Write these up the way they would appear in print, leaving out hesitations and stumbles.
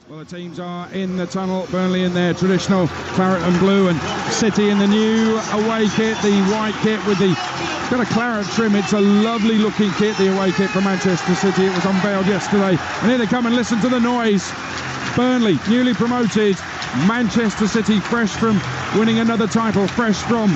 Well, the teams are in the tunnel. Burnley in their traditional claret and blue, and City in the new away kit, the white kit with the got a claret trim. It's a lovely looking kit, the away kit for Manchester City. It was unveiled yesterday, and here they come, and listen to the noise. Burnley, newly promoted. Manchester City, fresh from winning another title, fresh from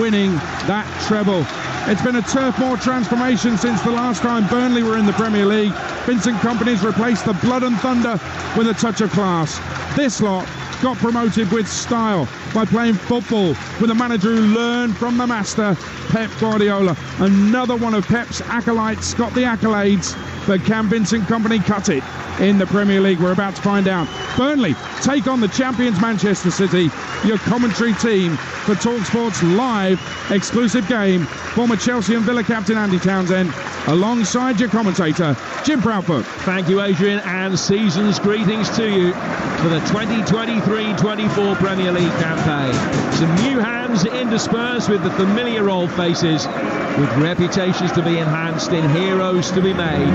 winning that treble. It's been a Turf Moor transformation since the last time Burnley were in the Premier League. Vincent Kompany's replaced the blood and thunder with a touch of class. This lot got promoted with style by playing football with a manager who learned from the master, Pep Guardiola. Another one of Pep's acolytes got the accolades, but can Vincent Kompany cut it in the Premier League? We're about to find out. Burnley take on the champions Manchester City. Your commentary team for Talksport's live exclusive game. Former Chelsea and Villa captain Andy Townsend, alongside your commentator Jim Proudfoot. Thank you, Adrian, and season's greetings to you for the 2023-24 Premier League campaign. Some new hands interspersed with the familiar old faces, with reputations to be enhanced in heroes to be made,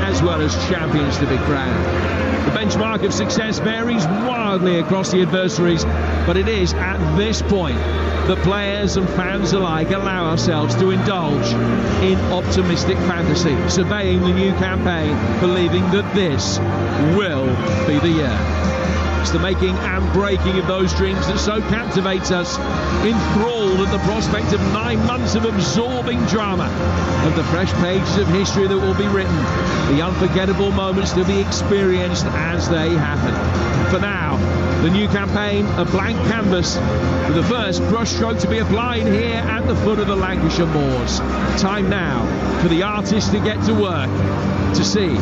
as well as champions to be crowned. The benchmark of success varies wildly across the adversaries, but it is at this point that players and fans alike allow ourselves to indulge in optimistic fantasy, surveying the new campaign, believing that this will be the year. It's the making and breaking of those dreams that so captivates us, enthralled at the prospect of 9 months of absorbing drama, of the fresh pages of history that will be written, the unforgettable moments to be experienced as they happen. For now, the new campaign, a blank canvas, with the first brushstroke to be applied here at the foot of the Lancashire Moors. Time now for the artists to get to work to see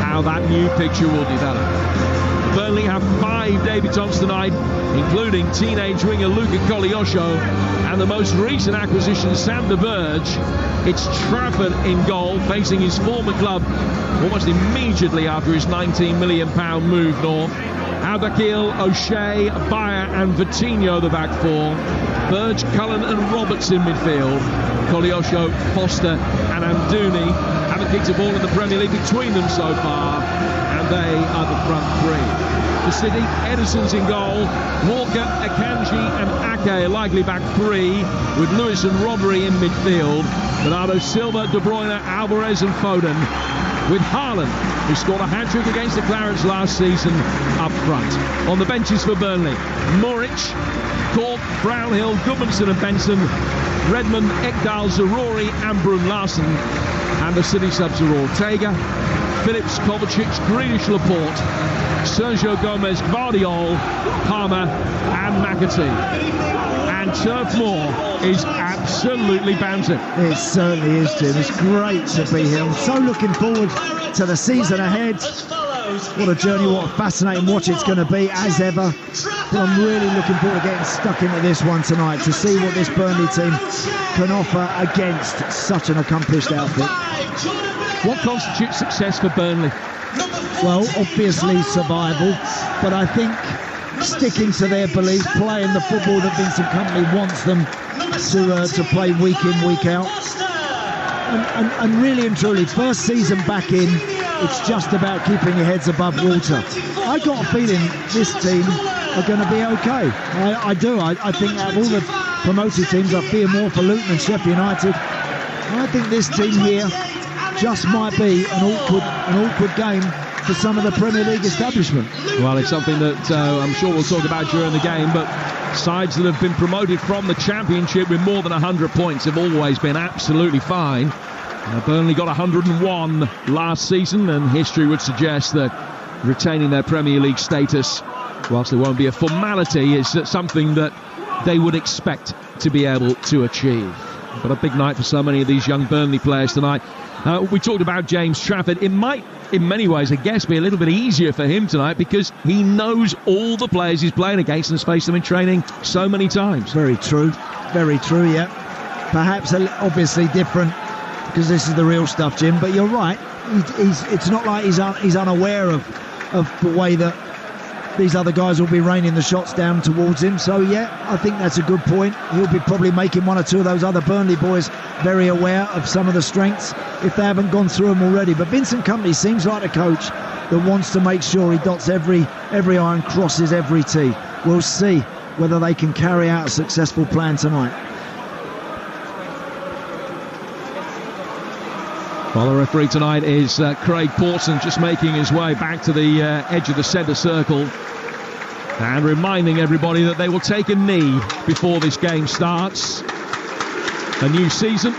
how that new picture will develop. Burnley have 5 debutants tonight, including teenage winger Luca Koleosho and the most recent acquisition, Sam de Burge. It's Trafford in goal, facing his former club almost immediately after his £19 million move north. Aldakil, O'Shea, Bayer and Vitinho the back four. Burge, Cullen and Roberts in midfield. Koleosho, Foster and Amdouni haven't kicked a ball in the Premier League between them so far, and they are the front three. For City, Edison's in goal, Walker, Akanji and Ake likely back three, with Lewis and Rodri in midfield. Bernardo Silva, De Bruyne, Alvarez and Foden, with Haaland, who scored a hat-trick against the Clarets last season, up front. On the benches for Burnley, Muric, Cork, Brownhill, Goodmanson and Benson, Redmond, Ekdal, Zarori and Brun Larsen. And the City subs are Ortega, Phillips, Kovacic, Grealish, Laporte, Sergio Gomez, Gvardiol, Palmer and McAtee. And Turf Moor is absolutely bouncing. It certainly is, Jim. It's great to be here. I'm so looking forward to the season ahead. What a journey, what a fascinating watch it's going to be, as ever. But I'm really looking forward to getting stuck into this one tonight, to see what this Burnley team can offer against such an accomplished outfit. What constitutes success for Burnley? Well, obviously survival, but I think sticking to their beliefs, playing the football that Vincent Kompany wants them to play week in, week out. And really and truly, first season back in, it's just about keeping your heads above water. I got a feeling this team are going to be okay. I do. I think out of all the promoted teams, I fear more for Luton and Sheffield United. I think this team here just might be an awkward game for some of the Premier League establishment. Well, it's something that I'm sure we'll talk about during the game, but sides that have been promoted from the Championship with more than 100 points have always been absolutely fine. Burnley got 101 last season, and history would suggest that retaining their Premier League status, whilst there won't be a formality, is something that they would expect to be able to achieve. But a big night for so many of these young Burnley players tonight. We talked about James Trafford. It might, in many ways, I guess, be a little bit easier for him tonight because he knows all the players he's playing against and has faced them in training so many times. Very true, yeah. Perhaps obviously different because this is the real stuff, Jim. But you're right. It's not like he's unaware of the way that these other guys will be raining the shots down towards him. So yeah, I think that's a good point. He'll be probably making one or two of those other Burnley boys very aware of some of the strengths if they haven't gone through them already. But Vincent Kompany seems like a coach that wants to make sure he dots every I and crosses every T. We'll see whether they can carry out a successful plan tonight. Well, the referee tonight is Craig Pawson, just making his way back to the edge of the centre circle and reminding everybody that they will take a knee before this game starts. A new season,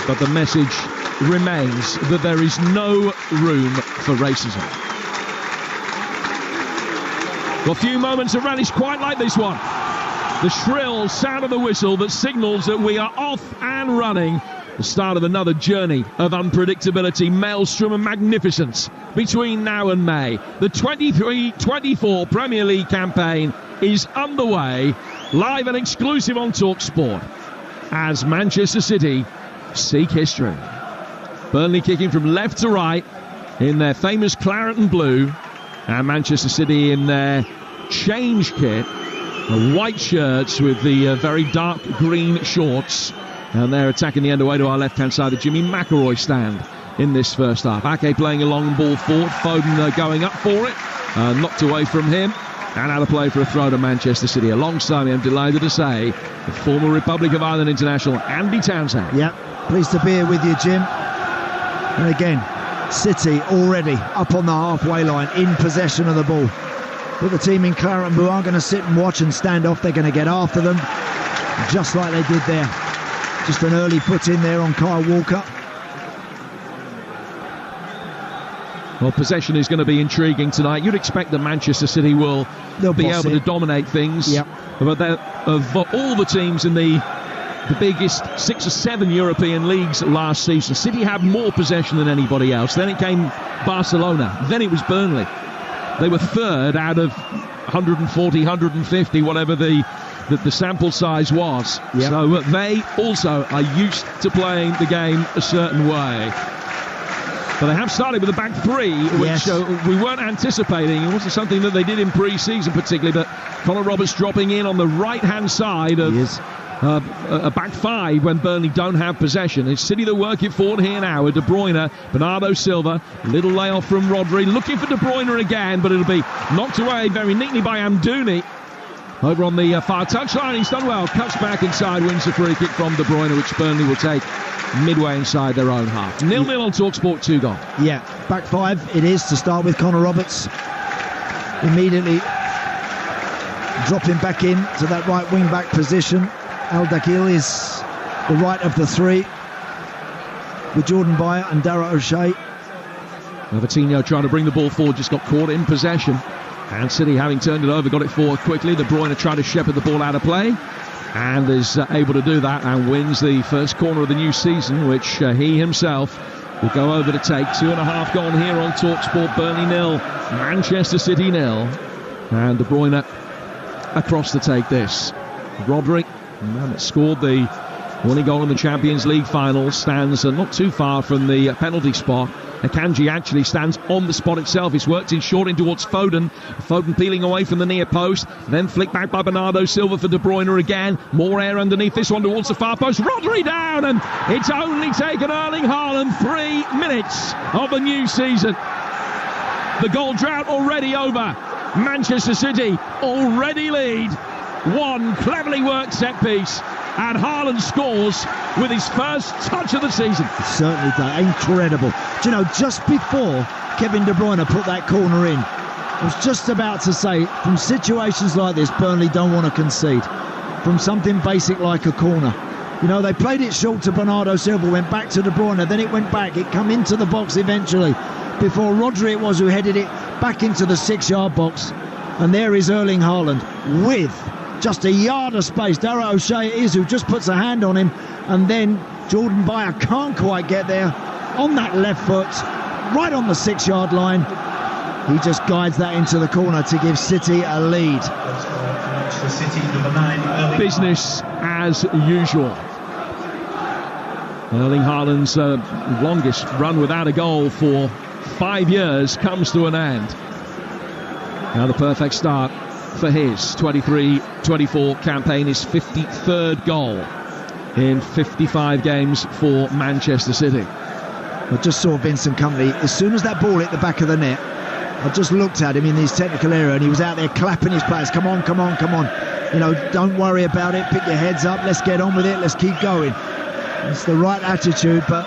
but the message remains that there is no room for racism. Well, few moments have vanished quite like this one. The shrill sound of the whistle that signals that we are off and running. The start of another journey of unpredictability, maelstrom and magnificence between now and May. The 23-24 Premier League campaign is underway, live and exclusive on Talksport, as Manchester City seek history. Burnley kicking from left to right in their famous claret and blue, and Manchester City in their change kit, the white shirts with the very dark green shorts. And they're attacking the end away to our left-hand side, the Jimmy McElroy stand in this first half. Ake playing a long ball forward, Foden going up for it, knocked away from him, and out of play for a throw to Manchester City. Alongside me, I'm delighted to say, the former Republic of Ireland international, Andy Townsend. Yeah, pleased to be here with you, Jim. And again, City already up on the halfway line, in possession of the ball. But the team in claret and blue aren't going to sit and watch and stand off. They're going to get after them, just like they did there. Just an early put in there on Kyle Walker. Well, possession is going to be intriguing tonight. You'd expect that Manchester City will be able to dominate things. Yep. But of all the teams in the biggest 6 or 7 European leagues last season, City had more possession than anybody else. Then it came Barcelona. Then it was Burnley. They were third out of 140, 150, whatever the sample size was. Yep. So they also are used to playing the game a certain way. But they have started with a back three, which we weren't anticipating. It wasn't something that they did in pre-season particularly, but Connor Roberts dropping in on the right-hand side of a back five when Burnley don't have possession. It's City that work it forward here now with De Bruyne, Bernardo Silva, little layoff from Rodri, looking for De Bruyne again, but it'll be knocked away very neatly by Amdouni. Over on the far touchline, he's done well. Cuts back inside, wins the free kick from De Bruyne, which Burnley will take midway inside their own half. 0-0 on Talksport, 2 gone. Yeah, back five it is to start with. Connor Roberts immediately dropping back in to that right wing back position. Al Dakhil is the right of the three, with Jordan Bayer and Dara O'Shea. Coutinho trying to bring the ball forward, just got caught in possession. And City, having turned it over, got it forward quickly. De Bruyne trying to shepherd the ball out of play, and is able to do that and wins the first corner of the new season, which he himself will go over to take. 2.5 gone here on Talksport. Burnley 0, Manchester City 0. And De Bruyne across to take this. Rodri, the man that scored the winning goal in the Champions League final, stands not too far from the penalty spot. Akanji actually stands on the spot itself. He's worked in short in towards Foden. Foden peeling away from the near post. Then flicked back by Bernardo Silva for De Bruyne again. More air underneath this one towards the far post. Rodri down, and it's only taken Erling Haaland 3 minutes of the new season. The goal drought already over. Manchester City already lead. One cleverly worked set piece, and Haaland scores with his first touch of the season. Certainly does. Incredible. Do you know, just before Kevin De Bruyne put that corner in, I was just about to say, from situations like this, Burnley don't want to concede. From something basic like a corner. You know, they played it short to Bernardo Silva, went back to De Bruyne, then it went back, it come into the box eventually, before Rodri it was who headed it back into the 6-yard box. And there is Erling Haaland with just a yard of space. Dara O'Shea is who just puts a hand on him, and then Jordan Bayer can't quite get there on that left foot, right on the 6-yard line. He just guides that into the corner to give City a lead. Business as usual. Erling Haaland's longest run without a goal for 5 years comes to an end. Now the perfect start for his 23-24 campaign, his 53rd goal in 55 games for Manchester City. I just saw Vincent Kompany, as soon as that ball hit the back of the net, I just looked at him in his technical area, and he was out there clapping his players. Come on, come on, come on. You know, don't worry about it. Pick your heads up. Let's get on with it. Let's keep going. It's the right attitude, but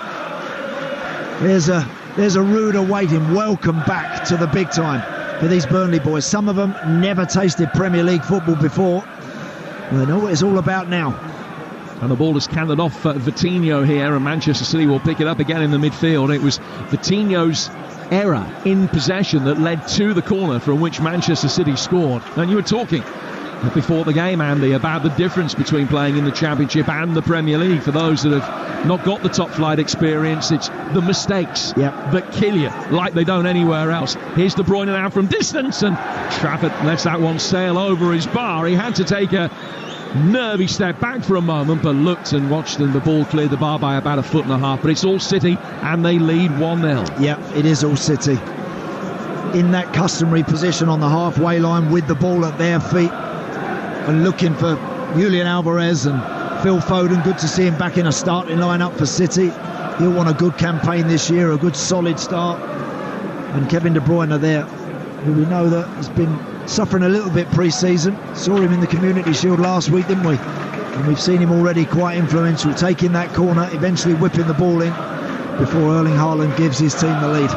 there's a rude awakening. Welcome back to the big time for these Burnley boys. Some of them never tasted Premier League football before. They know what it's all about now. And the ball is cannoned off Vitinho here, and Manchester City will pick it up again in the midfield. It was Vitinho's error in possession that led to the corner from which Manchester City scored. And you were talking before the game, Andy, about the difference between playing in the Championship and the Premier League. For those that have not got the top flight experience, it's the mistakes that kill you like they don't anywhere else. Here's De Bruyne now from distance, and Trafford lets that one sail over his bar. He had to take a nervy step back for a moment, but looked and watched, and the ball cleared the bar by about 1.5 feet. But it's all City, and they lead 1-0. Yeah, it is all City in that customary position on the halfway line with the ball at their feet and looking for Julian Alvarez and Phil Foden. Good to see him back in a starting lineup for City. He'll want a good campaign this year, a good solid start. And Kevin De Bruyne there, who we know that has been suffering a little bit pre-season. Saw him in the Community Shield last week, didn't we? And we've seen him already quite influential, taking that corner, eventually whipping the ball in before Erling Haaland gives his team the lead.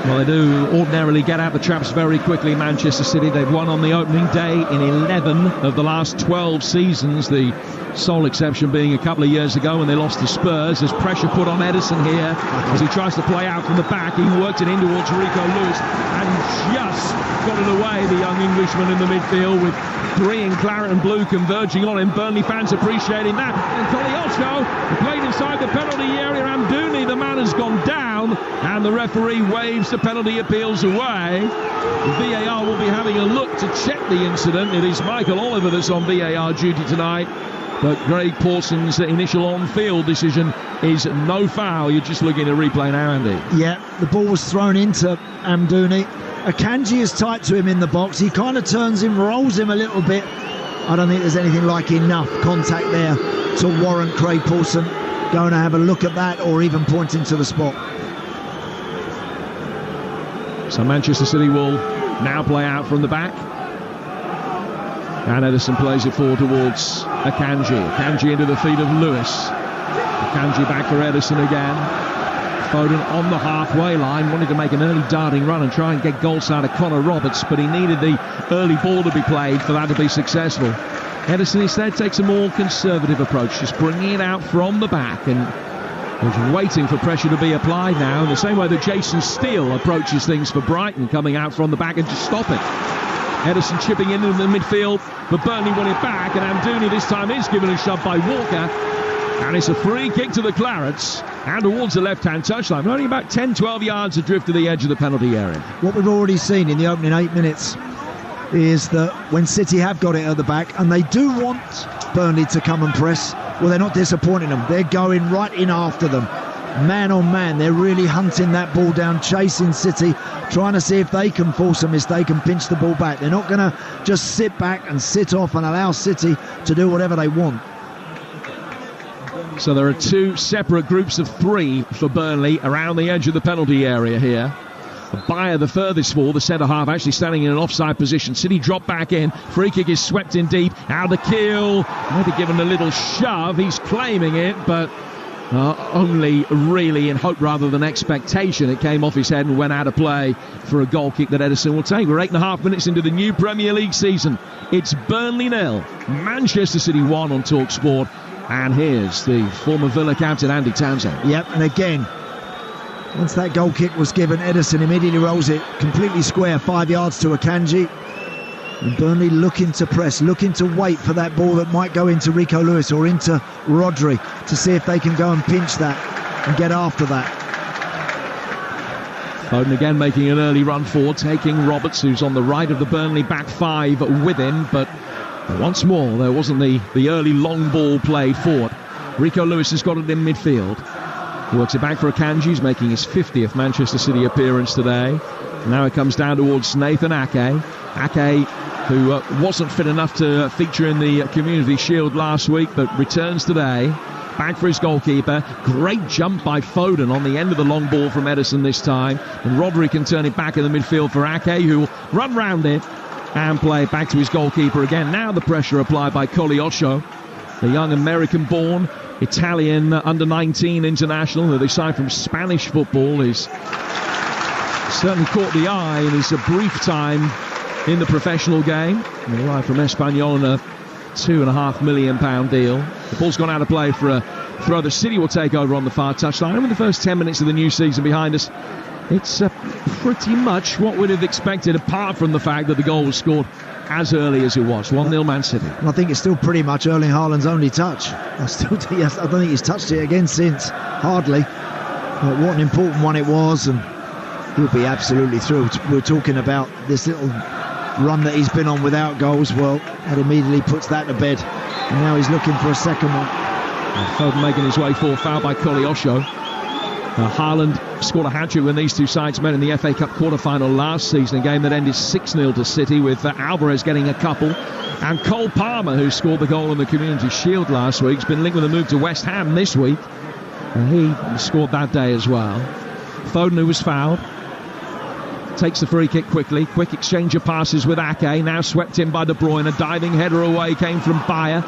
Well, they do ordinarily get out the traps very quickly, Manchester City. They've won on the opening day in 11 of the last 12 seasons, the sole exception being a couple of years ago when they lost to Spurs. There's pressure put on Ederson here as he tries to play out from the back. He worked it in towards Rico Lewis and just got it away, the young Englishman in the midfield, with 3 in claret and blue converging on him. Burnley fans appreciating that. And Koleosho played inside the penalty area. Amdouni, the man, has gone down, and the referee waves the penalty appeals away. The VAR will be having a look to check the incident. It is Michael Oliver that's on VAR duty tonight, but Greg Pawson's initial on-field decision is no foul. You're just looking at replay now, Andy. Yeah, the ball was thrown into Amdouni. Akanji is tight to him in the box. He kind of turns him, rolls him a little bit. I don't think there's anything like enough contact there to warrant Craig Pawson going to have a look at that or even pointing to the spot. So Manchester City will now play out from the back. And Ederson plays it forward towards Akanji. Akanji into the feet of Lewis. Akanji back for Ederson again. Foden on the halfway line, wanted to make an early darting run and try and get goal side of Connor Roberts, but he needed the early ball to be played for that to be successful. Ederson instead takes a more conservative approach, just bringing it out from the back and was waiting for pressure to be applied now, in the same way that Jason Steele approaches things for Brighton, coming out from the back and just stop it. Ederson chipping in the midfield, but Burnley won it back, and Amdouni this time is given a shove by Walker. And it's a free kick to the Clarets and towards the left-hand touchline. We're only about 10-12 yards adrift to the edge of the penalty area. What we've already seen in the opening 8 minutes is that when City have got it at the back and they do want Burnley to come and press, well, they're not disappointing them. They're going right in after them. Man on man, they're really hunting that ball down, chasing City, trying to see if they can force a mistake and pinch the ball back. They're not going to just sit back and sit off and allow City to do whatever they want. So there are 2 separate groups of 3 for Burnley around the edge of the penalty area here. Bayer the furthest for the centre-half, actually standing in an offside position. City drop back in. Free kick is swept in deep. Out of Kiel. Maybe given a little shove. He's claiming it, but only really in hope rather than expectation. It came off his head and went out of play for a goal kick that Ederson will take. We're 8.5 minutes into the new Premier League season. It's Burnley 0, Manchester City 1 on Talksport. And here's the former Villa captain, Andy Townsend. Yep, and again, once that goal kick was given, Ederson immediately rolls it completely square, 5 yards to Akanji. And Burnley looking to press, looking to wait for that ball that might go into Rico Lewis or into Rodri to see if they can go and pinch that and get after that. Foden again making an early run forward, taking Roberts, who's on the right of the Burnley back 5 with him, but once more there wasn't the early long ball played forward. Rico Lewis has got it in midfield. He works it back for Akanji. He's making his 50th Manchester City appearance today. Now it comes down towards Nathan Ake. Ake, who wasn't fit enough to feature in the Community Shield last week, but returns today. back for his goalkeeper. Great jump by Foden on the end of the long ball from Ederson this time. And Rodri can turn it back in the midfield for Ake, who will run round it and play it back to his goalkeeper again. Now the pressure applied by Koleosho, the young American-born Italian under-19 international who they signed from Spanish football. Is certainly caught the eye in his brief time in the professional game. He arrived from Espanyol on a £2.5 million deal. The ball's gone out of play for a throw. The City will take over on the far touchline. And with the first 10 minutes of the new season behind us, it's pretty much what we'd have expected, apart from the fact that the goal was scored as early as it was. 1-0 Man City. I think it's still pretty much Erling Haaland's only touch. I don't think he's touched it again since. Hardly. But what an important one it was, and he'll be absolutely thrilled. We're talking about this little run that he's been on without goals. Well, that immediately puts that to bed. And now he's looking for a second one. And Foden making his way forward, foul by Koleosho. Haaland scored a hat-trick when these two sides met in the FA Cup quarter-final last season, a game that ended 6-0 to City, with Alvarez getting a couple. And Cole Palmer, who scored the goal in the Community Shield last week, has been linked with a move to West Ham this week. And he scored that day as well. Foden, who was fouled, takes the free kick quickly. Quick exchange of passes with Ake, now swept in by De Bruyne. A diving header away came from Bayer.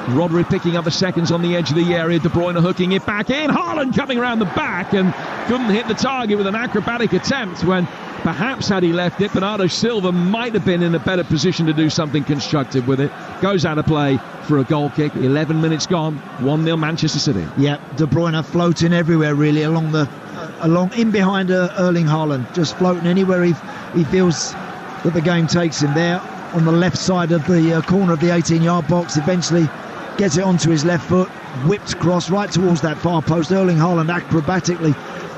Rodri picking up the seconds on the edge of the area. De Bruyne hooking it back in. Haaland coming around the back and couldn't hit the target with an acrobatic attempt, when perhaps had he left it, Bernardo Silva might have been in a better position to do something constructive with it. Goes out of play for a goal kick. 11 minutes gone. 1-0 Manchester City. Yeah, De Bruyne floating everywhere really along in behind Erling Haaland, just floating anywhere he feels that the game takes him. There on the left side of the corner of the 18-yard box, eventually gets it onto his left foot, whipped across right towards that far post. Erling Haaland acrobatically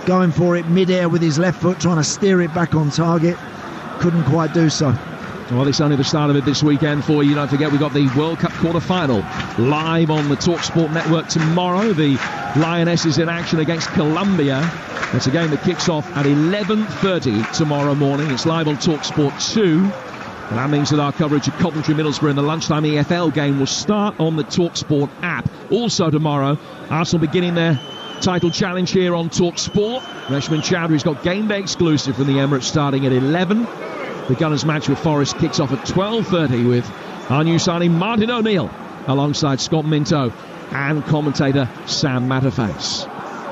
going for it mid-air with his left foot, trying to steer it back on target. Couldn't quite do so. Well, it's only the start of it this weekend for you. Don't forget, we've got the World Cup quarter-final live on the Talksport network tomorrow. The Lionesses in action against Colombia. It's a game that kicks off at 11:30 tomorrow morning. It's live on Talksport 2. And that means that our coverage of Coventry Middlesbrough in the lunchtime EFL game will start on the TalkSport app. Also tomorrow, Arsenal beginning their title challenge here on TalkSport. Reshman Chowdhury's got game day exclusive from the Emirates starting at 11. The Gunners match with Forest kicks off at 12:30 with our new signing Martin O'Neill alongside Scott Minto and commentator Sam Matterface.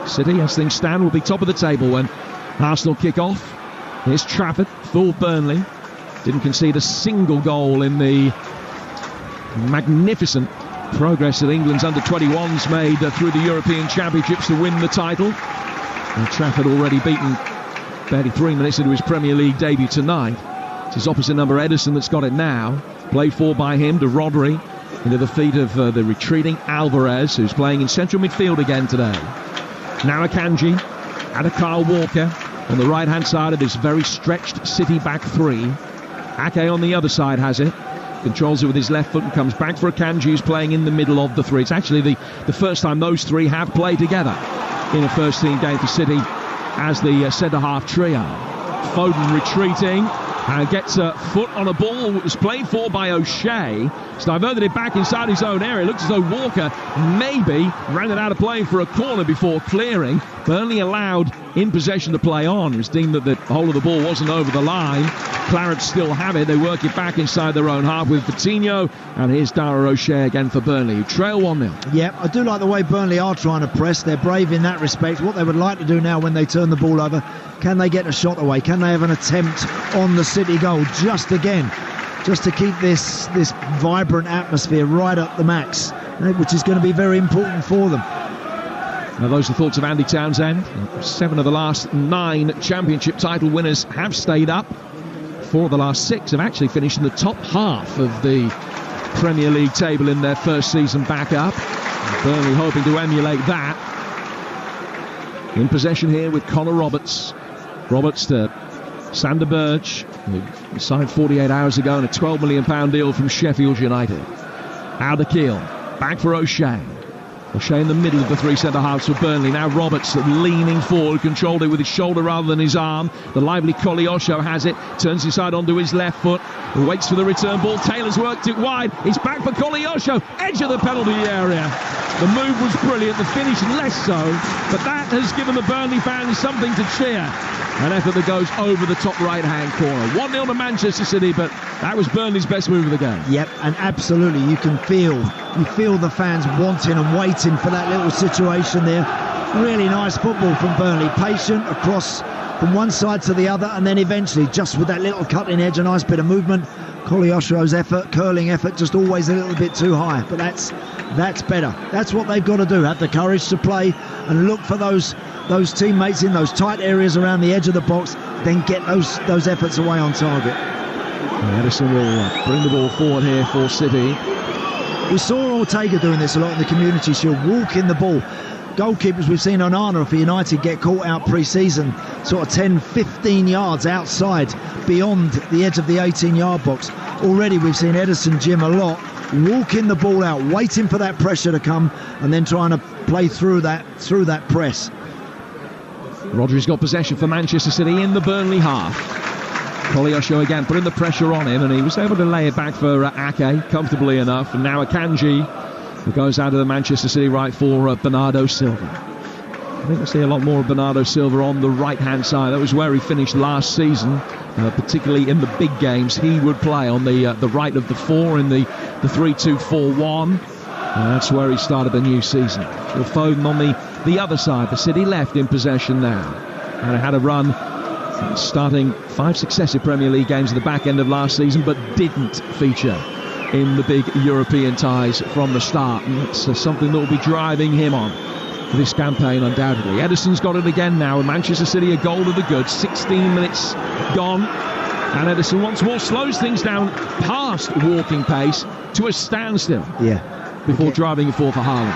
City, as things stand, will be top of the table when Arsenal kick off. Here's Trafford, full Burnley. Didn't concede a single goal in the magnificent progress that England's under-21s made through the European Championships to win the title. And Trafford already beaten barely 3 minutes into his Premier League debut tonight. It's his opposite number, Ederson, that's got it now. Played for by him to Rodri, into the feet of the retreating Alvarez, who's playing in central midfield again today. Now Akanji and a Kyle Walker on the right-hand side of this very stretched City back three. Ake on the other side has it. Controls it with his left foot and comes back for Akanji, who's playing in the middle of the three. It's actually the first time those three have played together in a first-team game for City as the centre-half trio. Foden retreating and gets a foot on a ball that was played for by O'Shea. He's diverted it back inside his own area. It looks as though Walker maybe ran it out of play for a corner before clearing. Burnley allowed in possession to play on. It was deemed that the whole of the ball wasn't over the line. Clarets still have it. They work it back inside their own half with Coutinho. And here's Dara O'Shea again for Burnley, who trail 1-0. Yeah, I do like the way Burnley are trying to press. They're brave in that respect. What they would like to do now when they turn the ball over, can they get a shot away? Can they have an attempt on the City goal just to keep this vibrant atmosphere right up the max, which is going to be very important for them. Now, those are the thoughts of Andy Townsend. 7 of the last 9 championship title winners have stayed up. 4 of the last 6 have actually finished in the top half of the Premier League table in their first season back up. Burnley hoping to emulate that. In possession here with Connor Roberts. Roberts to Sander Berge, who signed 48 hours ago on a £12 million deal from Sheffield United. Alderkeel, back for O'Shea. O'Shea in the middle of the 3 centre-halves for Burnley. Now Roberts leaning forward, controlled it with his shoulder rather than his arm. The lively Koleosho has it, turns inside onto his left foot, waits for the return ball. Taylor's worked it wide. It's back for Koleosho, edge of the penalty area. The move was brilliant, the finish less so, but that has given the Burnley fans something to cheer. An effort that goes over the top right-hand corner. 1-0 to Manchester City, but that was Burnley's best move of the game. Yep, and absolutely, you feel the fans wanting and waiting for that little situation there. Really nice football from Burnley, patient across from one side to the other, and then eventually, just with that little cutting edge, a nice bit of movement. Koleosho's effort, curling effort, just always a little bit too high, but that's better. That's what they've got to do, have the courage to play and look for those teammates in those tight areas around the edge of the box, then get those efforts away on target. Edison will bring the ball forward here for City. We saw Ortega doing this a lot in the Community Shield, walking the ball. Goalkeepers, we've seen Onana for United get caught out pre-season, sort of 10-15 yards outside, beyond the edge of the 18-yard box. Already we've seen Edison Jim a lot, walking the ball out, waiting for that pressure to come, and then trying to play through that press. Rodri's got possession for Manchester City in the Burnley half. Koleosho again putting the pressure on him, and he was able to lay it back for Ake comfortably enough, and now Akanji, who goes out of the Manchester City right for Bernardo Silva. I think we'll see a lot more of Bernardo Silva on the right-hand side. That was where he finished last season, particularly in the big games. He would play on the right of the four in the 3-2-4-1. That's where he started the new season. Phil Foden on the other side. The City left in possession now. And it had a run starting 5 successive Premier League games at the back end of last season, but didn't feature in the big European ties from the start. And that's something that will be driving him on for this campaign, undoubtedly. Edison's got it again now, and Manchester City a goal to the good. 16 minutes gone, and Edison once more slows things down past walking pace to a standstill. Yeah. Before driving it forward for Haaland.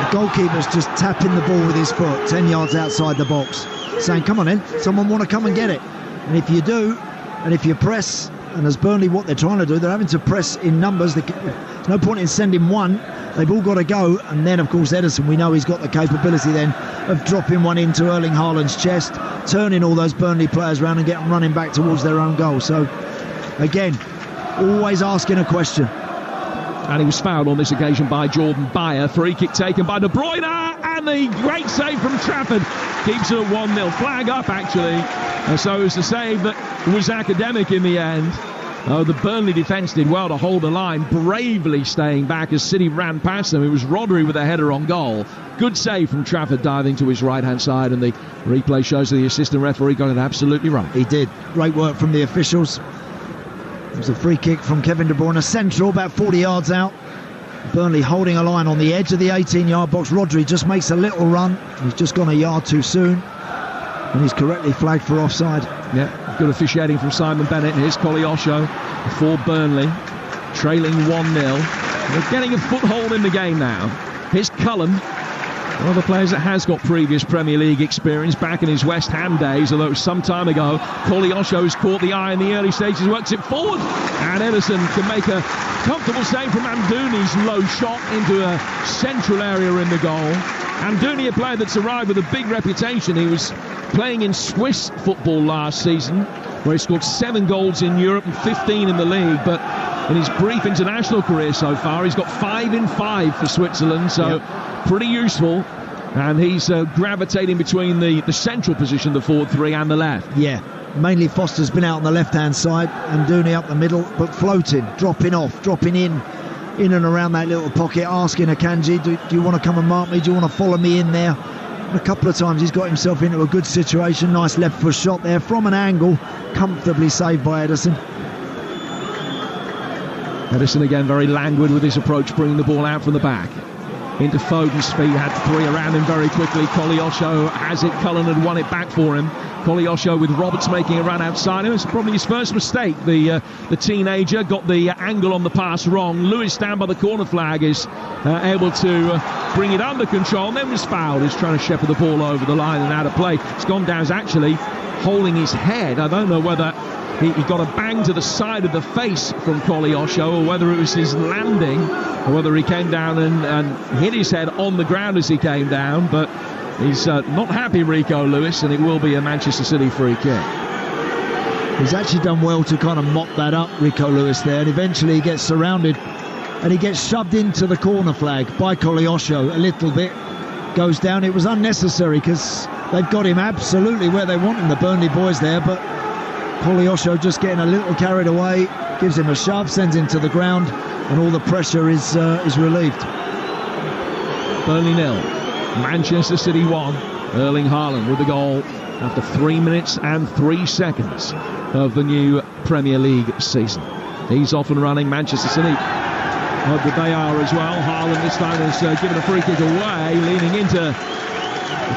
The goalkeeper's just tapping the ball with his foot 10 yards outside the box, saying, come on in, someone want to come and get it. And if you do, and if you press, and as Burnley, what they're trying to do, they're having to press in numbers. There's no point in sending one. They've all got to go. And then, of course, Edison, we know he's got the capability then of dropping one into Erling Haaland's chest, turning all those Burnley players around and getting them running back towards their own goal. So, again, always asking a question. And he was fouled on this occasion by Jordan Bayer. Free kick taken by De Bruyne, and the great save from Trafford keeps it at 1-0. Flag up, actually. And so it was the save that was academic in the end. Oh, the Burnley defence did well to hold the line, bravely staying back as City ran past them. It was Rodri with a header on goal. Good save from Trafford, diving to his right-hand side, and the replay shows that the assistant referee got it absolutely right. He did. Great work from the officials. It was a free kick from Kevin De Bruyne, central, about 40 yards out. Burnley holding a line on the edge of the 18-yard box. Rodri just makes a little run. He's just gone a yard too soon, and he's correctly flagged for offside. Yeah, good officiating from Simon Bennett. Here's Koleosho for Burnley, trailing 1-0. They're getting a foothold in the game now. Here's Cullen, one of the players that has got previous Premier League experience back in his West Ham days, although it was some time ago. Koleosho's caught the eye in the early stages, works it forward, and Edison can make a comfortable save from Amdouni's low shot into a central area in the goal. Amdouni, a player that's arrived with a big reputation. He was playing in Swiss football last season, where he scored 7 goals in Europe and 15 in the league, but in his brief international career so far, he's got 5 in 5 for Switzerland, so pretty useful. And he's gravitating between the central position, the forward three, and the left. Yeah, mainly Foster's been out on the left-hand side, and Dooney up the middle, but floating, dropping off, dropping in and around that little pocket, asking Akanji, do you want to come and mark me? Do you want to follow me in there? And a couple of times he's got himself into a good situation. Nice left foot shot there from an angle, comfortably saved by Edison. Edison again very languid with his approach, bringing the ball out from the back. Into Foden's feet, had 3 around him very quickly. Koleosho has it, Cullen had won it back for him. Koleosho with Roberts making a run outside him. It's probably his first mistake. The teenager got the angle on the pass wrong. Lewis down by the corner flag is able to bring it under control, and then was fouled. He's trying to shepherd the ball over the line and out of play. It's gone down, is actually holding his head. I don't know whether he got a bang to the side of the face from Koleosho, or whether it was his landing, or whether he came down and hit his head on the ground as he came down. But he's not happy, Rico Lewis, and it will be a Manchester City free kick. He's actually done well to kind of mop that up, Rico Lewis, there, and eventually he gets surrounded and he gets shoved into the corner flag by Koleosho a little bit, goes down. It was unnecessary because they've got him absolutely where they want him, the Burnley boys there, but Koleosho just getting a little carried away, gives him a shove, sends him to the ground, and all the pressure is relieved. Burnley 0, Manchester City 1. Erling Haaland with the goal after 3 minutes and 3 seconds of the new Premier League season. He's off and running. Manchester City, they are as well. Haaland this time has given a free kick away, leaning into the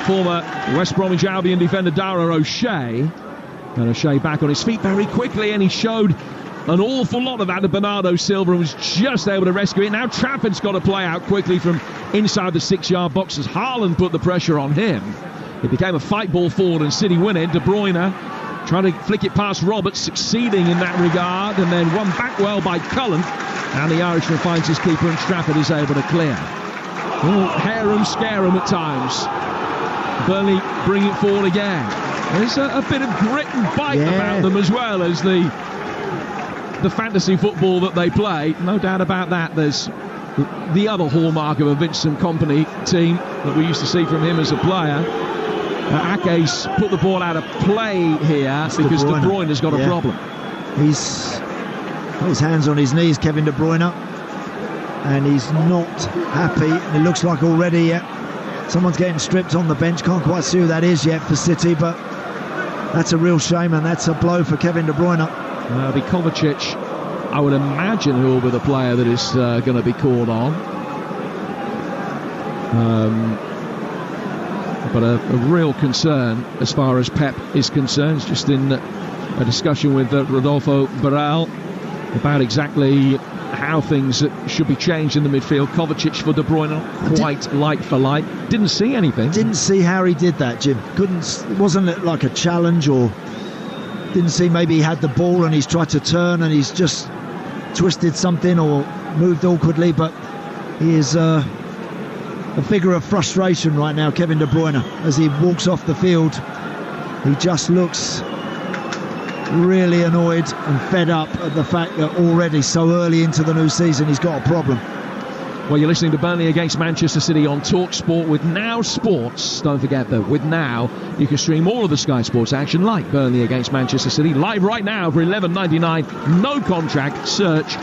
former West Bromwich Albion defender Dara O'Shea. And O'Shea back on his feet very quickly, and he showed an awful lot of that to Bernardo Silva, and was just able to rescue it. Now Trafford's got to play out quickly from inside the 6-yard box as Haaland put the pressure on him. It became a fight ball forward and City win it. De Bruyne trying to flick it past Roberts, succeeding in that regard, and then run back well by Cullen, and the Irishman finds his keeper and Trafford is able to clear. Hair 'em, scare 'em at times. Burnley bring it forward again. There's a bit of grit and bite about them as well as the fantasy football that they play. No doubt about that. There's the other hallmark of a Vincent Kompany team that we used to see from him as a player. Ake's put the ball out of play here because De Bruyne has got a problem. He's got his hands on his knees, Kevin De Bruyne, and he's not happy. It looks like already someone's getting stripped on the bench. Can't quite see who that is yet for City, but that's a real shame, and that's a blow for Kevin De Bruyne. Be Kovacic, I would imagine, who will be the player that is going to be called on. But a real concern as far as Pep is concerned. It's just in a discussion with Rodolfo Barral about exactly how things should be changed in the midfield. Kovacic for De Bruyne, quite like for like. Didn't see anything. Didn't see how he did that, Jim. It wasn't like a challenge, or didn't see maybe he had the ball and he's tried to turn and he's just twisted something or moved awkwardly, but he is a figure of frustration right now, Kevin De Bruyne, as he walks off the field. He just looks really annoyed and fed up at the fact that already so early into the new season he's got a problem. Well, you're listening to Burnley against Manchester City on Talksport with Now Sports. Don't forget that with Now you can stream all of the Sky Sports action like Burnley against Manchester City live right now for $11.99. No contract. Search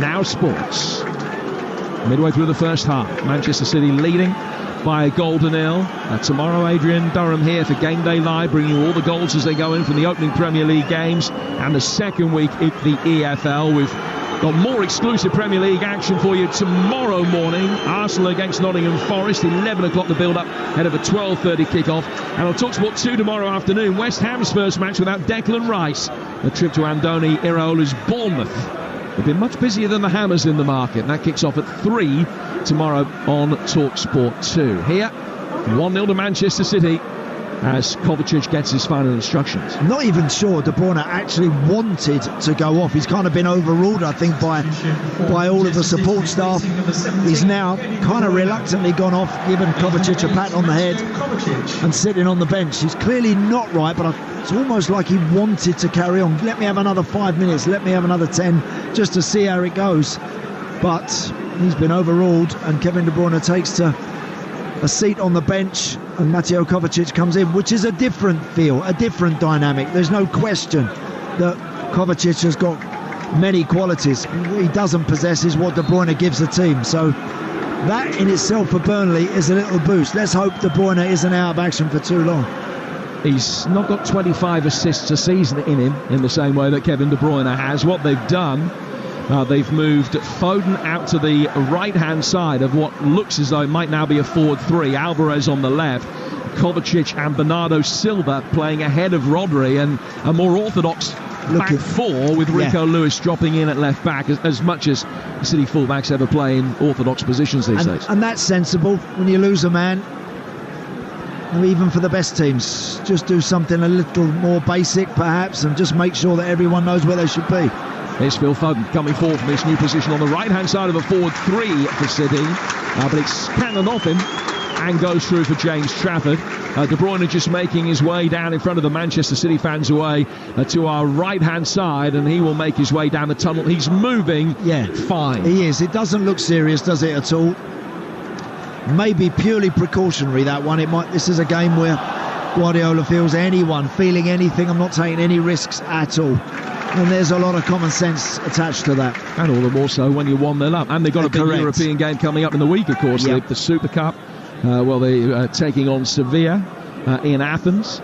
Now Sports. Midway through the first half, Manchester City leading by a goal to nil. Tomorrow, Adrian Durham here for Game Day Live, bringing you all the goals as they go in from the opening Premier League games and the second week in the EFL. We've got more exclusive Premier League action for you tomorrow morning. Arsenal against Nottingham Forest, 11 o'clock the build-up, ahead of a 12:30 kick-off. And on TalkSport 2 tomorrow afternoon, West Ham's first match without Declan Rice. A trip to Andoni Iraola's Bournemouth. They've been much busier than the Hammers in the market, and that kicks off at 3 tomorrow on TalkSport 2. Here, 1-0 to Manchester City as Kovacic gets his final instructions. I'm not even sure De Bruyne actually wanted to go off. He's kind of been overruled, I think, by all of the support staff. He's now kind of reluctantly gone off, giving Kovacic a pat on the head and sitting on the bench. He's clearly not right, but it's almost like he wanted to carry on. Let me have another 5 minutes, let me have another 10, just to see how it goes. But he's been overruled, and Kevin De Bruyne takes to a seat on the bench, and Mateo Kovacic comes in, which is a different feel, a different dynamic. There's no question that Kovacic has got many qualities. What he doesn't possess is what De Bruyne gives the team. So that in itself for Burnley is a little boost. Let's hope De Bruyne isn't out of action for too long. He's not got 25 assists a season in him in the same way that Kevin De Bruyne has. What they've done, they've moved Foden out to the right-hand side of what looks as though it might now be a forward three. Alvarez on the left, Kovacic and Bernardo Silva playing ahead of Rodri, and a more orthodox back four with Rico Lewis dropping in at left back, as much as City fullbacks ever play in orthodox positions these days. And that's sensible when you lose a man. Even for the best teams, just do something a little more basic perhaps, and just make sure that everyone knows where they should be. Here's Phil Foden coming forward from his new position on the right-hand side of a forward three for City, but it's cannoned off him, and goes through for James Trafford. De Bruyne just making his way down in front of the Manchester City fans away to our right-hand side, and he will make his way down the tunnel. He's moving fine. He is. It doesn't look serious, does it, at all? Maybe purely precautionary, that one. This is a game where Guardiola feels anyone feeling anything. I'm not taking any risks at all. And there's a lot of common sense attached to that. And all the more so when you're 1-0 up. And they've got a big European game coming up in the week, of course, the Super Cup. They're taking on Sevilla in Athens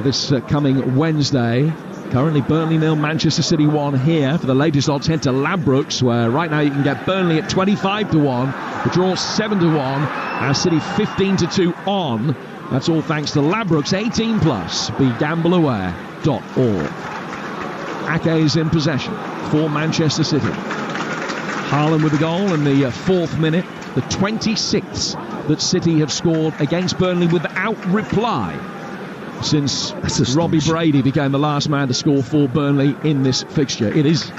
this coming Wednesday. Currently Burnley 0, Manchester City 1 here. For the latest odds, head to Ladbrokes, where right now you can get Burnley at 25-1, the draw 7-1, and City 15-2 on. That's all thanks to Ladbrokes 18+. BeGambleAware.org. Ake is in possession for Manchester City. Haaland with the goal in the 4th minute, the 26th that City have scored against Burnley without reply since Robbie Brady became the last man to score for Burnley in this fixture. It is.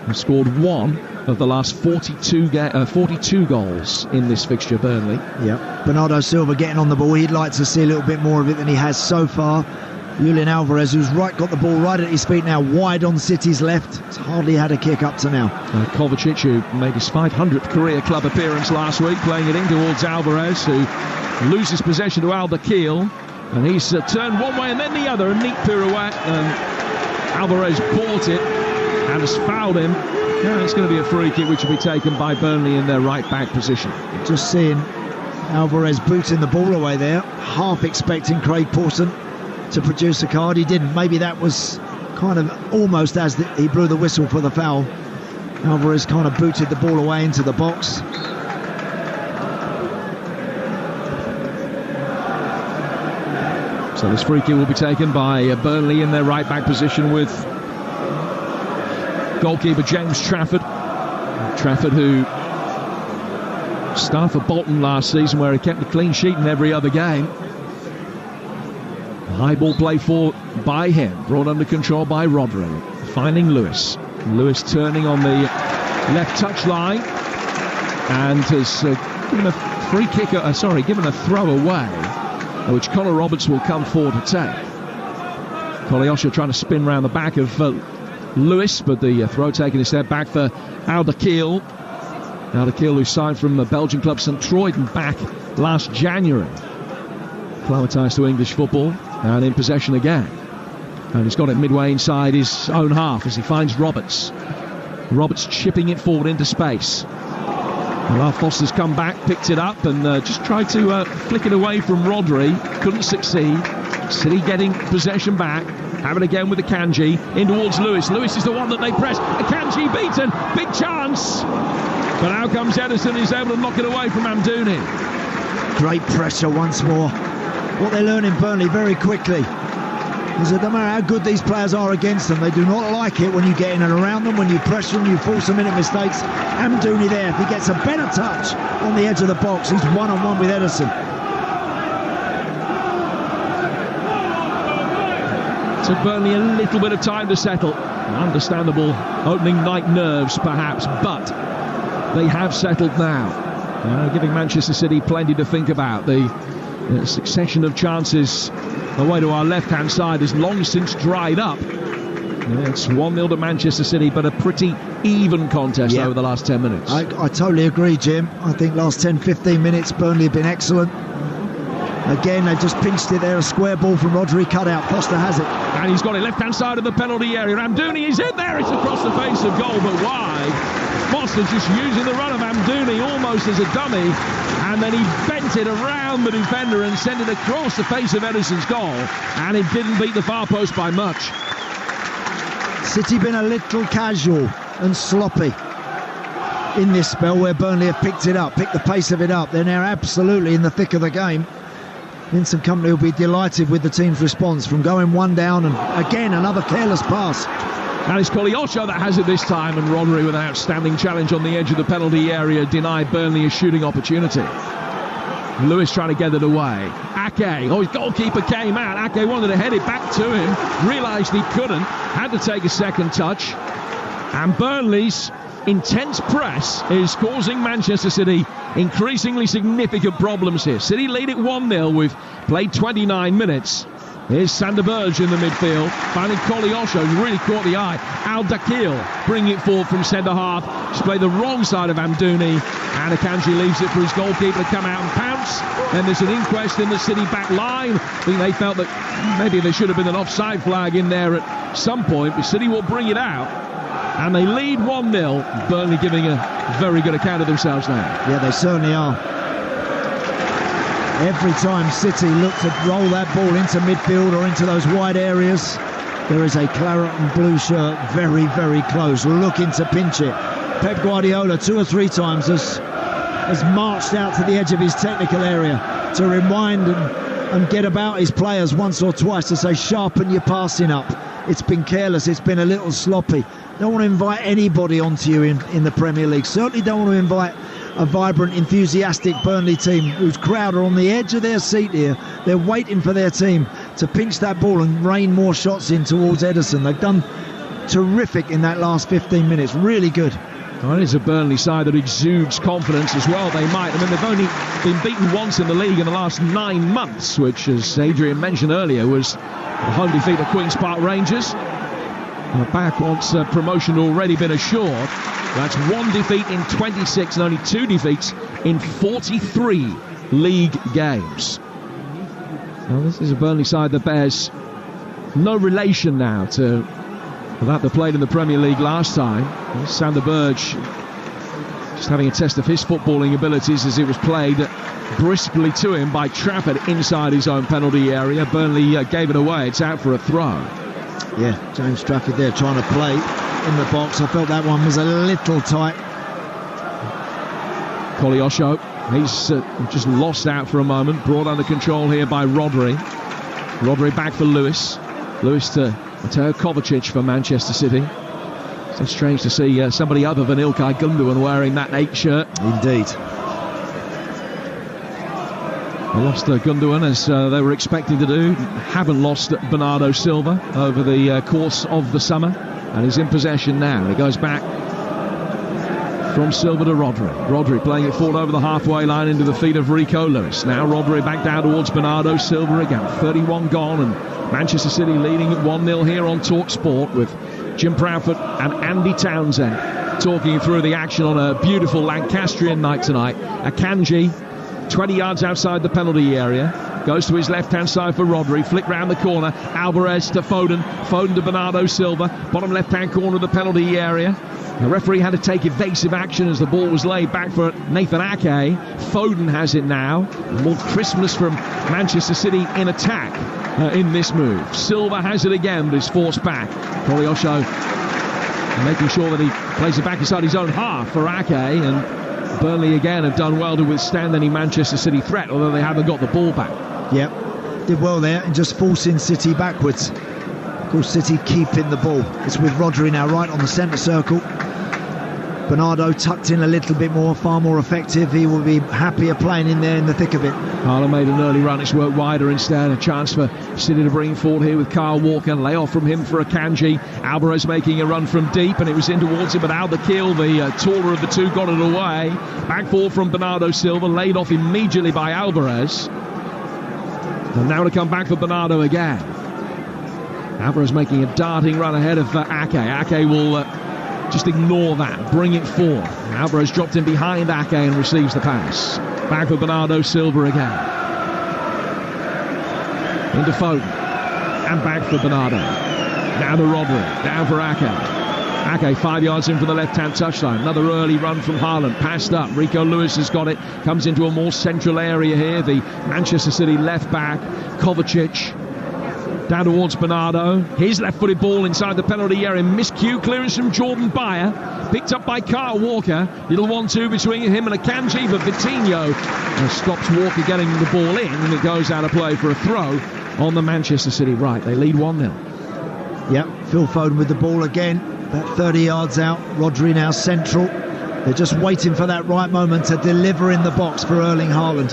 They've scored one of the last 42 goals in this fixture, Burnley. Yeah. Bernardo Silva getting on the ball. He'd like to see a little bit more of it than he has so far. Julian Alvarez, who's got the ball right at his feet now, wide on City's left. Has hardly had a kick up to now. Kovacic, who made his 500th career club appearance last week, playing it in towards Alvarez, who loses possession to Al-Dakhil. And he's turned one way and then the other, a neat pirouette, and Alvarez caught it and has fouled him. Yeah, it's going to be a free kick which will be taken by Burnley in their right back position. Just seeing Alvarez booting the ball away there, half expecting Craig Pawson to produce a card. He didn't. Maybe that was kind of almost as he blew the whistle for the foul. Alvarez kind of booted the ball away into the box. So this free kick will be taken by Burnley in their right back position with goalkeeper James Trafford. Trafford, who started for Bolton last season, where he kept a clean sheet in every other game. High ball play by him, brought under control by Rodri, finding Lewis. Lewis turning on the left touch line and has given a free kick, given a throw away, which Conor Roberts will come forward to take. Koleosha trying to spin round the back of Lewis, but the throw taken instead back for Al-Dakhil. Al-Dakhil, who signed from the Belgian club St. Troiden back last January. Acclimatised to English football and in possession again. And he's got it midway inside his own half as he finds Roberts. Roberts chipping it forward into space. Well, Foster's come back, picked it up and just tried to flick it away from Rodri. Couldn't succeed. City getting possession back. Have it again with Akanji in towards Lewis. Lewis is the one that they press. Akanji beaten. Big chance. But out comes Edison. He's able to knock it away from Amdouni. Great pressure once more. What they learn in Burnley very quickly is that no matter how good these players are against them, they do not like it when you get in and around them, when you pressure them, you force them into mistakes. Amdouni there, if he gets a better touch on the edge of the box, he's one-on-one with Edison. Took Burnley a little bit of time to settle. Understandable opening night nerves, perhaps, but they have settled now. Giving Manchester City plenty to think about. The succession of chances away to our left-hand side has long since dried up. It's 1-0 to Manchester City, but a pretty even contest over the last 10 minutes. I totally agree, Jim. I think last 10-15 minutes Burnley have been excellent. Again, they just pinched it there, a square ball from Rodri, cut out. Foster has it. And he's got it left-hand side of the penalty area. Amdouni is in there. It's across the face of goal, but wide. Foster's just using the run of Amdouni almost as a dummy. And then he bent it around the defender and sent it across the face of Edison's goal. And it didn't beat the far post by much. City been a little casual and sloppy in this spell where Burnley have picked it up, picked the pace of it up. They're now absolutely in the thick of the game. Vincent Kompany will be delighted with the team's response from going one down and again another careless pass. And it's Koleosha that has it this time, and Rodri with an outstanding challenge on the edge of the penalty area denied Burnley a shooting opportunity. Lewis trying to get it away. Ake, his goalkeeper came out. Ake wanted to head it back to him, realised he couldn't, had to take a second touch. And Burnley's intense press is causing Manchester City increasingly significant problems here. City lead it 1-0. We've played 29 minutes. Here's Sander Berge in the midfield, finding Koleosho, who really caught the eye. Al-Dakil bringing it forward from centre half. He's played the wrong side of Amdouni, and Akanji leaves it for his goalkeeper to come out and pounce. Then there's an inquest in the City back line. I think they felt that maybe there should have been an offside flag in there at some point, but City will bring it out. And they lead 1-0. Burnley giving a very good account of themselves now. Yeah, they certainly are. Every time City look to roll that ball into midfield or into those wide areas, there is a claret and blue shirt very, very close, looking to pinch it. Pep Guardiola 2 or 3 times has marched out to the edge of his technical area to rewind and get about his players once or twice to say, sharpen your passing up. It's been careless, it's been a little sloppy. Don't want to invite anybody onto you in the Premier League. Certainly don't want to invite a vibrant, enthusiastic Burnley team whose crowd are on the edge of their seat here. They're waiting for their team to pinch that ball and rain more shots in towards Ederson. They've done terrific in that last 15 minutes. Really good. Well, it's a Burnley side that exudes confidence as well. They might. I mean, they've only been beaten once in the league in the last 9 months, which, as Adrian mentioned earlier, was a home defeat at Queen's Park Rangers. Back once promotion already been assured. That's 1 defeat in 26 and only 2 defeats in 43 league games. Now, this is a Burnley side that bears no relation now to that they played in the Premier League last time. Sander Berge just having a test of his footballing abilities as it was played briskly to him by Trafford inside his own penalty area. Burnley gave it away. It's out for a throw. Yeah, James Trafford there trying to play in the box. I felt that one was a little tight. Koleosho, he's just lost out for a moment. Brought under control here by Rodri. Rodri back for Lewis. Lewis to Mateo Kovacic for Manchester City. So strange to see somebody other than İlkay Gundogan wearing that 8 shirt. Indeed. They lost Gundogan as they were expecting to do. Haven't lost Bernardo Silva over the course of the summer. And he's in possession now. He goes back from Silva to Rodri. Rodri playing it forward over the halfway line into the feet of Rico Lewis. Now Rodri back down towards Bernardo Silva again. 31 gone and Manchester City leading at 1-0 here on Talksport with Jim Proudfoot and Andy Townsend talking through the action on a beautiful Lancastrian night tonight. Akanji 20 yards outside the penalty area, goes to his left-hand side for Rodri, flick round the corner, Alvarez to Foden, Foden to Bernardo Silva, bottom left-hand corner of the penalty area. The referee had to take evasive action as the ball was laid back for Nathan Ake. Foden has it now. More crispness from Manchester City in attack in this move. Silva has it again, but is forced back. Koleosho making sure that he plays it back inside his own half for Ake, and Burnley again have done well to withstand any Manchester City threat, although they haven't got the ball back. Yep, did well there and just forcing City backwards. Of course, City keeping the ball. It's with Rodri now right on the centre circle. Bernardo tucked in a little bit more, far more effective. He will be happier playing in there in the thick of it. Harlan made an early run. It's worked wider instead. A chance for City to bring forward here with Kyle Walker. Lay off from him for Akanji. Alvarez making a run from deep, and it was in towards him, but Al-Dakil, the taller of the two, got it away. Back forward from Bernardo Silva, laid off immediately by Alvarez. And now to come back for Bernardo again. Alvarez making a darting run ahead of Ake. Ake will just ignore that, bring it forward. Alvarez dropped in behind Ake and receives the pass. Back for Bernardo Silva again. Into Foden. And back for Bernardo. Now to Rodri. Down for Ake. Ake 5 yards in for the left-hand touchline. Another early run from Haaland. Passed up. Rico Lewis has got it. Comes into a more central area here. The Manchester City left back. Kovacic. Down towards Bernardo. His left-footed ball inside the penalty area. Miscue clearance from Jordan Bayer. Picked up by Kyle Walker. Little 1-2 between him and Akanji, but Vitinho stops Walker getting the ball in, and it goes out of play for a throw on the Manchester City right. They lead 1-0. Yep, Phil Foden with the ball again. About 30 yards out. Rodri now central. They're just waiting for that right moment to deliver in the box for Erling Haaland.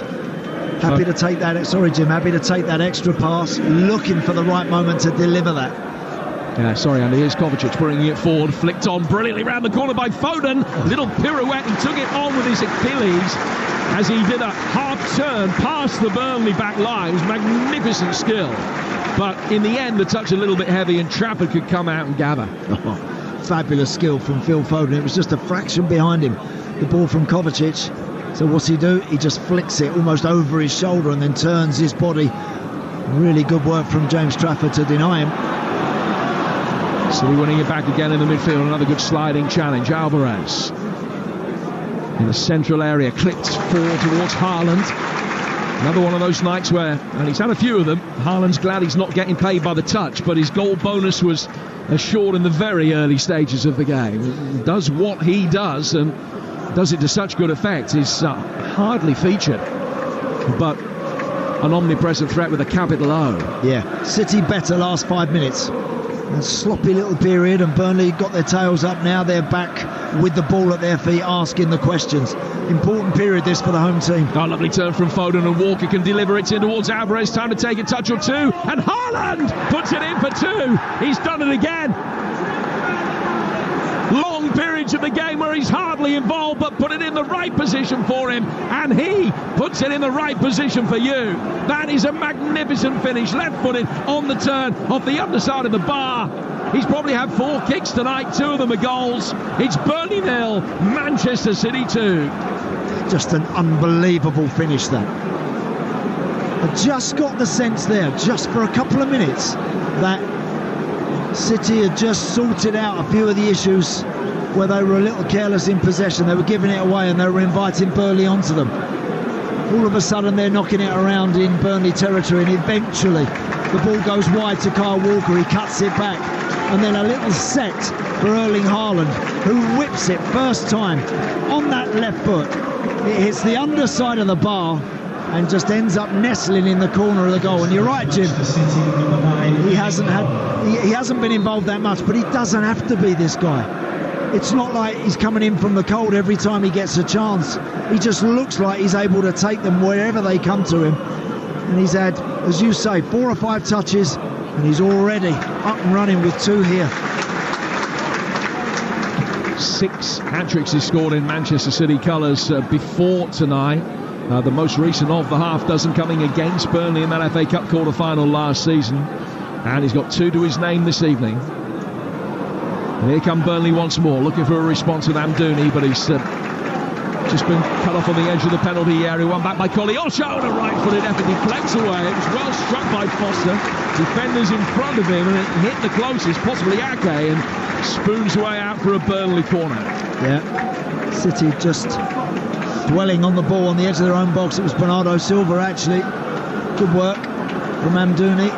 Happy to take that, sorry Jim, happy to take that extra pass, looking for the right moment to deliver that. Yeah, sorry, Andy. Here's Kovacic bringing it forward, flicked on brilliantly round the corner by Foden. Little pirouette, he took it on with his Achilles as he did a half turn past the Burnley back line. It was magnificent skill, but in the end the touch a little bit heavy and Trafford could come out and gather. Fabulous skill from Phil Foden. It was just a fraction behind him, the ball from Kovacic. So what's he do? He just flicks it almost over his shoulder and then turns his body. Really good work from James Trafford to deny him. City winning it back again in the midfield. Another good sliding challenge. Alvarez in the central area, clipped forward towards Haaland. Another one of those nights where, and he's had a few of them, Haaland's glad he's not getting paid by the touch, but his goal bonus was assured in the very early stages of the game. He does what he does and does it to such good effect. He's hardly featured, but an omnipresent threat with a capital O. Yeah, City better last 5 minutes. A sloppy little period, and Burnley got their tails up. Now they're back with the ball at their feet, asking the questions. Important period this for the home team. Oh, lovely turn from Foden, and Walker can deliver it in towards Alvarez. Time to take a touch or two, and Haaland puts it in for two. He's done it again. Long periods of the game where he's hardly involved, but put it in the right position for him, and he puts it in the right position for you. That is a magnificent finish, left-footed on the turn off the underside of the bar. He's probably had 4 kicks tonight, 2 of them are goals. It's Burnley 0, Manchester City 2. Just an unbelievable finish, that. I just got the sense there, just for a couple of minutes, that City had just sorted out a few of the issues where they were a little careless in possession. They were giving it away and they were inviting Burnley onto them. All of a sudden they're knocking it around in Burnley territory, and eventually the ball goes wide to Kyle Walker. He cuts it back, and then a little set for Erling Haaland, who whips it first time on that left foot. It hits the underside of the bar and just ends up nestling in the corner of the goal. And you're right, Jim, he hasn't been involved that much, but he doesn't have to be, this guy. It's not like he's coming in from the cold every time he gets a chance. He just looks like he's able to take them wherever they come to him. And he's had, as you say, 4 or 5 touches, and he's already up and running with 2 here. 6 hat-tricks he scored in Manchester City colours before tonight. The most recent of the half dozen coming against Burnley in that FA Cup quarter-final last season. And he's got 2 to his name this evening. And here come Burnley once more, looking for a response with Amdouni, but he's just been cut off on the edge of the penalty area. One back by Osho, and a right-footed effort deflects away. It was well struck by Foster. Defenders in front of him, and it hit the closest, possibly Ake, and spoons way out for a Burnley corner. Yeah, City just dwelling on the ball on the edge of their own box. It was Bernardo Silva, actually. Good work from Amdouni.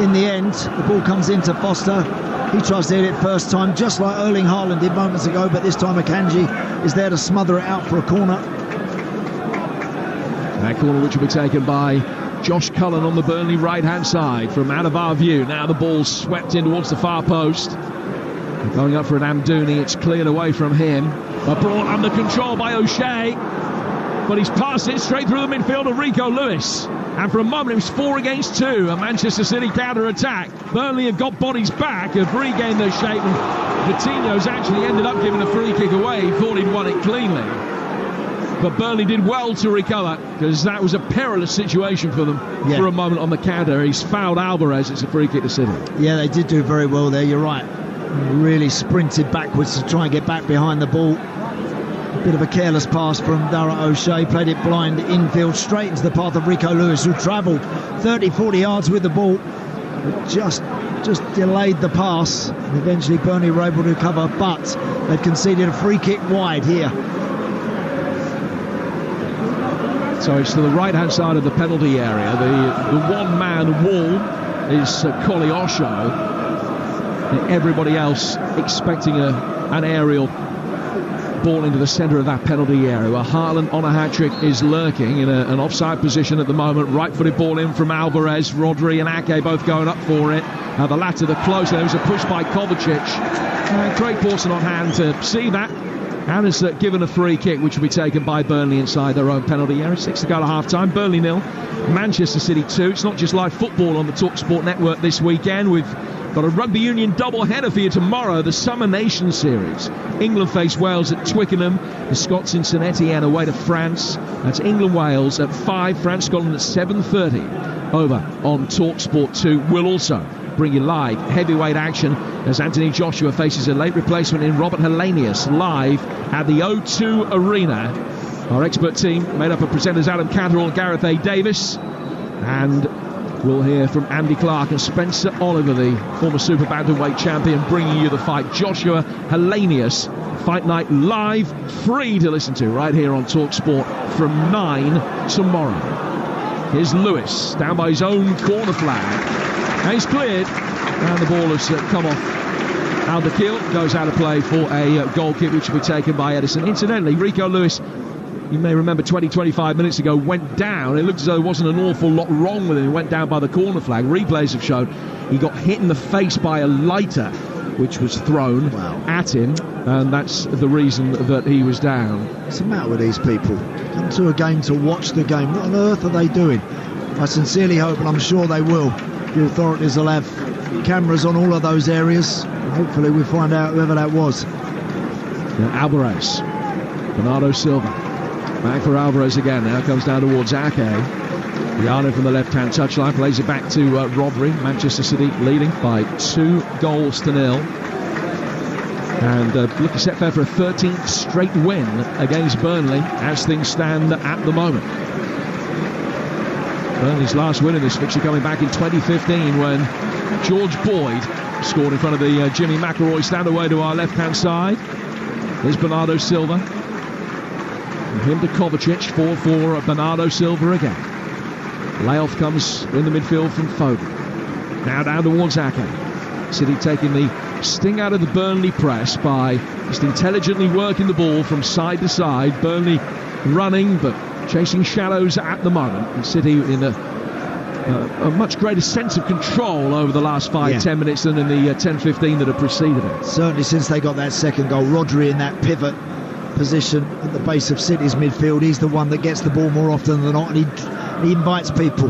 In the end, the ball comes into Foster. He tries to hit it first time, just like Erling Haaland did moments ago, but this time Akanji is there to smother it out for a corner. That corner which will be taken by Josh Cullen on the Burnley right-hand side from out of our view. Now the ball swept in towards the far post. Going up for an Amdouni, it's cleared away from him. But brought under control by O'Shea. But he's passed it straight through the midfield of Rico Lewis. And for a moment it was 4 against 2, a Manchester City counter-attack. Burnley have got bodies back, have regained their shape, and Coutinho's actually ended up giving a free kick away. He thought he'd won it cleanly. But Burnley did well to recover, because that was a perilous situation for them for a moment on the counter. He's fouled Alvarez, it's a free kick to City. Yeah, they did do very well there, you're right. Really sprinted backwards to try and get back behind the ball. Bit of a careless pass from Dara O'Shea, played it blind infield straight into the path of Rico Lewis, who travelled 30-40 yards with the ball, but just delayed the pass, and eventually Burnley were able to recover, but they've conceded a free kick wide here. So it's to the right hand side of the penalty area. The one-man wall is Osho. Everybody else expecting an aerial ball into the centre of that penalty area, where Haaland on a hat-trick is lurking in an offside position at the moment. Right-footed ball in from Alvarez. Rodri and Ake both going up for it. The latter the closer. There was a push by Kovacic. Craig Pawson on hand to see that, and has given a free kick which will be taken by Burnley inside their own penalty area. 6 to go to half-time. Burnley 0, Manchester City 2. It's not just live football on the Talksport network this weekend, with Got a rugby union double-header for you tomorrow, the Summer Nations Series. England face Wales at Twickenham, the Scots in St Etienne away to France. That's England-Wales at 5, France-Scotland at 7:30 over on Talksport 2. We'll also bring you live heavyweight action as Anthony Joshua faces a late replacement in Robert Hellenius live at the O2 Arena. Our expert team made up of presenters Adam Catterall and Gareth A. Davis, and we'll hear from Andy Clark and Spencer Oliver, the former super bantamweight champion, bringing you the fight. Joshua Hellenius, Fight Night live, free to listen to right here on TalkSport from 9 tomorrow. Here's Lewis down by his own corner flag. Now he's cleared, and the ball has come off Al-Dakhil, goes out of play for a goal kick which will be taken by Edison. Incidentally, Rico Lewis, you may remember 20-25 minutes ago, went down. It looked as though there wasn't an awful lot wrong with him. He went down by the corner flag. Replays have shown he got hit in the face by a lighter which was thrown at him, and that's the reason that he was down. What's the matter with these people? Come to a game to watch the game. What on earth are they doing? I sincerely hope, and I'm sure they will, the authorities will have cameras on all of those areas, and hopefully we'll find out whoever that was. Alvarez, Bernardo Silva, back for Alvarez again. Now comes down towards Ake. Rihanna from the left-hand touchline plays it back to Rodri. Manchester City leading by 2-0. And looking set fair for a 13th straight win against Burnley as things stand at the moment. Burnley's last win in this fixture coming back in 2015 when George Boyd scored in front of the Jimmy McElroy stand. Away to our left-hand side. Here's Bernardo Silva. From him to Kovacic, 4 for Bernardo Silva again. Layoff comes in the midfield from Foden. Now down towards Ake. City taking the sting out of the Burnley press by just intelligently working the ball from side to side. Burnley running but chasing shadows at the moment. And City in a much greater sense of control over the last 5-10 minutes than in the 10-15 that have preceded it. Certainly since they got that second goal. Rodri in that pivot position at the base of City's midfield. He's the one that gets the ball more often than not, and he invites people.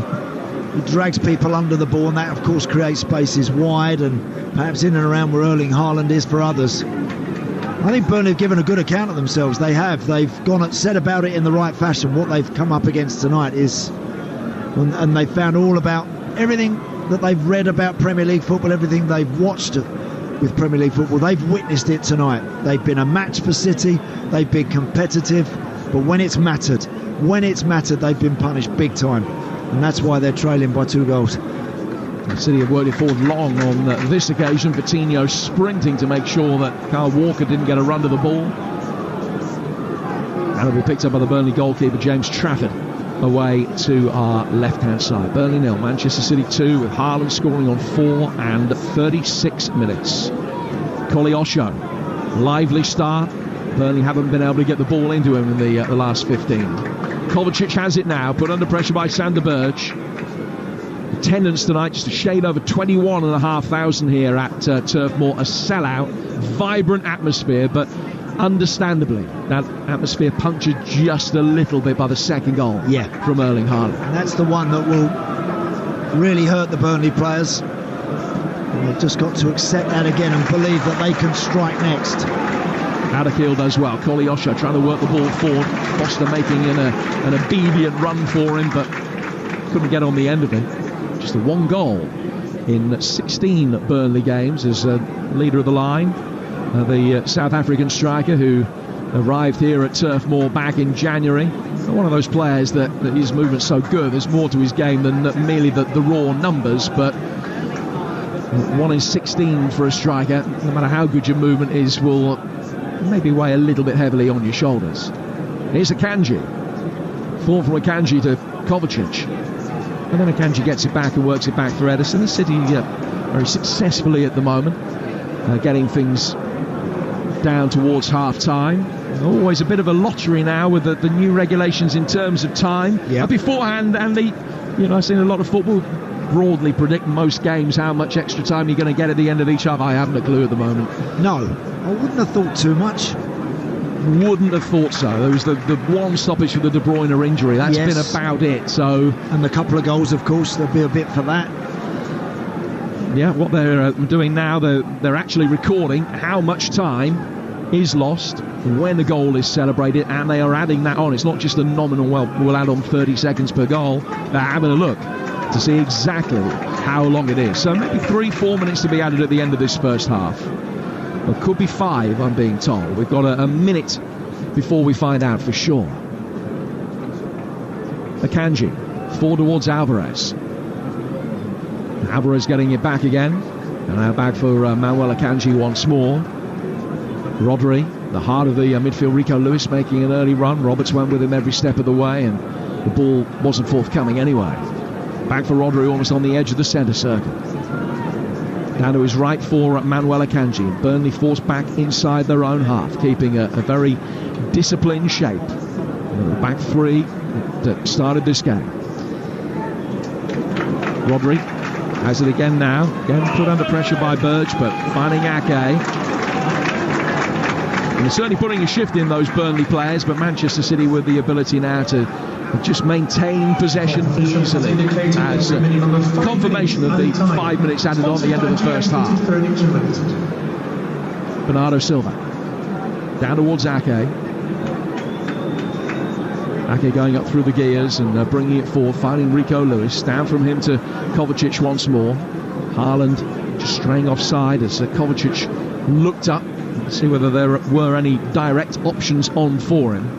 He drags people under the ball, and that of course creates spaces wide and perhaps in and around where Erling Haaland is for others. I think Burnley have given a good account of themselves. They have. They've gone and said about it in the right fashion. What they've come up against tonight is, and they've found all about everything that they've read about Premier League football, everything they've watched with Premier League football. They've witnessed it tonight. They've been a match for City. They've been competitive, but when it's mattered, they've been punished big time, and that's why they're trailing by 2 goals. City have worked it forward long on this occasion. Coutinho sprinting to make sure that Kyle Walker didn't get a run to the ball. And it'll be picked up by the Burnley goalkeeper James Trafford away to our left-hand side. Burnley 0, Manchester City 2, with Haaland scoring on 4 and 36 minutes. Koleosho, lively start. Burnley haven't been able to get the ball into him in the last 15. Kovacic has it now, put under pressure by Sander Berge. Attendance tonight just a shade over 21,500 here at Turf Moor. A sellout, vibrant atmosphere, but understandably that atmosphere punctured just a little bit by the second goal from Erling Haaland. And that's the one that will really hurt the Burnley players. And they've just got to accept that again and believe that they can strike next. Al-Dakhil does well. Koleosho trying to work the ball forward. Foster making an obedient run for him, but couldn't get on the end of it. Just a 1 goal in 16 Burnley games as leader of the line. The South African striker who arrived here at Turf Moor back in January. One of those players that his movement's so good, there's more to his game than merely the raw numbers, but 1 in 16 for a striker, no matter how good your movement is, will maybe weigh a little bit heavily on your shoulders. Here's Akanji. 4 from Akanji to Kovacic. And then Akanji gets it back and works it back for Edison. The City very successfully at the moment, getting things down towards half-time. Always a bit of a lottery now with the new regulations in terms of time. Beforehand, Andy, I've seen a lot of football broadly predict most games how much extra time you're going to get at the end of each half. I haven't a clue at the moment. No, I wouldn't have thought too much. Wouldn't have thought so. There was the one stoppage for the De Bruyne injury. That's been about it. So, and a couple of goals, of course. There'll be a bit for that. Yeah, what they're doing now, they're actually recording how much time is lost when the goal is celebrated, and they are adding that on. It's not just a nominal, well, we'll add on 30 seconds per goal. They're having a look to see exactly how long it is. So maybe 3-4 minutes to be added at the end of this first half. It could be 5, I'm being told. We've got a minute before we find out for sure. Akanji, forward towards Alvarez. Alvarez getting it back again. And now back for Manuel Akanji once more. Rodri, the heart of the midfield, Rico Lewis making an early run. Roberts went with him every step of the way, and the ball wasn't forthcoming anyway. Back for Rodri, almost on the edge of the centre circle. Down to his right for Manuel Akanji. Burnley forced back inside their own half, keeping a very disciplined shape. The back three that started this game. Rodri has it again now. Again put under pressure by Burge, but finding Ake. And they're certainly putting a shift in those Burnley players, but Manchester City with the ability now to just maintain possession easily as confirmation of the 5 minutes added on the end of the first half. Bernardo Silva down towards Ake. Ake going up through the gears and bringing it forward, finding Rico Lewis. Down from him to Kovacic once more. Haaland just straying offside as Kovacic looked up to see whether there were any direct options on for him.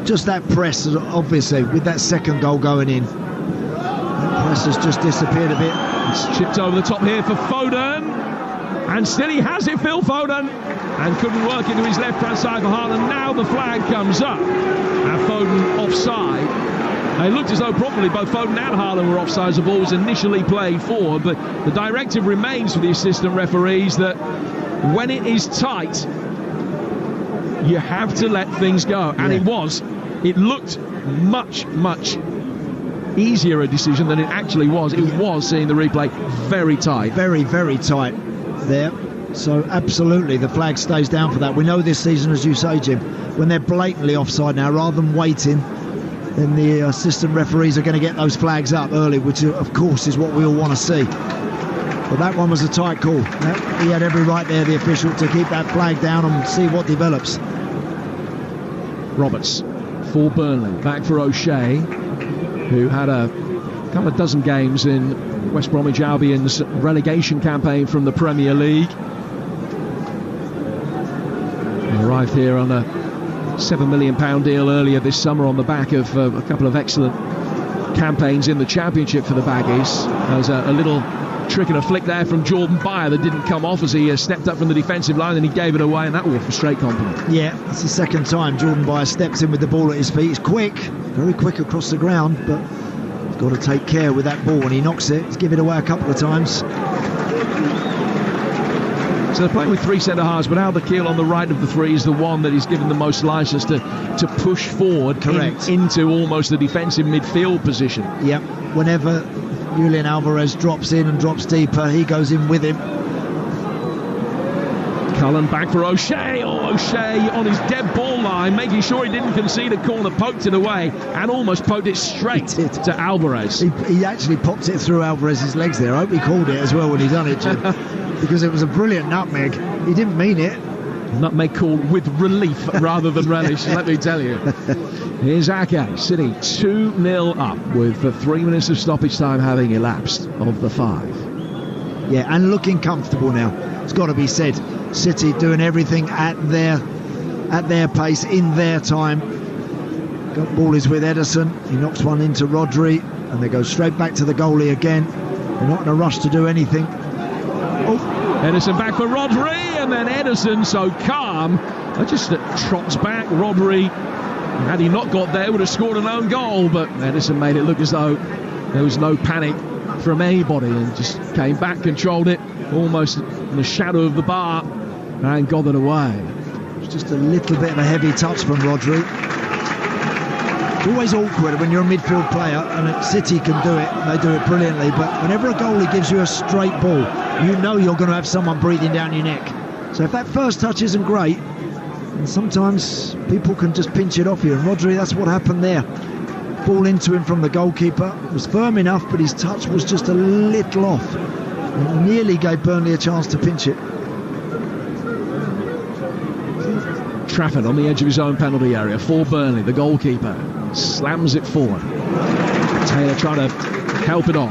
Just that press, obviously, with that second goal going in. That press has just disappeared a bit. It's chipped over the top here for Foden. And still he has it, Phil Foden. And couldn't work into his left-hand side for Haaland. Now the flag comes up. And Foden offside. It looked as though probably both Foden and Haaland were offside as the ball was initially played forward. But the directive remains for the assistant referees that when it is tight, you have to let things go. And it was. It looked much, much easier a decision than it actually was. It was, seeing the replay, very tight. Very, very tight there. So absolutely the flag stays down for that. We know this season, as you say, Jim, when they're blatantly offside now, rather than waiting, then the assistant referees are going to get those flags up early, which of course is what we all want to see. But that one was a tight call. He had every right there, the official, to keep that flag down and see what develops. Roberts for Burnley, back for O'Shea, who had a couple of dozen games in West Bromwich Albion's relegation campaign from the Premier League. He arrived here on a £7 million deal earlier this summer on the back of a couple of excellent campaigns in the Championship for the Baggies. There was a little trick and a flick there from Jordan Beyer that didn't come off as he stepped up from the defensive line, and he gave it away, and that was for straight compliment. Yeah, it's the second time Jordan Beyer steps in with the ball at his feet. He's quick, very quick across the ground, but he's got to take care with that ball when he knocks it. He's given it away a couple of times. So they're playing with three centre-halves, but Albert Keel on the right of the three is the one that is given the most license to push forward. Correct. Into almost the defensive midfield position. Yep, whenever Julian Alvarez drops in and drops deeper, he goes in with him. Cullen back for O'Shea. O'Shea on his dead ball line, making sure he didn't concede a corner, poked it away and almost poked it straight to Alvarez. He actually popped it through Alvarez's legs there. I hope he called it as well when he done it, Jim, because it was a brilliant nutmeg. He didn't mean it. Nutmeg called with relief rather than relish, let me tell you. Here's Ake, City 2-0 up with 3 minutes of stoppage time having elapsed of the 5. Yeah, and looking comfortable now. It's got to be said. City doing everything at their pace, in their time. Ball is with Ederson. He knocks one into Rodri, and they go straight back to the goalie again. They're not in a rush to do anything. Oh. Ederson back for Rodri, and then Ederson, so calm, just trots back. Rodri, had he not got there, would have scored an own goal, but Ederson made it look as though there was no panic from anybody and just came back, controlled it, almost in the shadow of the bar, and got it away. It's just a little bit of a heavy touch from Rodri. It's always awkward when you're a midfield player, and City can do it, and they do it brilliantly, but whenever a goalie gives you a straight ball, you know you're going to have someone breathing down your neck. So if that first touch isn't great, and sometimes people can just pinch it off you, and Rodri, that's what happened there. Ball into him from the goalkeeper. It was firm enough, but his touch was just a little off. nearly gave Burnley a chance to pinch it. Trafford on the edge of his own penalty area for Burnley. The goalkeeper slams it forward. Taylor trying to help it on.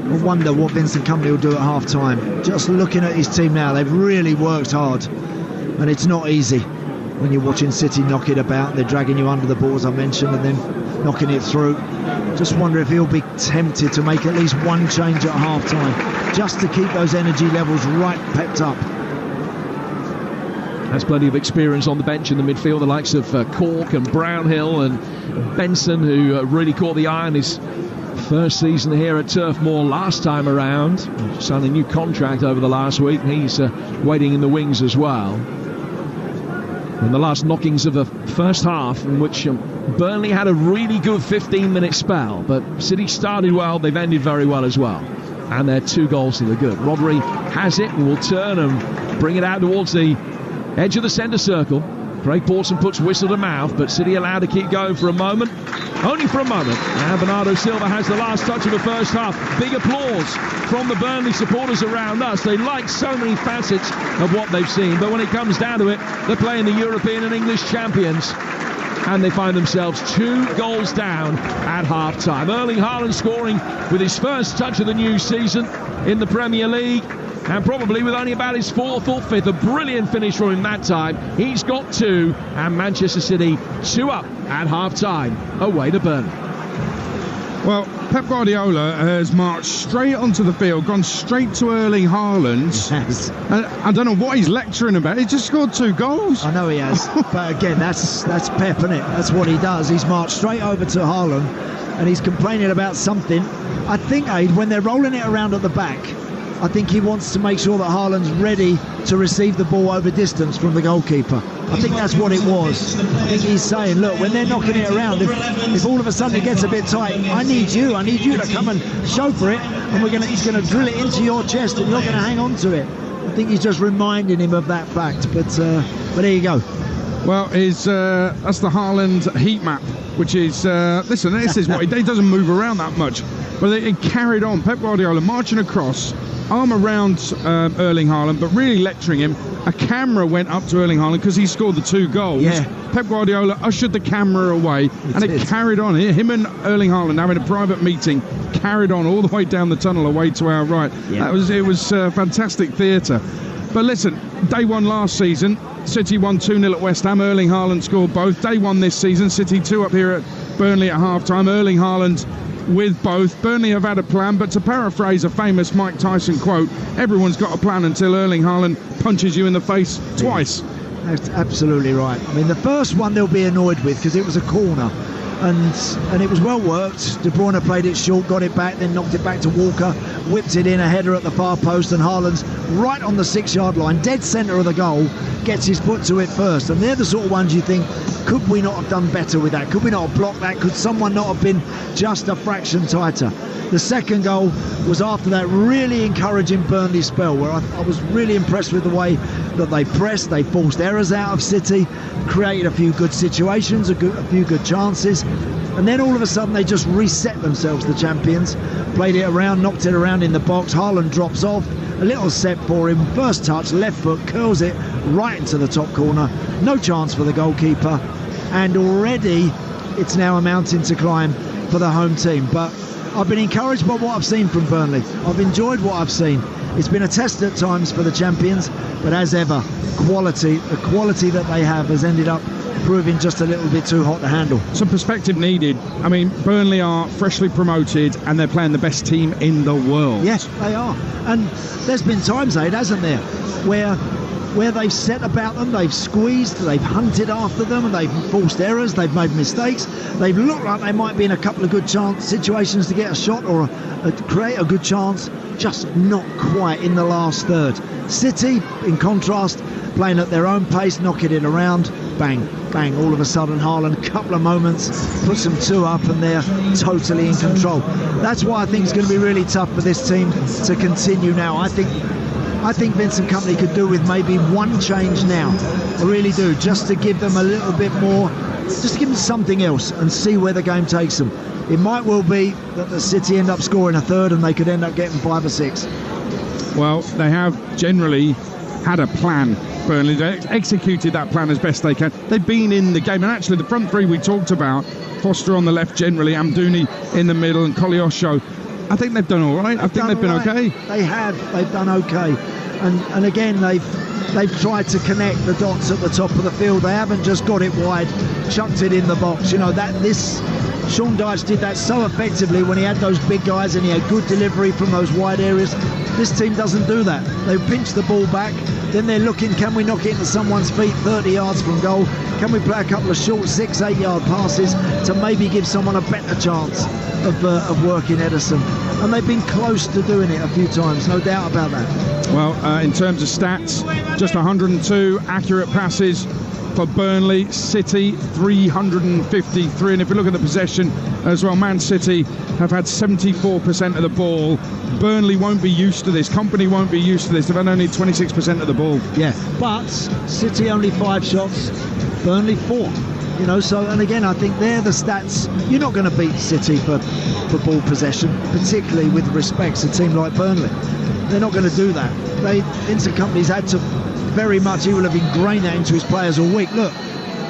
I wonder what Vincent Kompany will do at half-time. Just looking at his team now, they've really worked hard, and it's not easy when you're watching City knock it about. They're dragging you under the ball, as I mentioned, and then knocking it through. Just wonder if he'll be tempted to make at least one change at half-time, just to keep those energy levels right pepped up. Has plenty of experience on the bench in the midfield, the likes of Cork and Brownhill and Benson, who really caught the eye in his first season here at Turf Moor last time around. Signed a new contract over the last week. He's waiting in the wings as well. In the last knockings of the first half, in which Burnley had a really good 15-minute spell, but City started well, they've ended very well as well. And they're 2 goals to the good. Rodri has it and will turn and bring it out towards the edge of the centre circle. Craig Pawson puts whistle to mouth, but City allowed to keep going for a moment. Only for a moment. And Bernardo Silva has the last touch of the first half. Big applause from the Burnley supporters around us. They like so many facets of what they've seen, but when it comes down to it, they're playing the European and English champions, and they find themselves 2 goals down at half-time. Erling Haaland scoring with his first touch of the new season in the Premier League, and probably with only about his 4th or 5th. A brilliant finish from him that time. He's got 2, and Manchester City 2 up at half-time, away to Burnley. Well, Pep Guardiola has marched straight onto the field, gone straight to Erling Haaland. Yes. I don't know what he's lecturing about. He just scored 2 goals. I know he has, but again, that's Pep, isn't it? That's what he does. He's marched straight over to Haaland, and he's complaining about something. I think, Aid, when they're rolling it around at the back, I think he wants to make sure that Haaland's ready to receive the ball over distance from the goalkeeper. I think that's what it was. I think he's saying, look, when they're knocking it around, if all of a sudden it gets a bit tight, I need you to come and chauffeur it, and he's going to drill it into your chest, and you're going to hang on to it. I think he's just reminding him of that fact. But there you go. Well, that's the Haaland heat map, which is, listen, this is what he doesn't move around that much. But it carried on. Pep Guardiola marching across, arm around Erling Haaland, but really lecturing him. A camera went up to Erling Haaland because he scored the 2 goals. Yeah. Pep Guardiola ushered the camera away, and it carried on. Him and Erling Haaland having a private meeting, carried on all the way down the tunnel away to our right. Yeah. It was fantastic theatre. But listen, day 1 last season, City won 2-0 at West Ham. Erling Haaland scored both. Day 1 this season, City 2 up here at Burnley at half-time. Erling Haaland with both. Burnley have had a plan, but to paraphrase a famous Mike Tyson quote, everyone's got a plan until Erling Haaland punches you in the face twice. That's absolutely right. I mean, the first one they'll be annoyed with because it was a corner, and it was well worked. De Bruyne played it short, got it back, then knocked it back to Walker, whipped it in, a header at the far post, and Haaland's right on the 6-yard line, dead centre of the goal, gets his foot to it first. And they're the sort of ones you think, could we not have done better with that? Could we not have blocked that? Could someone not have been just a fraction tighter? The second goal was after that really encouraging Burnley spell, where I was really impressed with the way that they pressed, they forced errors out of City, created a few good situations, a few good chances, and then all of a sudden they just reset themselves, the champions, played it around, knocked it around in the box. Haaland drops off, a little set for him, first touch, left foot, curls it right into the top corner, no chance for the goalkeeper, and already it's now a mountain to climb for the home team. But I've been encouraged by what I've seen from Burnley. I've enjoyed what I've seen. It's been a test at times for the champions, but as ever, the quality that they have has ended up proving just a little bit too hot to handle. Some perspective needed. I mean, Burnley are freshly promoted and they're playing the best team in the world. Yes, they are. And there's been times, Aid, hasn't there, where they've set about them, they've squeezed, they've hunted after them, and they've forced errors, they've made mistakes, they've looked like they might be in a couple of good chance situations to get a shot or create a good chance, just not quite in the last third. City, in contrast, playing at their own pace, knocking it around, bang, bang, all of a sudden Haaland, couple of moments, puts them 2 up, and they're totally in control. That's why I think it's going to be really tough for this team to continue now. I think Vincent Kompany could do with maybe one change now. I really do, just to give them a little bit more, just to give them something else and see where the game takes them. it might well be that the City end up scoring a third and they could end up getting 5 or 6. Well, they have generally had a plan, Burnley. They executed that plan as best they can. They've been in the game, and actually the front three we talked about, Foster on the left generally, Amdouni in the middle, and Koleosho, I think they've done all right. I think they've been okay. They have. They've done okay. And again, they've tried to connect the dots at the top of the field. They haven't just got it wide, chucked it in the box. You know, Sean Dyche did that so effectively when he had those big guys and he had good delivery from those wide areas. This team doesn't do that. They pinch the ball back, then they're looking, can we knock it into someone's feet 30 yards from goal? Can we play a couple of short 6-8 yard passes to maybe give someone a better chance of working Edison? And they've been close to doing it a few times, no doubt about that. Well, in terms of stats, just 102 accurate passes for Burnley. City 353, and if we look at the possession as well, Man City have had 74% of the ball. Burnley won't be used to this. Company won't be used to this. They've had only 26% of the ball. Yeah, but City only 5 shots, Burnley 4. You know, so, and again, I think they're the stats. You're not going to beat City for ball possession, particularly with respect to a team like Burnley. They're not going to do that. Vincent Kompany's had to very much, he will have ingrained that into his players all week. Look,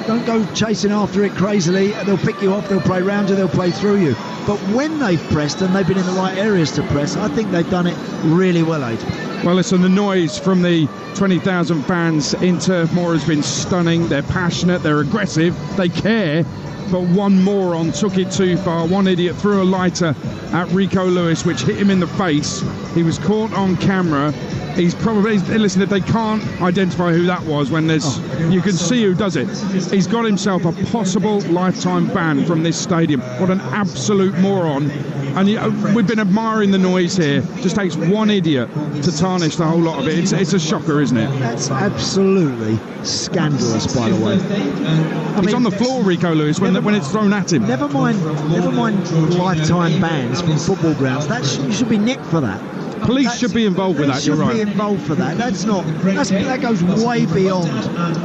don't go chasing after it crazily. They'll pick you off, they'll play round you, they'll play through you. But when they've pressed and they've been in the right areas to press, I think they've done it really well, Aid. Well, listen, the noise from the 20,000 fans in Turf Moor has been stunning. They're passionate, they're aggressive, they care. But one moron took it too far. One idiot threw a lighter at Rico Lewis, which hit him in the face. He was caught on camera. He's probably, listen, if they can't identify who that was, when there's, you can see who does it. He's got himself a possible lifetime ban from this stadium. What an absolute moron. And we've been admiring the noise here. Just takes one idiot to tarnish the whole lot of it. It's a shocker, isn't it? That's absolutely scandalous, by the way. He's on the floor, Rico Lewis, when it's thrown at him. Never mind lifetime bans from football grounds. You should be nicked for that. Police should be involved with that, you're right. Should be involved for that. That goes way beyond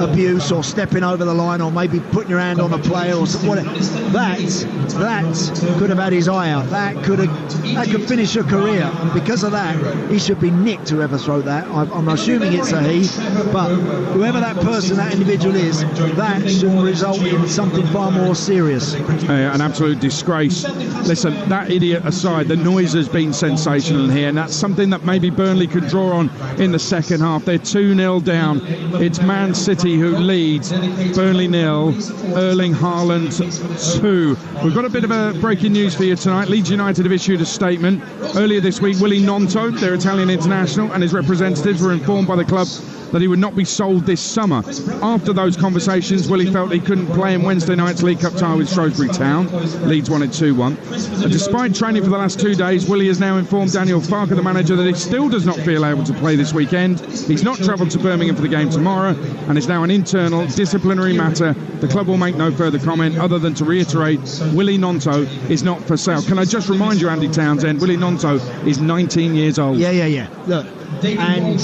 abuse or stepping over the line or maybe putting your hand on a player or whatever. That could have had his eye out. That could finish a career. And because of that, he should be nicked, whoever wrote that. I'm assuming it's a he, but whoever that person, that individual is, that should result in something far more serious. An absolute disgrace. Listen, that idiot aside, the noise has been sensational here, and that's something that maybe Burnley could draw on in the second half. They're 2-0 down. It's Man City who leads. Burnley 0, Erling Haaland 2. We've got a bit of a breaking news for you tonight. Leeds United have issued a statement. Earlier this week, Willy Gnonto, their Italian international, and his representatives were informed by the club that he would not be sold this summer. After those conversations, Willie felt he couldn't play in Wednesday night's League Cup tie with Shrewsbury Town. Leeds won it 2-1. Despite training for the last 2 days, Willie has now informed Daniel Farke, the manager, that he still does not feel able to play this weekend. He's not travelled to Birmingham for the game tomorrow, and it's now an internal disciplinary matter. The club will make no further comment other than to reiterate Willy Gnonto is not for sale. Can I just remind you, Andy Townsend, Willy Gnonto is 19 years old. Yeah. Look, and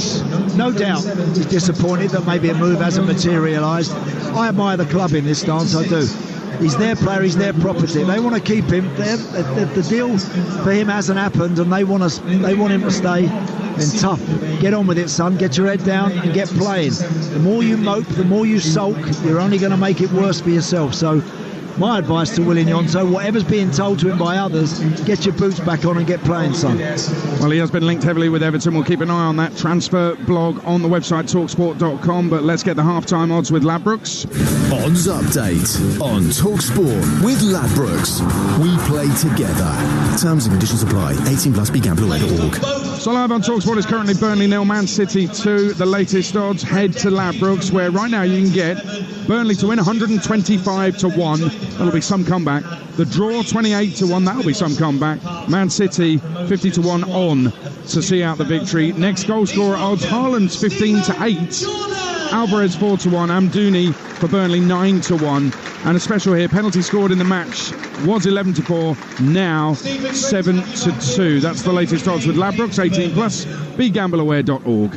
no doubt he's disappointed that maybe a move hasn't materialised. I admire the club in this stance, I do. He's their player, he's their property. They want to keep him. The deal for him hasn't happened, and they want him to stay. Then tough. Get on with it, son. Get your head down and get playing. The more you mope, the more you sulk, you're only going to make it worse for yourself. So my advice to Willy Gnonto, whatever's being told to him by others, get your boots back on and get playing, son. Well, he has been linked heavily with Everton. We'll keep an eye on that transfer blog on the website talksport.com. But let's get the half-time odds with Ladbrokes. Odds update on Talksport with Ladbrokes. We play together. Terms and conditions apply. 18 plus. BeGambleAware.org. So live on Talksport is currently Burnley 0, Man City 2. The latest odds, head to Ladbrokes, where right now you can get Burnley to win 125-1. That'll be some comeback. The draw 28-1. That'll be some comeback. Man City 50-1 on to see out the victory. Next goal scorer odds, Haaland's 15-8. Alvarez 4-1. Amdouni for Burnley 9-1. And a special here, penalty scored in the match was 11-4, now 7-2. That's the latest odds with Ladbrokes, 18 plus, begambleaware.org.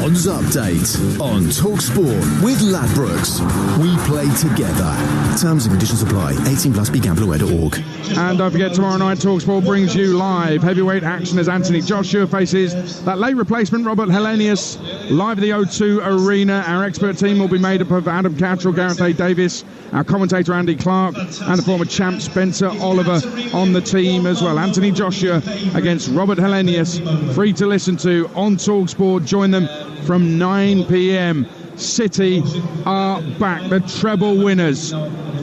Odds update on Talksport with Ladbrokes. We play together. Terms and conditions apply. 18 plus, begambleaware.org. And don't forget, tomorrow night Talksport brings you live heavyweight action as Anthony Joshua faces that late replacement Robert Hellenius live at the O2 Arena. Our expert team will be made up of Adam Cattrall, Gareth A. Davis, our commentator Andy Clark, and the former champ Spencer Oliver on the team as well. Anthony Joshua against Robert Hellenius, free to listen to on Talksport. Join them from 9 p.m. City are back, the treble winners,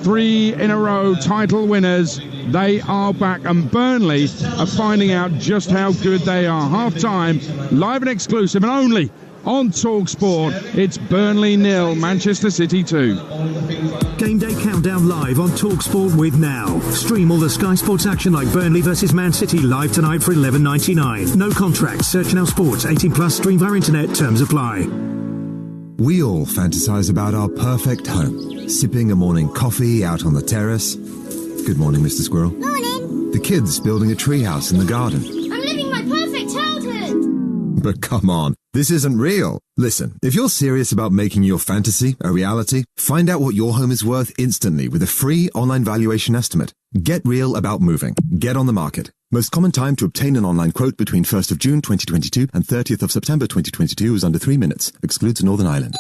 3 in a row title winners. They are back, and Burnley are finding out just how good they are. Half-time, live and exclusive, and only on Talksport. It's Burnley 0, Manchester City 2. Game day countdown live on Talksport with Now. Stream all the Sky Sports action like Burnley versus Man City live tonight for $11.99. No contract. Search Now Sports. 18 plus. Stream via internet. Terms apply. We all fantasize about our perfect home. Sipping a morning coffee out on the terrace. Good morning, Mr. Squirrel. Morning. The kids building a treehouse in the garden. I'm living my perfect childhood. But come on, this isn't real. Listen, if you're serious about making your fantasy a reality, find out what your home is worth instantly with a free online valuation estimate. Get real about moving. Get on the market. Most common time to obtain an online quote between 1st of June 2022 and 30th of September 2022 is under 3 minutes. Excludes Northern Ireland.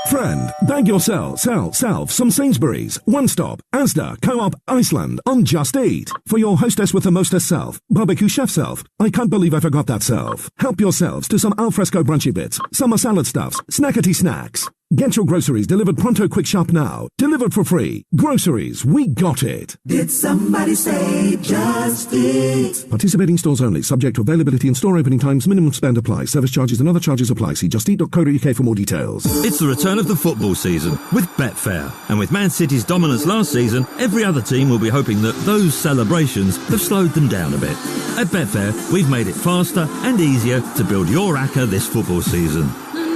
Friend, bag yourself some Sainsbury's, One Stop, Asda, Co-op, Iceland on Just Eat. For your hostess with the mostest self, barbecue chef self. I can't believe I forgot that self. Help yourselves to some alfresco brunchy bits, summer salad stuffs, snackety snacks. Get your groceries delivered pronto quick shop now. Delivered for free. Groceries, we got it. Did somebody say Just Eat? Participating stores only, subject to availability and store opening times, minimum spend applies. Service charges and other charges apply. See justeat.co.uk for more details. It's the return of the football season with Betfair. And with Man City's dominance last season, every other team will be hoping that those celebrations have slowed them down a bit. At Betfair, we've made it faster and easier to build your ACCA this football season.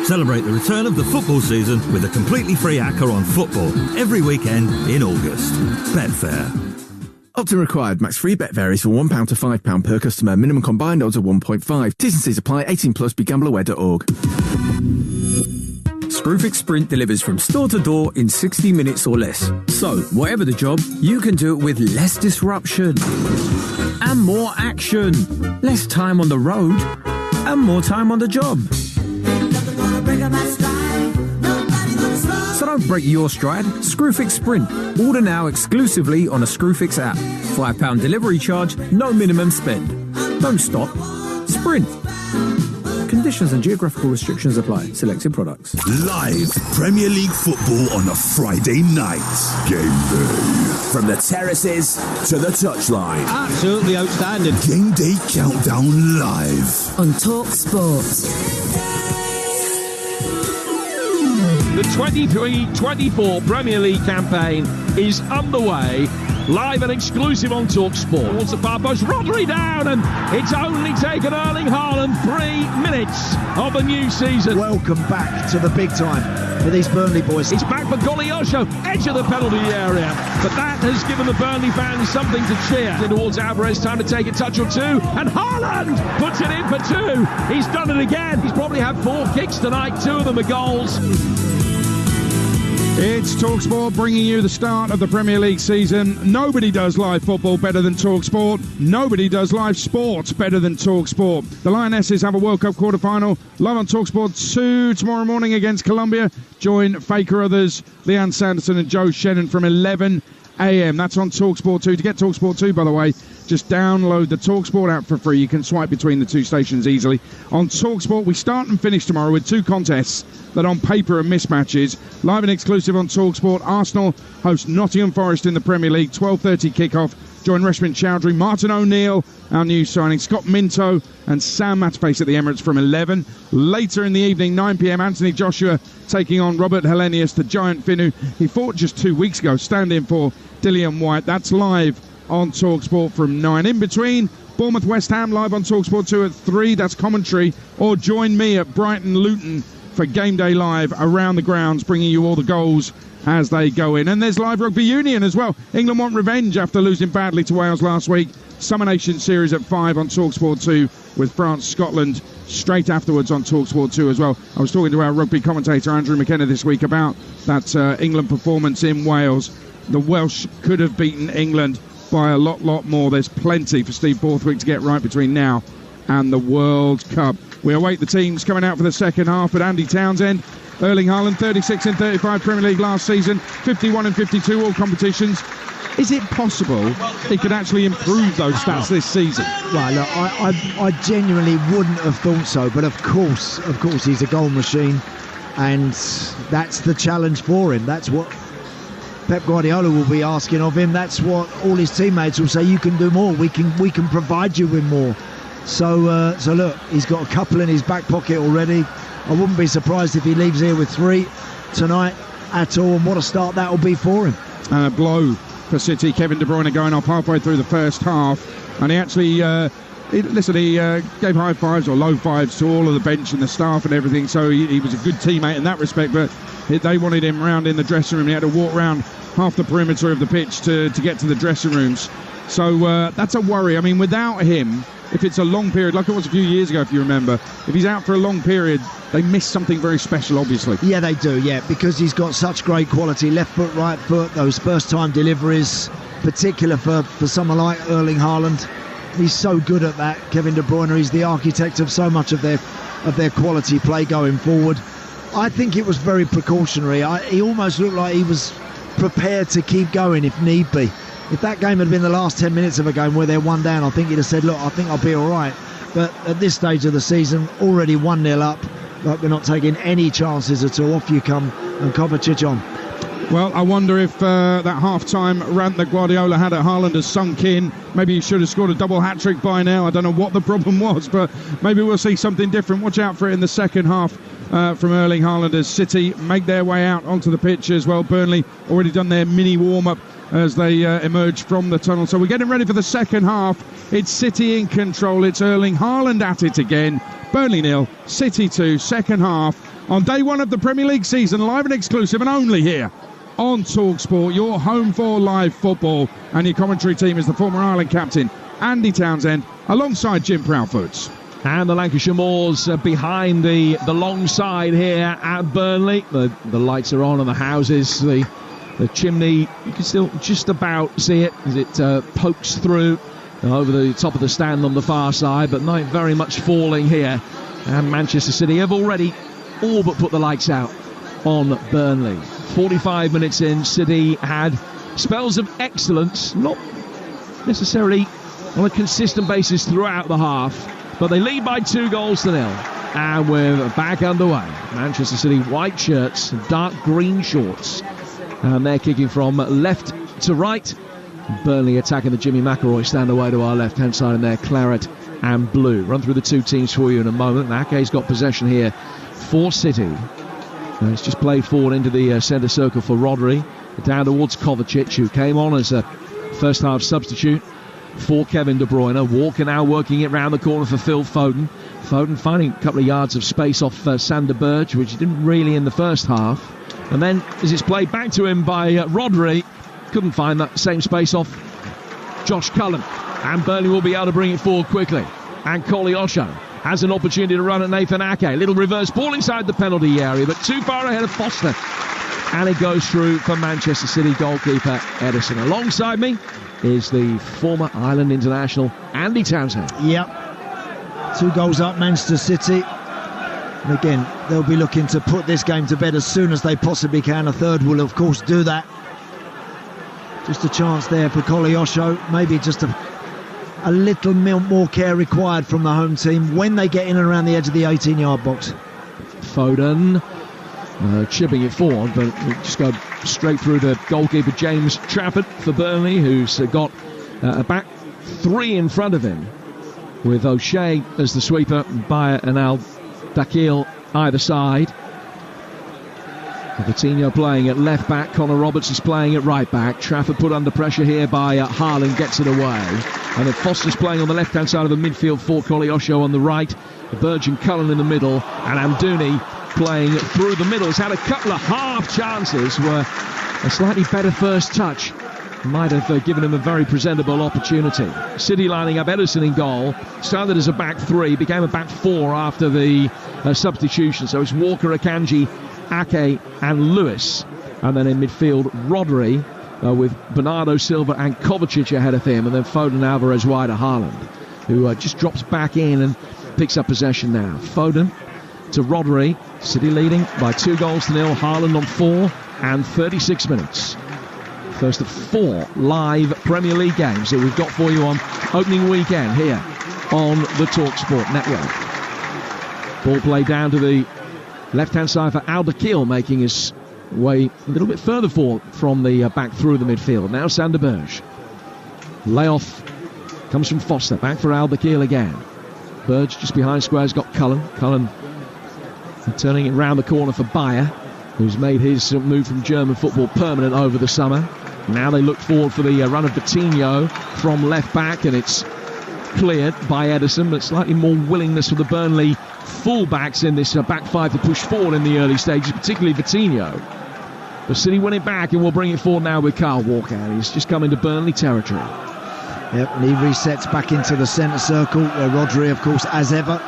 Celebrate the return of the football season with a completely free ACCA on football every weekend in August. Betfair. Opt-in required. Max free bet varies from £1 to £5 per customer. Minimum combined odds of 1.5. T's and C's apply. 18 plus. begambleaware.org. Screwfix Sprint delivers from store to door in 60 minutes or less. So, whatever the job, you can do it with less disruption and more action. Less time on the road and more time on the job. So don't break your stride. Screwfix Sprint. Order now exclusively on a Screwfix app. £5 delivery charge, no minimum spend. Don't stop. Sprint. Conditions and geographical restrictions apply. Selected products. Live Premier League football on a Friday night. Game day. From the terraces to the touchline. Absolutely outstanding. Game day countdown live. On Talksport. The 23-24 Premier League campaign is underway. Live and exclusive on Talksport. Towards the far post, Rodri down, and it's only taken Erling Haaland 3 minutes of the new season. Welcome back to the big time for these Burnley boys. It's back for Golioso, edge of the penalty area. But that has given the Burnley fans something to cheer. Towards Alvarez, time to take a touch or two, and Haaland puts it in for 2. He's done it again. He's probably had 4 kicks tonight, 2 of them are goals. It's Talksport bringing you the start of the Premier League season. Nobody does live football better than Talksport. Nobody does live sports better than Talksport. The Lionesses have a World Cup quarter-final live on Talksport 2 tomorrow morning against Colombia. Join Faker Others, Leanne Sanderson and Joe Shannon from 11 a.m. That's on Talksport 2. To get Talksport 2, by the way, just download the Talksport app for free. You can swipe between the 2 stations easily. On Talksport, we start and finish tomorrow with 2 contests that on paper are mismatches. Live and exclusive on Talksport, Arsenal host Nottingham Forest in the Premier League, 12:30 kickoff. Join Reshman Chowdhury, Martin O'Neill, our new signing, Scott Minto and Sam Matface at the Emirates from 11. Later in the evening, 9 p.m, Anthony Joshua taking on Robert Hellenius, the giant Finnu. He fought just 2 weeks ago, stand-in for Dillian White. That's live on Talksport from 9. In between, Bournemouth West Ham live on Talksport 2 at 3. That's commentary. Or join me at Brighton Luton for Game Day Live around the grounds, bringing you all the goals as they go in. And there's live rugby union as well. England want revenge after losing badly to Wales last week. Summer Nation series at 5 on Talksport 2 with France-Scotland straight afterwards on Talksport 2 as well. I was talking to our rugby commentator Andrew McKenna this week about that England performance in Wales. The Welsh could have beaten England by a lot more. There's plenty for Steve Borthwick to get right between now and the World Cup. We await the teams coming out for the second half at Andy Townsend. Erling Haaland, 36 in 35 Premier League last season, 51 in 52 all competitions. Is it possible he could actually improve those stats this season? Well, look, I genuinely wouldn't have thought so, but of course he's a goal machine, and that's the challenge for him. That's what Pep Guardiola will be asking of him. That's what all his teammates will say. You can do more. We can provide you with more. So look, he's got a couple in his back pocket already. I wouldn't be surprised if he leaves here with 3 tonight at all, and what a start that will be for him. And a blow for City. Kevin De Bruyne going off halfway through the first half, and he actually he gave high fives or low fives to all of the bench and the staff and everything, so he was a good teammate in that respect, but they wanted him round in the dressing room. He had to walk round half the perimeter of the pitch to get to the dressing rooms, so that's a worry. I mean, without him, if it's a long period, like it was a few years ago, if you remember, if he's out for a long period, they miss something very special, obviously. Yeah, they do, yeah, because he's got such great quality, left foot, right foot, those first-time deliveries, particular for someone like Erling Haaland. He's so good at that, Kevin De Bruyne. He's the architect of so much of their quality play going forward. I think it was very precautionary. He almost looked like he was prepared to keep going if need be. If that game had been the last 10 minutes of a game where they're 1 down, I think he'd have said, look, I think I'll be all right. But at this stage of the season, already 1-0 up, like we're not taking any chances at all. Off you come, and Kovacic on. Well, I wonder if that half-time rant that Guardiola had at Haaland has sunk in. Maybe he should have scored a double hat-trick by now. I don't know what the problem was, but maybe we'll see something different. Watch out for it in the second half from Erling Haaland as City make their way out onto the pitch as well. Burnley already done their mini warm-up as they emerge from the tunnel. So we're getting ready for the second half. It's City in control. It's Erling Haaland at it again. Burnley 0, City 2, second half. On day one of the Premier League season, live and exclusive and only here on Talksport, your home for live football. And your commentary team is the former Ireland captain, Andy Townsend, alongside Jim Proudfoot. And the Lancashire Moors behind the long side here at Burnley. The lights are on and the houses, the chimney, you can still just about see it as it pokes through over the top of the stand on the far side, but not very much falling here. And Manchester City have already all but put the lights out on Burnley. 45 minutes in, City had spells of excellence, not necessarily on a consistent basis throughout the half, but they lead by 2-0. And we're back underway. Manchester City white shirts, dark green shorts, and they're kicking from left to right. Burnley attacking the Jimmy McElroy stand away to our left-hand side in their claret and blue. Run through the two teams for you in a moment. Ake's got possession here for City. And it's just played forward into the centre circle for Rodri. Down towards Kovacic, who came on as a first-half substitute for Kevin De Bruyne. Walker now working it round the corner for Phil Foden. Foden finding a couple of yards of space off Sander Berge, which he didn't really in the first half. And then, as it's played back to him by Rodri, couldn't find that same space off Josh Cullen. And Burnley will be able to bring it forward quickly. And Koleosho has an opportunity to run at Nathan Ake. Little reverse ball inside the penalty area, but too far ahead of Foster. And it goes through for Manchester City goalkeeper Ederson. Alongside me is the former Ireland international Andy Townsend. Yep. 2 goals up, Manchester City. And again, they'll be looking to put this game to bed as soon as they possibly can. A third will, of course, do that. Just a chance there for Koleosho. Maybe just a little more care required from the home team when they get in and around the edge of the 18-yard box. Foden chipping it forward, but it just go straight through the goalkeeper James Trafford for Burnley, who's got a back 3 in front of him, with O'Shea as the sweeper, Bayer and Al-Dakil either side. Coutinho playing at left back, Connor Roberts is playing at right back. Trafford put under pressure here by Haaland, gets it away. And then Foster's playing on the left-hand side of the midfield for Koleosho on the right. Berge and Cullen in the middle, and Amdouni playing through the middle. He's had a couple of half chances where a slightly better first touch might have given him a very presentable opportunity. City lining up Ederson in goal. Started as a back three, became a back four after the substitution. So it's Walker, Akanji, Ake and Lewis. And then in midfield, Rodri with Bernardo Silva and Kovacic ahead of him. And then Foden, Alvarez wide of Haaland, who just drops back in and picks up possession now. Foden to Rodri. City leading by 2-0. Haaland on 4 and 36 minutes. First of 4 live Premier League games that we've got for you on opening weekend here on the Talksport network. Ball played down to the left-hand side for Alderkirk, making his way a little bit further forward from the back through the midfield. Now Sander Berge. Layoff comes from Foster. Back for Alderkirk again. Berge just behind squares got Cullen. Cullen turning it round the corner for Bayer, who's made his move from German football permanent over the summer. Now they look forward for the run of Coutinho from left back, and it's cleared by Ederson, but slightly more willingness for the Burnley full-backs in this back five to push forward in the early stages, particularly Coutinho. The City win it back and will bring it forward now with Kyle Walker. He's just come into Burnley territory. Yep, and he resets back into the centre circle, where Rodri, of course, as ever,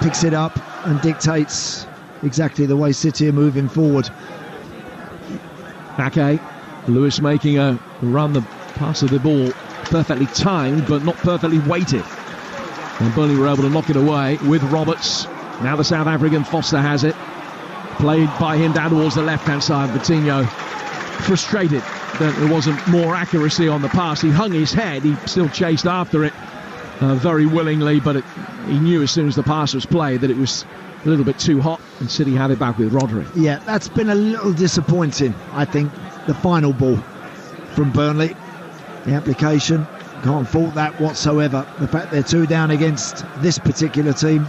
picks it up and dictates exactly the way City are moving forward. Ake, Lewis making a run, the pass of the ball perfectly timed but not perfectly weighted, and Burnley were able to knock it away with Roberts. Now the South African Foster has it, played by him down towards the left hand side. Coutinho frustrated that there wasn't more accuracy on the pass. He hung his head, he still chased after it very willingly, but he knew as soon as the pass was played that it was a little bit too hot, and City had it back with Rodri. Yeah, that's been a little disappointing, I think, the final ball from Burnley. The application, can't fault that whatsoever. The fact they're 2 down against this particular team,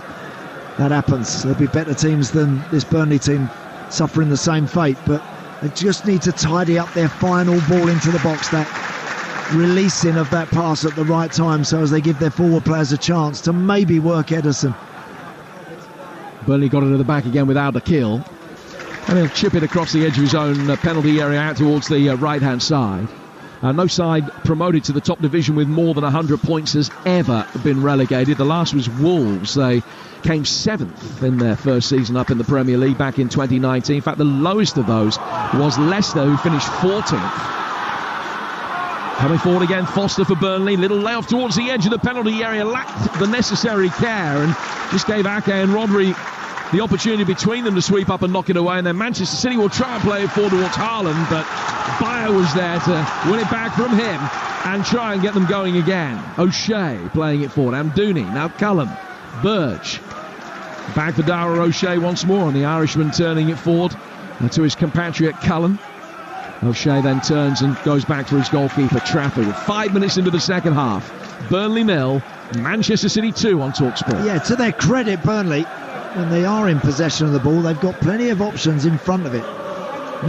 that happens. There'll be better teams than this Burnley team suffering the same fate, but they just need to tidy up their final ball into the box, that releasing of that pass at the right time, so as they give their forward players a chance to maybe work Ederson. Burnley got into the back again with Alderkirk, and he'll chip it across the edge of his own penalty area out towards the right-hand side. No side promoted to the top division with more than 100 points has ever been relegated. The last was Wolves. They came 7th in their first season up in the Premier League back in 2019. In fact, the lowest of those was Leicester, who finished 14th. Coming forward again, Foster for Burnley. Little layoff towards the edge of the penalty area. Lacked the necessary care and just gave Ake and Rodri the opportunity between them to sweep up and knock it away. And then Manchester City will try and play it forward towards Haaland, but Bayer was there to win it back from him and try and get them going again. O'Shea playing it forward. Amdouni, now Cullen. Berge. Back for Dara O'Shea once more, and the Irishman turning it forward to his compatriot Cullen. O'Shea then turns and goes back for his goalkeeper Trafford. With 5 minutes into the second half, Burnley 0, Manchester City 2 on Talksport. Yeah, to their credit, Burnley, when they are in possession of the ball, they've got plenty of options in front of it.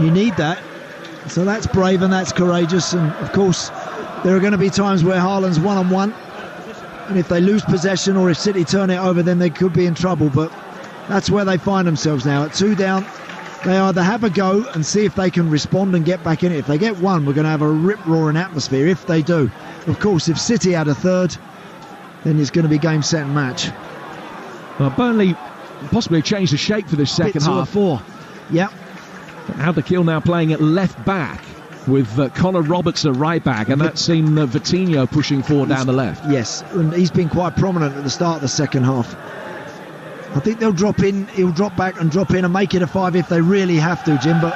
You need that, so that's brave and that's courageous. And of course, there are going to be times where Haaland's one-on-one, and if they lose possession or if City turn it over, then they could be in trouble. But that's where they find themselves now. At 2 down, they either have a go and see if they can respond and get back in it. If they get one, we're going to have a rip-roaring atmosphere. If they do, of course, if City had a third, then it's going to be game, set and match. Well, Burnley possibly changed the shape for this second half. 4. Yep. Alderkirk now playing at left back with Connor Roberts at right back, and that's seen Coutinho pushing forward down the left. Yes, and he's been quite prominent at the start of the second half. I think they'll drop in, he'll drop back and drop in and make it a 5 if they really have to, Jim, but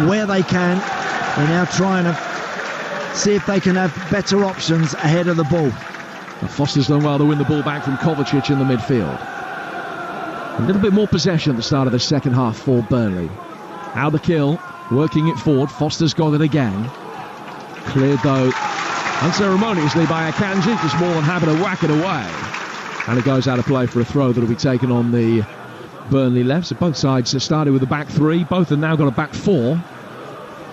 where they can, they're now trying to see if they can have better options ahead of the ball. Foster's done well to win the ball back from Kovacic in the midfield. A little bit more possession at the start of the second half for Burnley. Alderkirk working it forward. Foster's got it again. Cleared though unceremoniously by Akanji, just more than happy to whack it away. And it goes out of play for a throw that will be taken on the Burnley left. So both sides have started with a back 3. Both have now got a back 4.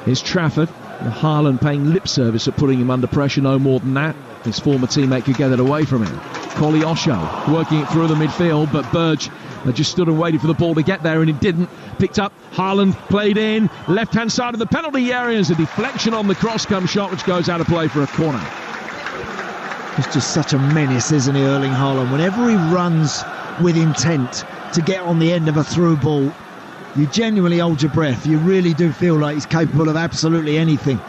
Here's Trafford. Haaland paying lip service at putting him under pressure, no more than that. His former teammate could get it away from him. Koleosho working it through the midfield, but Burge just stood and waited for the ball to get there, and it didn't. Picked up, Haaland played in, left-hand side of the penalty area as a deflection on the cross-come shot, which goes out of play for a corner. He's just such a menace, isn't he, Erling Haaland? Whenever he runs with intent to get on the end of a through ball, you genuinely hold your breath. You really do feel like he's capable of absolutely anything.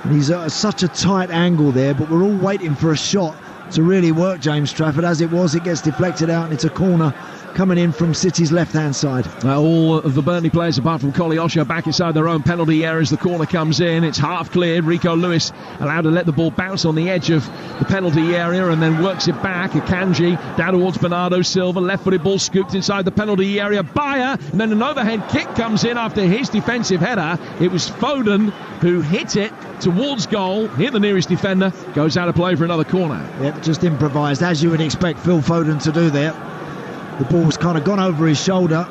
And he's at such a tight angle there, but we're all waiting for a shot to really work James Trafford. As it was, it gets deflected out and it's a corner coming in from City's left-hand side. All of the Burnley players, apart from Koleosho, back inside their own penalty area as the corner comes in. It's half cleared. Rico Lewis allowed to let the ball bounce on the edge of the penalty area and then works it back. Akanji down towards Bernardo Silva. Left-footed ball scooped inside the penalty area. Bayer, and then an overhead kick comes in after his defensive header. It was Foden who hit it towards goal, hit the nearest defender, goes out of play for another corner. Yep, just improvised, as you would expect Phil Foden to do there. The ball's kind of gone over his shoulder,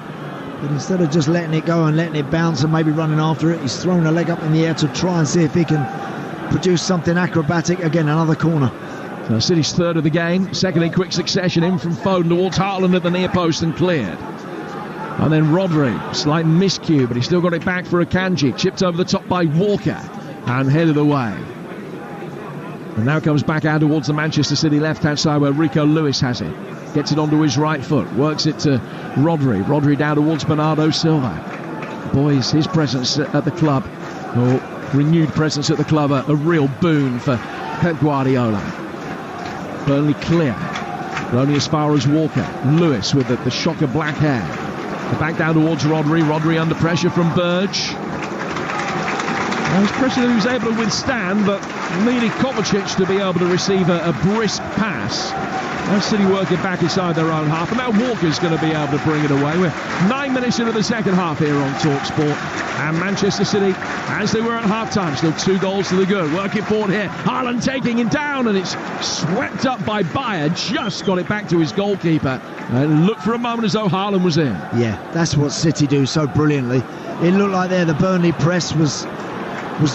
but instead of just letting it go and letting it bounce and maybe running after it, he's thrown a leg up in the air to try and see if he can produce something acrobatic. Again, another corner. So City's third of the game, second in quick succession, in from Foden towards Haaland at the near post and cleared. And then Rodri, slight miscue, but he still got it back for Akanji, chipped over the top by Walker and headed away. And now comes back out towards the Manchester City left-hand side where Rico Lewis has it. Gets it onto his right foot, works it to Rodri. Rodri down towards Bernardo Silva. Boys, his presence at the club, or renewed presence at the club, a real boon for Pep Guardiola. Burnley clear, but only as far as Walker. Lewis with the shock of black hair. Back down towards Rodri. Rodri under pressure from Burge. Well, it's pressure that he was able to withstand, but needed Kovacic to be able to receive a brisk pass. And City working back inside their own half, and now Walker's going to be able to bring it away. We're 9 minutes into the second half here on Talksport, and Manchester City, as they were at half-time, still 2 goals to the good. Working forward here, Haaland taking him down, and it's swept up by Bayer, just got it back to his goalkeeper, and looked for a moment as though Haaland was in. Yeah, that's what City do so brilliantly. It looked like there the Burnley press was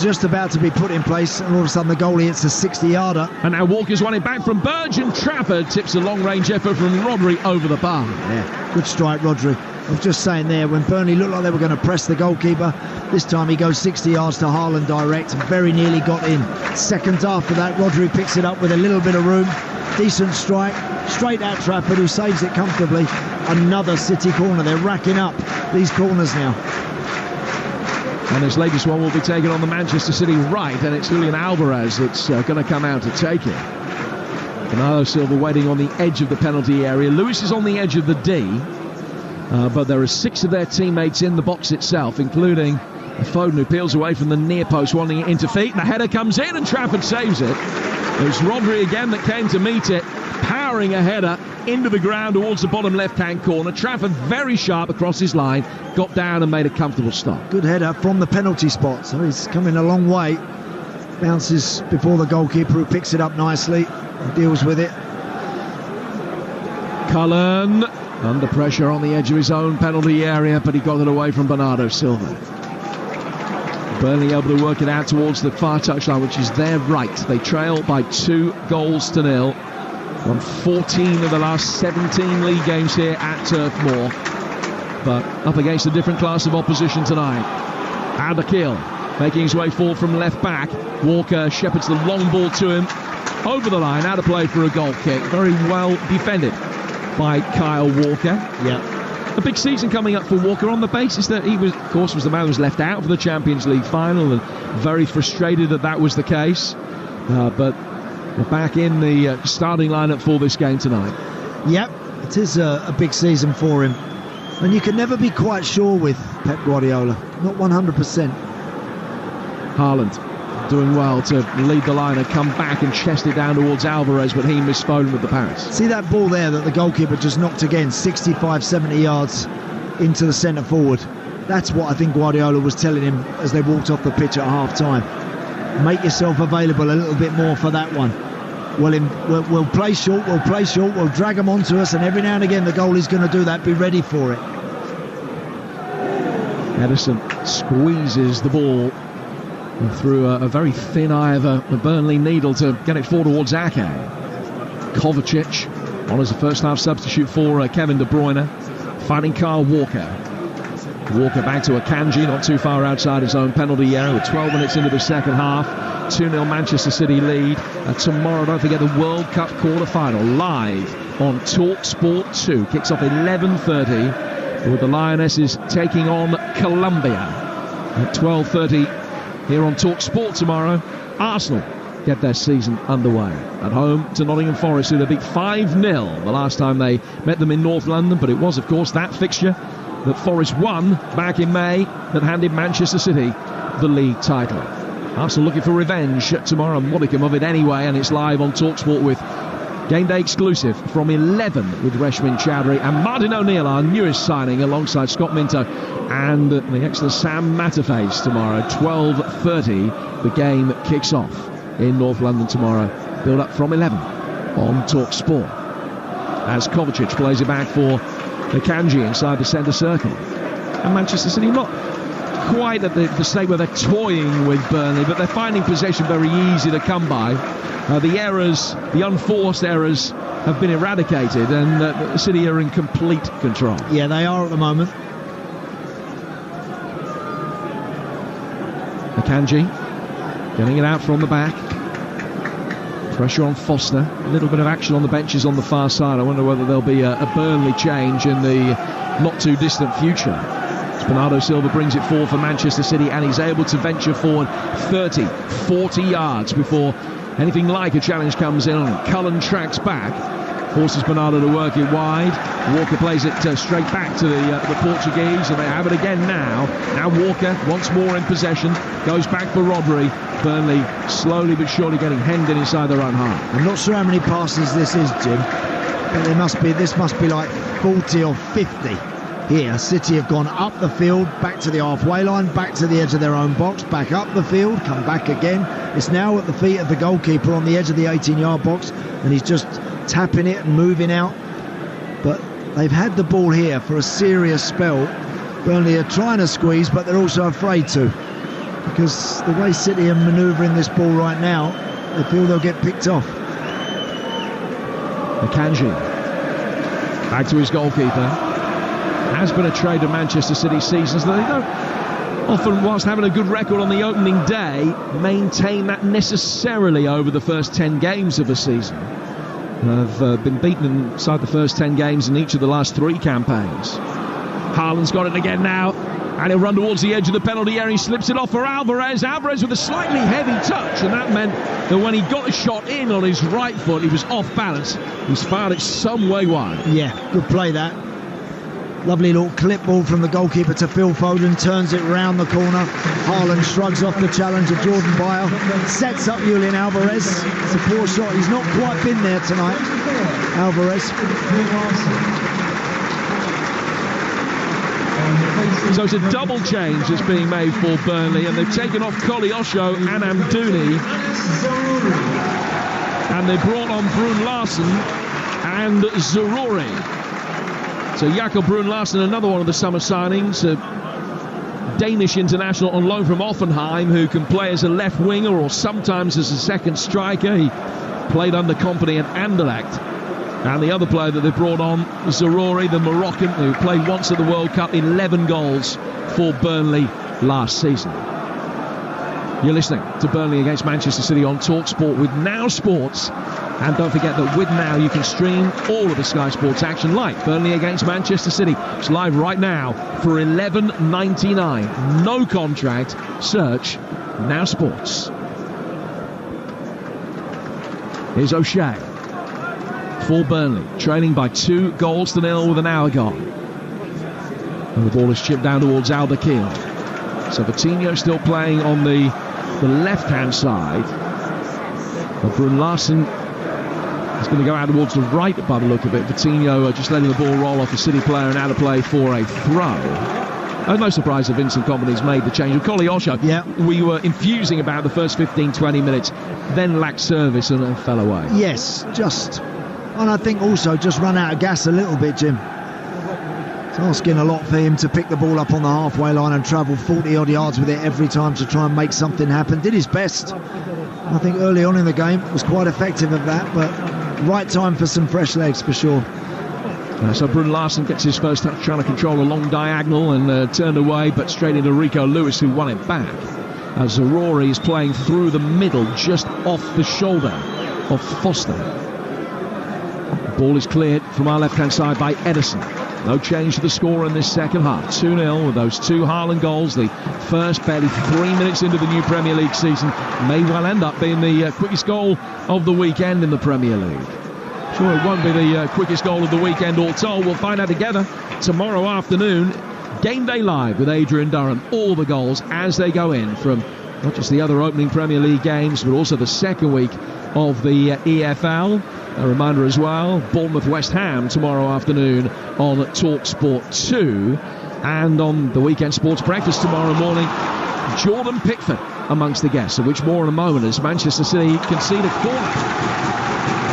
just about to be put in place, and all of a sudden the goalie hits a 60-yarder. And now Walker's won it back from Burge, and Trafford tips a long-range effort from Rodri over the bar. Yeah, good strike, Rodri. I was just saying there, when Burnley looked like they were going to press the goalkeeper, this time he goes 60 yards to Haaland direct, and very nearly got in. Seconds after that, Rodri picks it up with a little bit of room. Decent strike, straight at Trafford, who saves it comfortably. Another City corner. They're racking up these corners now. And this latest one will be taken on the Manchester City right, and it's Julian Alvarez that's going to come out to take it. Bernardo Silva waiting on the edge of the penalty area. Lewis is on the edge of the D, but there are 6 of their teammates in the box itself, including Foden, who peels away from the near post, wanting it into feet. The header comes in, and Trafford saves it. It was Rodri again that came to meet it, powering a header into the ground towards the bottom left-hand corner. Trafford very sharp across his line, got down and made a comfortable stop. Good header from the penalty spot, so he's coming a long way. Bounces before the goalkeeper, who picks it up nicely and deals with it. Cullen under pressure on the edge of his own penalty area, but he got it away from Bernardo Silva. Burnley able to work it out towards the far touchline, which is their right. They trail by 2-0. Won 14 of the last 17 league games here at Turf Moor, but up against a different class of opposition tonight. Adakil making his way forward from left back. Walker shepherds the long ball to him over the line, out of play for a goal kick. Very well defended by Kyle Walker. Yeah. A big season coming up for Walker on the basis that he was, of course, was the man who was left out for the Champions League final, and very frustrated that was the case. But we're back in the starting lineup for this game tonight. Yep, it is a big season for him. And you can never be quite sure with Pep Guardiola. Not 100%. Haaland doing well to lead the line and come back and chest it down towards Alvarez, but he missed Foden with the pass. See that ball there that the goalkeeper just knocked again, 65, 70 yards into the centre forward. That's what I think Guardiola was telling him as they walked off the pitch at half-time. Make yourself available a little bit more for that one. We'll play short, we'll drag them onto us, and every now and again the goalie's going to do that. Be ready for it. Edison squeezes the ball through a very thin eye of a Burnley needle to get it forward towards Ake. Kovacic on as a first-half substitute for Kevin De Bruyne, finding Kyle Walker. Walker back to Akanji, not too far outside his own penalty area. We're 12 minutes into the second half. 2-0 Manchester City lead. Tomorrow, don't forget, the World Cup quarter-final live on Talksport 2. Kicks off 11:30 with the Lionesses taking on Colombia. At 12:30 here on Talksport tomorrow, Arsenal get their season underway. At home to Nottingham Forest, who they beat 5-0 the last time they met them in North London. But it was, of course, that fixture that Forest won back in May that handed Manchester City the league title. Arsenal looking for revenge tomorrow, modicum of it anyway, and it's live on Talksport with game day exclusive from 11 with Reshmin Chowdhury and Martin O'Neill, our newest signing, alongside Scott Minto and the excellent Sam Matterface tomorrow. 12:30 the game kicks off in North London tomorrow. Build up from 11 on Talksport as Kovacic plays it back for Akanji inside the centre circle. And Manchester City not quite at the state where they're toying with Burnley, but they're finding possession very easy to come by. The errors, the unforced errors, have been eradicated, and City are in complete control. Yeah, they are at the moment. Akanji getting it out from the back. Pressure on Foster. A little bit of action on the benches on the far side. I wonder whether there'll be a Burnley change in the not too distant future. Bernardo Silva brings it forward for Manchester City, and he's able to venture forward 30, 40 yards before anything like a challenge comes in. Cullen tracks back, forces Bernardo to work it wide. Walker plays it straight back to the Portuguese, and they have it again now. Now Walker once more in possession, goes back for Rodri. Burnley slowly but surely getting hemmed in inside their own half. I'm not sure how many passes this is, Jim, but this must be like 40 or 50 here. City have gone up the field, back to the halfway line, back to the edge of their own box, back up the field, come back again. It's now at the feet of the goalkeeper on the edge of the 18-yard box, and he's just tapping it and moving out. But they've had the ball here for a serious spell. Burnley are trying to squeeze, but they're also afraid to, because the way City are manoeuvring this ball right now, they feel they'll get picked off. Akanji back to his goalkeeper. Has been a trade of Manchester City seasons. They don't often, whilst having a good record on the opening day, maintain that necessarily over the first 10 games of a season. Have been beaten inside the first 10 games in each of the last 3 campaigns. Haaland's got it again now, and he'll run towards the edge of the penalty area. He slips it off for Alvarez. Alvarez with a slightly heavy touch, and that meant that when he got a shot in on his right foot, he was off balance. He's fired it some way wide. Yeah, good play that. Lovely little clip ball from the goalkeeper to Phil Foden, turns it round the corner. Haaland shrugs off the challenge of Jordan Bayer, sets up Julian Alvarez. It's a poor shot. He's not quite been there tonight, Alvarez. So it's a double change that's being made for Burnley, and they've taken off Koleosho and Amdouni, and they brought on Brun Larsen and Zaroury. So Jakob Brun Larsen, another one of the summer signings, a Danish international on loan from Offenheim, who can play as a left winger or sometimes as a second striker. He played under Kompany at Anderlecht. And the other player that they brought on, Zaroury, the Moroccan, who played once at the World Cup, 11 goals for Burnley last season. You're listening to Burnley against Manchester City on Talksport with Now Sports. And don't forget that with Now you can stream all of the Sky Sports action like Burnley against Manchester City. It's live right now for $11.99. No contract. Search Now Sports. Here's O'Shea for Burnley, trailing by 2-0 with an hour gone. And the ball is chipped down towards Alderkirk. So Coutinho still playing on the left-hand side. But Brun Larsen is going to go out towards the right by the look of it. Coutinho just letting the ball roll off a City player and out of play for a throw. No surprise that Vincent Kompany's made the change. With Koleosho, we were infusing about the first 15-20 minutes, then lacked service and fell away. Yes, and I think also just run out of gas a little bit, Jim. It's asking a lot for him to pick the ball up on the halfway line and travel 40-odd yards with it every time to try and make something happen. Did his best. I think early on in the game was quite effective at that, but right time for some fresh legs for sure. So Brun Larsen gets his first touch, trying to control a long diagonal and turned away, but straight into Rico Lewis, who won it back. As Zarori is playing through the middle, just off the shoulder of Foster. The ball is cleared from our left-hand side by Edison. No change to the score in this second half. 2-0 with those 2 Haaland goals. The first barely 3 minutes into the new Premier League season may well end up being the quickest goal of the weekend in the Premier League. Sure, it won't be the quickest goal of the weekend all told. We'll find out together tomorrow afternoon. Game Day Live with Adrian Durham. All the goals as they go in from not just the other opening Premier League games, but also the second week of the EFL. A reminder as well, Bournemouth West Ham tomorrow afternoon on Talksport 2. And on the Weekend Sports Breakfast tomorrow morning, Jordan Pickford amongst the guests, of which more in a moment as Manchester City concede a corner.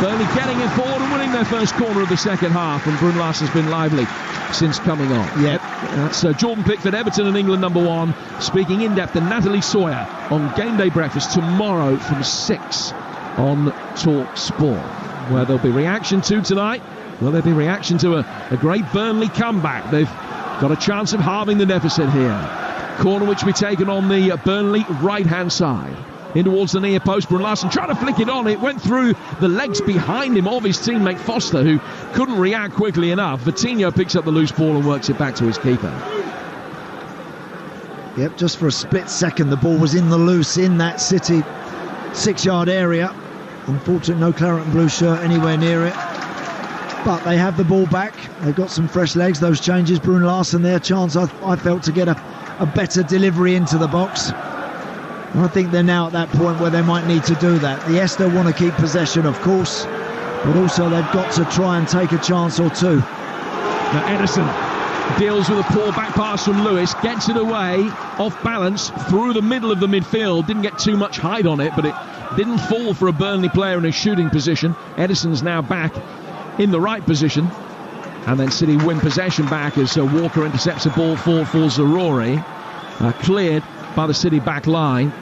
Burnley getting it forward and winning their first corner of the second half, and Brun Larsen's been lively since coming on. Yep. That's Jordan Pickford, Everton and England #1, speaking in depth to Natalie Sawyer on Game Day Breakfast tomorrow from 6 on Talk Sport, where there'll be reaction to tonight. Will there be reaction to a great Burnley comeback? They've got a chance of halving the deficit here. Corner which will be taken on the Burnley right-hand side. In towards the near post, Brun Larsen trying to flick it on. It went through the legs behind him of his teammate Foster, who couldn't react quickly enough. Vitinho picks up the loose ball and works it back to his keeper. Yep, just for a split second, the ball was in the loose in that City 6-yard area. Unfortunately, no claret and blue shirt anywhere near it. But they have the ball back. They've got some fresh legs. Those changes, Brun Larsen, their chance, I felt, to get a better delivery into the box. I think they're now at that point where they might need to do that. The Leicester want to keep possession, of course, but also they've got to try and take a chance or two. Now Edison deals with a poor back pass from Lewis, gets it away, off balance, through the middle of the midfield. Didn't get too much height on it, but it didn't fall for a Burnley player in a shooting position. Edison's now back in the right position. And then City win possession back as Walker intercepts a ball for Zarori. Cleared by the City back line.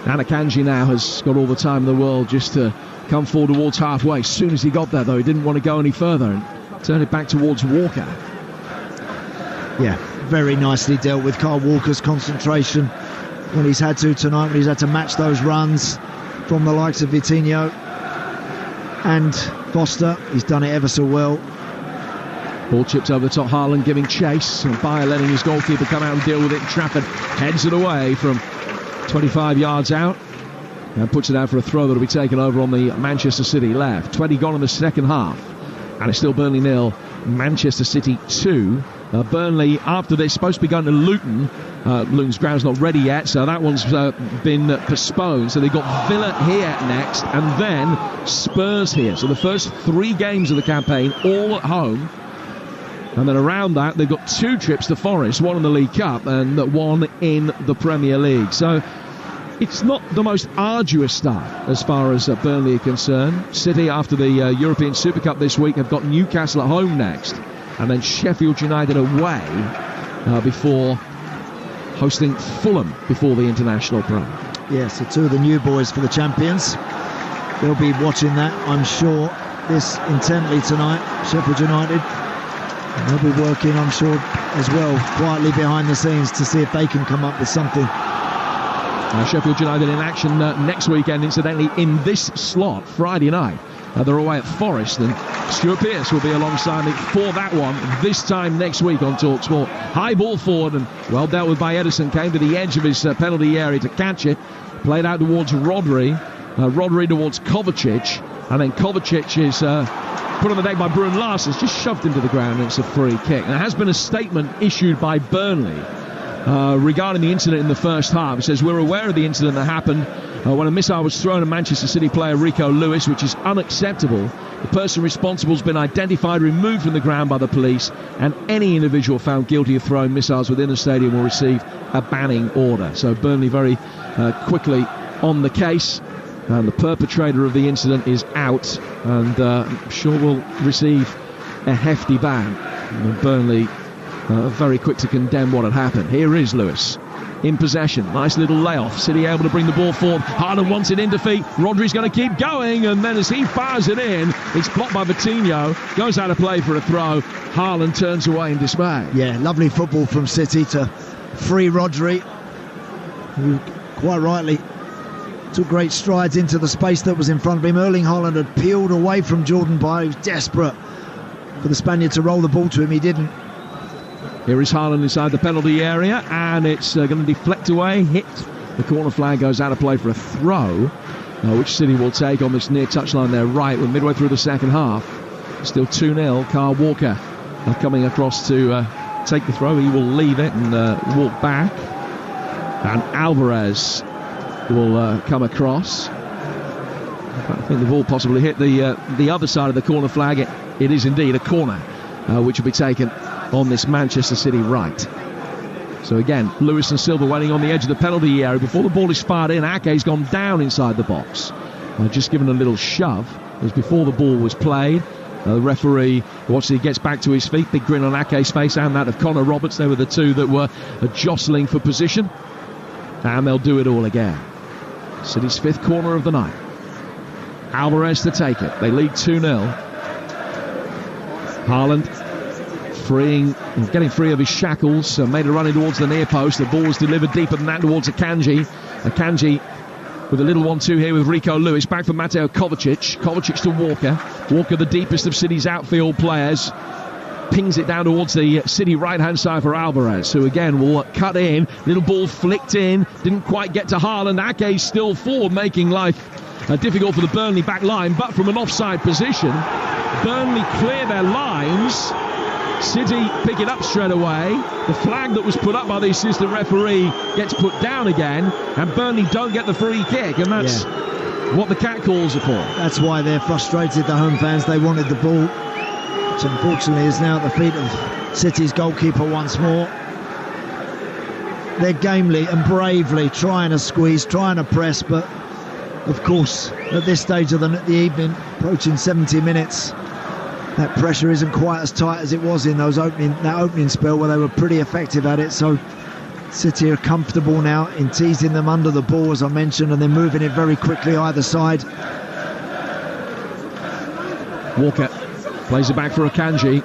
Anakanji now has got all the time in the world just to come forward towards halfway. As soon as he got there, though, he didn't want to go any further and turn it back towards Walker. Yeah, very nicely dealt with. Kyle Walker's concentration when he's had to tonight, when he's had to match those runs from the likes of Vitinho and Foster. He's done it ever so well. Ball chipped over the top, Haaland giving chase, and Bayer letting his goalkeeper come out and deal with it. Trafford heads it away from 25 yards out and puts it out for a throw that will be taken over on the Manchester City left. 20 gone in the second half, and it's still Burnley 0, Manchester City 2. Burnley, after this, supposed to be going to Luton. Luton's ground's not ready yet, so that one's been postponed. So they've got Villa here next, and then Spurs here. So the first 3 games of the campaign, all at home. And then around that, they've got 2 trips to Forest, one in the League Cup and one in the Premier League. So it's not the most arduous start as far as Burnley are concerned. City, after the European Super Cup this week, have got Newcastle at home next. And then Sheffield United away before hosting Fulham before the international break. Yeah, so 2 of the new boys for the champions. They'll be watching that, I'm sure, this intently tonight, Sheffield United. And they'll be working, I'm sure, as well, quietly behind the scenes to see if they can come up with something. Sheffield United in action next weekend, incidentally, in this slot, Friday night. They're away at Forest, and Stuart Pearce will be alongside me for that one this time next week on Talksport. High ball forward and well dealt with by Edison. Came to the edge of his penalty area to catch it. Played out towards Rodri. Rodri towards Kovacic. And then Kovacic is put on the deck by Brun Larsen. It's just shoved into the ground and it's a free kick. There has been a statement issued by Burnley regarding the incident in the first half. It says, we're aware of the incident that happened when a missile was thrown at Manchester City player Rico Lewis, which is unacceptable. The person responsible has been identified, removed from the ground by the police, and any individual found guilty of throwing missiles within the stadium will receive a banning order. So Burnley very quickly on the case, and the perpetrator of the incident is out, and I'm sure will receive a hefty ban. And Burnley very quick to condemn what had happened. Here is Lewis in possession. Nice little layoff. City able to bring the ball forward. Haaland wants it in defeat. Rodri's going to keep going, and then as he fires it in, it's blocked by Vitinho. Goes out of play for a throw. Haaland turns away in dismay. Yeah, lovely football from City to free Rodri, who quite rightly took great strides into the space that was in front of him. Erling Haaland had peeled away from Jordan Bayer. He was desperate for the Spaniard to roll the ball to him. He didn't. Here is Haaland inside the penalty area, and it's going to deflect away, hit. The corner flag goes out of play for a throw, which City will take on this near touchline there right. We're midway through the second half. Still 2-0. Kyle Walker coming across to take the throw. He will leave it and walk back. And Alvarez will come across. I think the ball possibly hit the other side of the corner flag. It is indeed a corner, which will be taken on this Manchester City right. So again, Lewis and Silva waiting on the edge of the penalty area. Before the ball is fired in, Ake's gone down inside the box. Just given a little shove. It was before the ball was played. The referee watches, he gets back to his feet. Big grin on Ake's face and that of Connor Roberts. They were the two that were jostling for position. And they'll do it all again. City's fifth corner of the night. Alvarez to take it. They lead 2-0. Haaland getting free of his shackles, made a run in towards the near post. The ball was delivered deeper than that towards Akanji. Akanji with a little 1-2 here with Rico Lewis. Back for Mateo Kovacic. Kovacic to Walker. Walker, the deepest of City's outfield players, pings it down towards the City right-hand side for Alvarez, who again will cut in. Little ball flicked in. Didn't quite get to Haaland. Ake still forward, making life difficult for the Burnley back line, but from an offside position. Burnley clear their lines. City pick it up straight away. The flag that was put up by the assistant referee gets put down again, and Burnley don't get the free kick, and that's what the cat calls are for. That's why they're frustrated, the home fans. They wanted the ball, which unfortunately is now at the feet of City's goalkeeper once more. They're gamely and bravely trying to squeeze, trying to press, but of course at this stage of the evening, approaching 70 minutes, that pressure isn't quite as tight as it was in that opening spell where they were pretty effective at it. So City are comfortable now in teasing them under the ball, as I mentioned, and they're moving it very quickly either side. Walker plays it back for Akanji.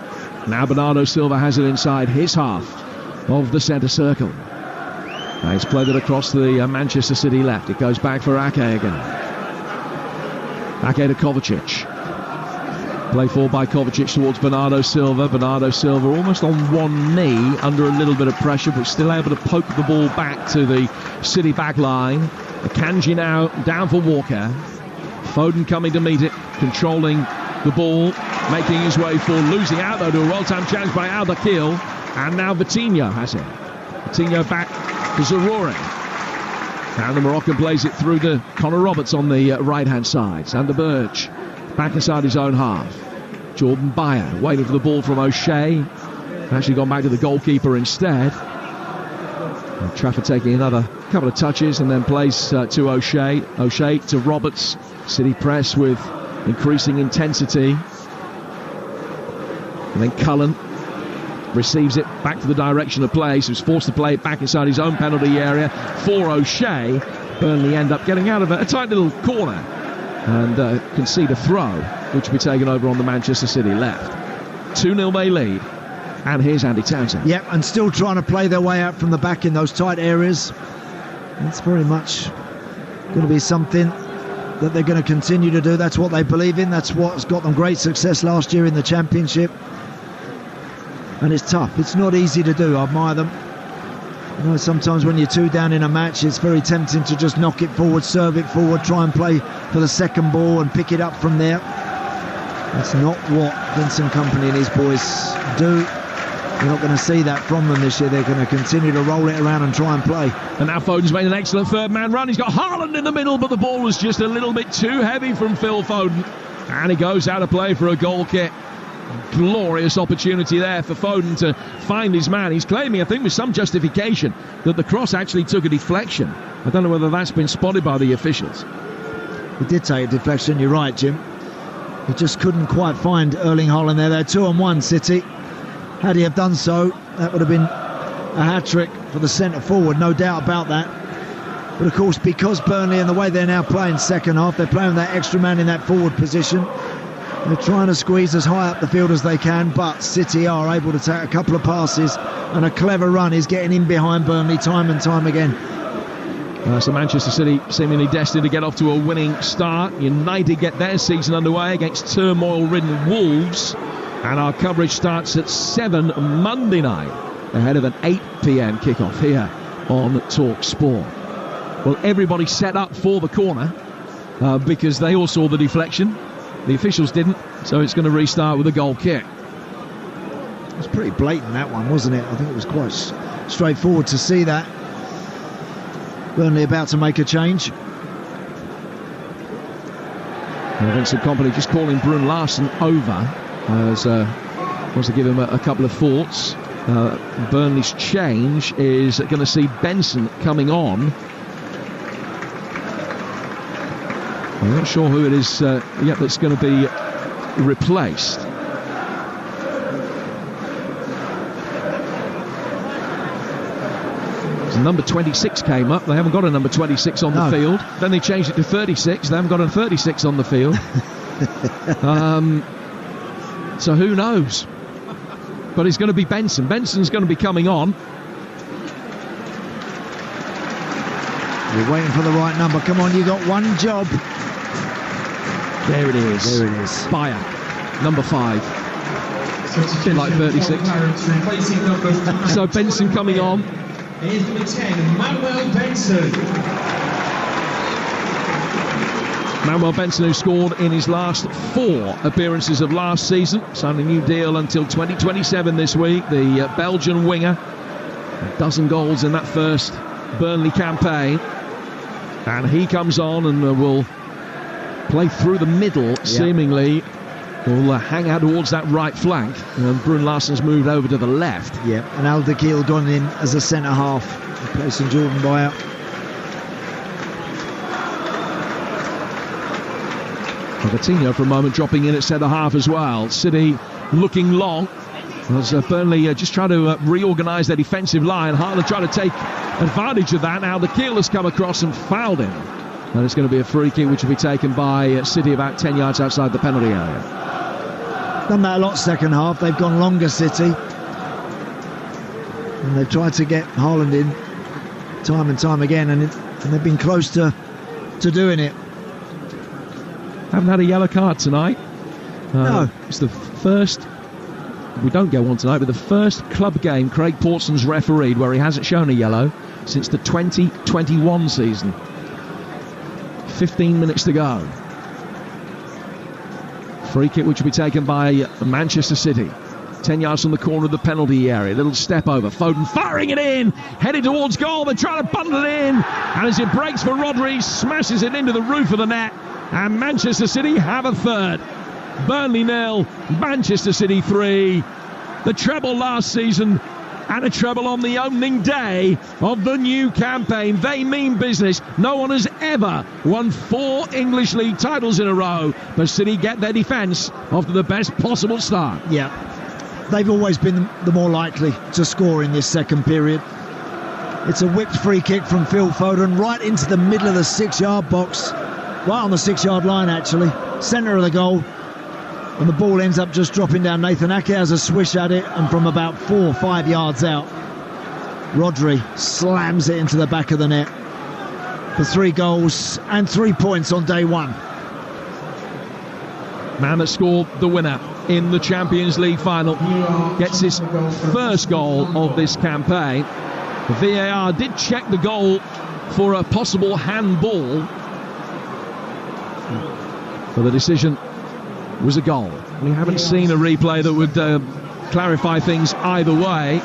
Now Bernardo Silva has it inside his half of the centre circle. He's played it across the Manchester City left. It goes back for Ake again. Ake to Kovacic. Play forward by Kovacic towards Bernardo Silva. Bernardo Silva almost on one knee, under a little bit of pressure, but still able to poke the ball back to the City back line. Akanji now down for Walker. Foden coming to meet it, controlling the ball, making his way forward, losing out though to a well-timed chance by Al-Dakhil. And now Vitinho has it. Vitinho back to Zaroury. And the Moroccan plays it through to Connor Roberts on the right-hand side. Sander Berge back inside his own half. Jordan Bayer waiting for the ball from O'Shea. Actually gone back to the goalkeeper instead. And Trafford taking another couple of touches and then plays to O'Shea. O'Shea to Roberts. City press with increasing intensity. And then Cullen receives it back to the direction of play, so he's forced to play it back inside his own penalty area for O'Shea. Burnley end up getting out of a tight little corner and concede a throw, which will be taken over on the Manchester City left. 2-0 they lead, and here's Andy Townsend. Yep, and still trying to play their way out from the back in those tight areas. It's very much going to be something that they're going to continue to do. That's what they believe in. That's what's got them great success last year in the Championship. And it's tough. It's not easy to do. I admire them. You know, sometimes when you're two down in a match, it's very tempting to just knock it forward, serve it forward, try and play for the second ball and pick it up from there. That's not what Vincent Kompany and his boys do. You're not going to see that from them this year. They're going to continue to roll it around and try and play. And now Foden's made an excellent third-man run. He's got Haaland in the middle, but the ball was just a little bit too heavy from Phil Foden. And he goes out of play for a goal kick. Glorious opportunity there for Foden to find his man. He's claiming, I think with some justification, that the cross actually took a deflection. I don't know whether that's been spotted by the officials. He did take a deflection, you're right, Jim. He just couldn't quite find Erling Haaland there. They're 2-on-1 City. Had he have done so, that would have been a hat-trick for the centre forward, no doubt about that. But of course, because Burnley and the way they're now playing second half, they're playing that extra man in that forward position. They're trying to squeeze as high up the field as they can, but City are able to take a couple of passes, and a clever run is getting in behind Burnley time and time again. So Manchester City seemingly destined to get off to a winning start. United get their season underway against turmoil-ridden Wolves, and our coverage starts at 7 Monday night ahead of an 8 p.m. kickoff here on Talksport. Well, everybody set up for the corner because they all saw the deflection. The officials didn't, so it's going to restart with a goal kick. It was pretty blatant, that one, wasn't it? I think it was quite straightforward to see that. Burnley about to make a change. Vincent Kompany just calling Brun Larsen over as wants to give him a couple of thoughts. Burnley's change is going to see Benson coming on. I'm not sure who it is yet that's going to be replaced. Number 26 came up. They haven't got a number 26 on the field. Then they changed it to 36. They haven't got a 36 on the field. So who knows? But it's going to be Benson. Benson's going to be coming on. You're waiting for the right number. Come on, you got one job. There it is. There it is. Bayer, number 5. A bit like 36. So Benson coming on. Here's number 10, Manuel Benson. Manuel Benson, who scored in his last 4 appearances of last season, signed a new deal until 2027 this week. The Belgian winger, a dozen goals in that first Burnley campaign, and he comes on and will play through the middle, seemingly. Will hang out towards that right flank, and Brun Larsen's moved over to the left. Yeah, and Al-Dakhil gone in as a centre half, replacing Jordan Bayer. Coutinho for a moment dropping in at centre half as well. City looking long as Burnley just trying to reorganise their defensive line. Haaland trying to take advantage of that. Al-Dakhil has come across and fouled him, and it's going to be a free kick which will be taken by City about 10 yards outside the penalty area. Done that a lot second half. They've gone longer, City, and they've tried to get Haaland in time and time again, and they've been close to doing it. Haven't had a yellow card tonight. No. It's the first, we don't get one tonight, but the first club game Craig Pawson's refereed where he hasn't shown a yellow since the 2021 season. 15 minutes to go. Free kick which will be taken by Manchester City. 10 yards from the corner of the penalty area. Little step over. Foden firing it in. Headed towards goal. They're trying to bundle it in. And as it breaks for Rodri, smashes it into the roof of the net. And Manchester City have a third. Burnley 0, Manchester City 3. The treble last season and a treble on the opening day of the new campaign. They mean business. No one has ever won 4 English League titles in a row, but City get their defence off to the best possible start. Yeah, they've always been the more likely to score in this second period. It's a whipped free kick from Phil Foden right into the middle of the 6-yard box, right on the 6-yard line actually, centre of the goal. And the ball ends up just dropping down. Nathan Ake has a swish at it, and from about 4 or 5 yards out, Rodri slams it into the back of the net for 3 goals and 3 points on day one. Man that scored the winner in the Champions League final gets his first goal of this campaign. The VAR did check the goal for a possible handball, but the decision was a goal. We haven't seen a replay that would clarify things either way,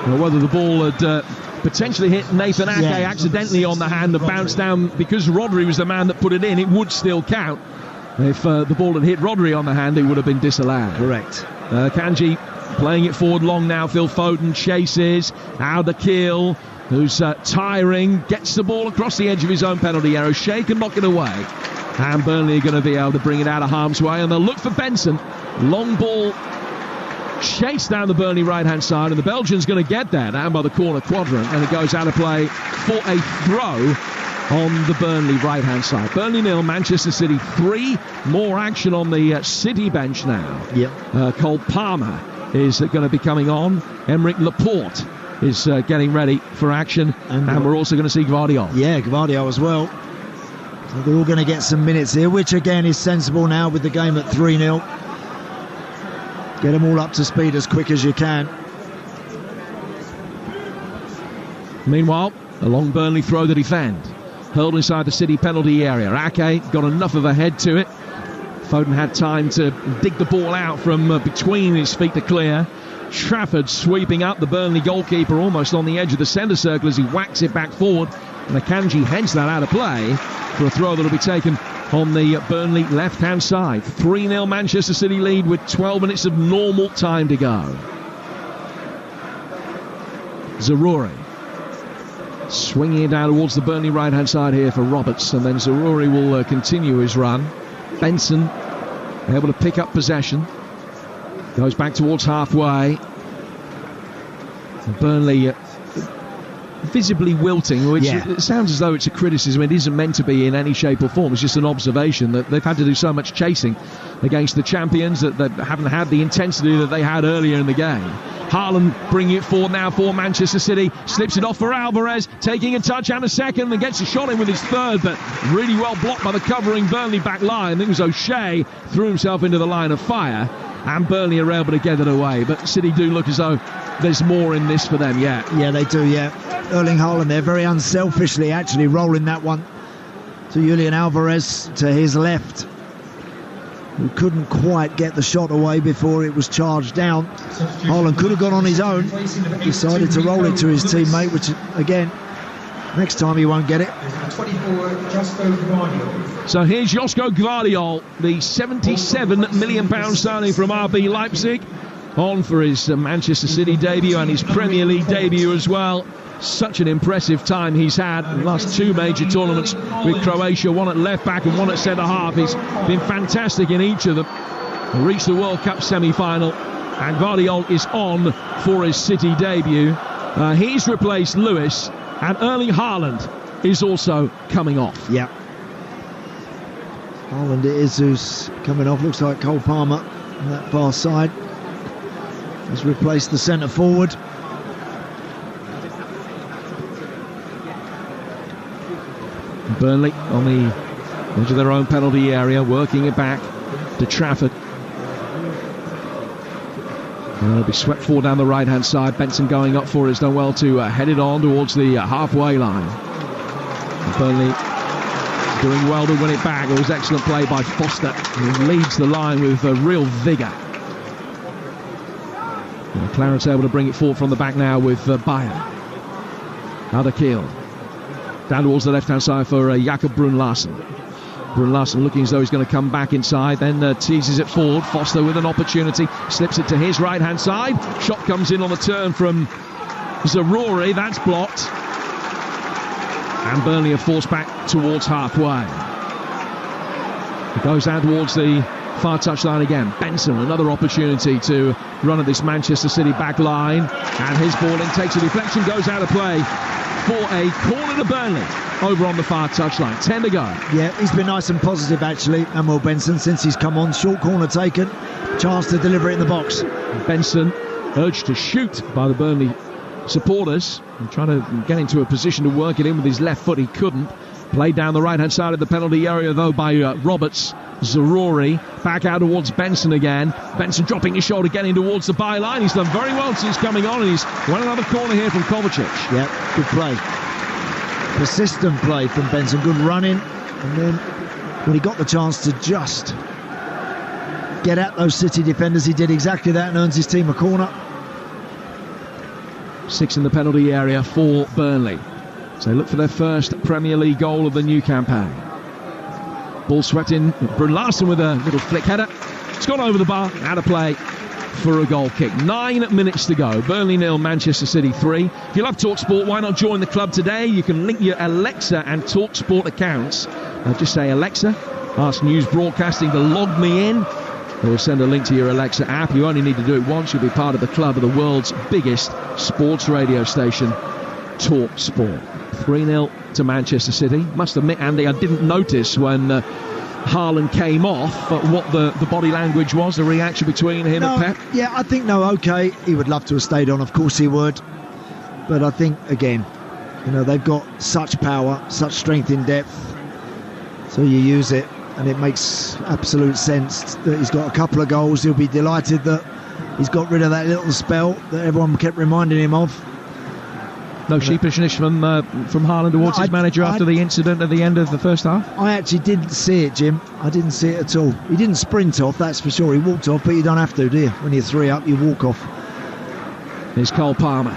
or whether the ball had potentially hit Nathan Ake accidentally on the hand and bounced down. Because Rodri was the man that put it in, it would still count. If the ball had hit Rodri on the hand, it would have been disallowed. Correct. Kanji playing it forward long now. Phil Foden chases. Al-Dakhil, who's tiring, gets the ball across the edge of his own penalty area. Shea can knock it away. And Burnley are going to be able to bring it out of harm's way, and they'll look for Benson. Long ball chase down the Burnley right-hand side, and the Belgian's going to get there down by the corner quadrant, and it goes out of play for a throw on the Burnley right-hand side. Burnley 0, Manchester City 3. More action on the City bench now. Yep. Cole Palmer is going to be coming on. Emerick Laporte is getting ready for action, and we're also going to see Gvardiol. Yeah, Gvardiol as well. So they're all going to get some minutes here, which again is sensible now with the game at 3-0. Get them all up to speed as quick as you can. Meanwhile, a long Burnley throw to defend. Hurled inside the City penalty area. Ake got enough of a head to it. Foden had time to dig the ball out from between his feet to clear. Trafford sweeping up the Burnley goalkeeper almost on the edge of the centre circle as he whacks it back forward. And Akanji heads that out of play for a throw that will be taken on the Burnley left-hand side. 3-0 Manchester City lead with 12 minutes of normal time to go. Zaroury swinging it down towards the Burnley right-hand side here for Roberts, and then Zaroury will continue his run. Benson able to pick up possession. Goes back towards halfway. Burnley visibly wilting, which it sounds as though it's a criticism. It isn't meant to be in any shape or form. It's just an observation that they've had to do so much chasing against the champions that they haven't had the intensity that they had earlier in the game. Haaland bringing it forward now for Manchester City. Slips it off for Alvarez, taking a touch and a second, and gets a shot in with his third, but really well blocked by the covering Burnley back line. I think it was O'Shea threw himself into the line of fire, and Burnley are able to get it away. But City do look as though there's more in this for them yet. Yeah, they do, Erling Haaland there very unselfishly actually rolling that one to Julian Alvarez to his left, who couldn't quite get the shot away before it was charged down. Haaland could have gone on his own, decided to roll it to his teammate, which again, next time he won't get it. So here's Josko Gvardiol, the £77 million signing from RB Leipzig, on for his Manchester City debut and his Premier League debut as well. Such an impressive time he's had in the last two major tournaments with Croatia, one at left back and one at centre half. He's been fantastic in each of them. He reached the World Cup semi-final, and Gvardiol is on for his City debut. He's replaced Lewis, and Erling Haaland is also coming off. Yeah, Haaland it is who's coming off. Looks like Cole Palmer on that far side has replaced the centre forward. Burnley on the edge of their own penalty area, working it back to Trafford. And it'll be swept forward down the right-hand side. Benson going up for it, has done well to head it on towards the halfway line. And Burnley doing well to win it back. It was excellent play by Foster, who leads the line with real vigour. Clarence able to bring it forward from the back now with Bayer. Adakil. Down towards the left-hand side for Jakob Brun-Larsen. Brun-Larsen looking as though he's going to come back inside, then teases it forward. Foster with an opportunity, slips it to his right-hand side. Shot comes in on the turn from Zaroury, that's blocked. And Burnley are forced back towards halfway. It goes down towards the far touchline again. Benson, another opportunity to run at this Manchester City back line. And his ball in takes a deflection, goes out of play for a corner to Burnley over on the far touchline. 10 to go. Yeah, he's been nice and positive actually, Emil Benson, since he's come on. Short corner taken, chance to deliver it in the box. Benson urged to shoot by the Burnley supporters, and trying to get into a position to work it in with his left foot. He couldn't. Played down the right-hand side of the penalty area though by Roberts. Zaroury back out towards Benson again. Benson dropping his shoulder, getting towards the byline. He's done very well since coming on, and he's won another corner here from Kovacic. Yeah, good play. Persistent play from Benson, good running, and then when he got the chance to just get at those City defenders, he did exactly that and earns his team a corner. 6 in the penalty area for Burnley. So they look for their first Premier League goal of the new campaign. Ball swept in. Brun-Larsen with a little flick header. It's gone over the bar, out of play for a goal kick. 9 minutes to go. Burnley 0, Manchester City 3. If you love Talksport, why not join the club today? You can link your Alexa and Talksport accounts. Just say, Alexa, ask News Broadcasting to log me in. We'll send a link to your Alexa app. You only need to do it once. You'll be part of the club of the world's biggest sports radio station, Talksport. 3-0 to Manchester City. Must admit, Andy, I didn't notice when Haaland came off, but what the body language was, the reaction between him and Pep. Yeah, I think, okay, he would love to have stayed on, of course he would. But I think, again, they've got such power, such strength in depth, so you use it, and it makes absolute sense that he's got a couple of goals. He'll be delighted that he's got rid of that little spell that everyone kept reminding him of. No sheepishness from Haaland towards his manager after the incident at the end of the first half? I actually didn't see it, Jim. I didn't see it at all. He didn't sprint off, that's for sure. He walked off, but you don't have to, do you? When you're 3 up, you walk off. Here's Cole Palmer.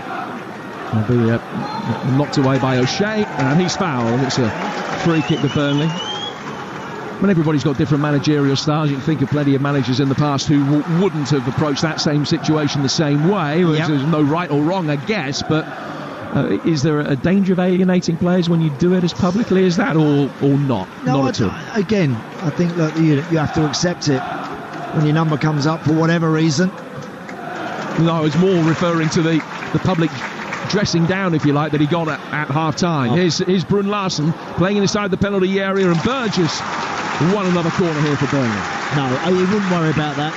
He'll be knocked away by O'Shea, and he's fouled. It's a free kick to Burnley. When everybody's got different managerial styles, you can think of plenty of managers in the past who wouldn't have approached that same situation the same way. Yep. There's no right or wrong, I guess, but is there a danger of alienating players when you do it as publicly as that, or not? No, not at all. Again, I think that you have to accept it when your number comes up for whatever reason. No, I was more referring to the public dressing down, if you like, that he got at half-time. Oh. Here's Brun Larsen playing inside the penalty area, and Burgess won another corner here for Burnley. No, you wouldn't worry about that.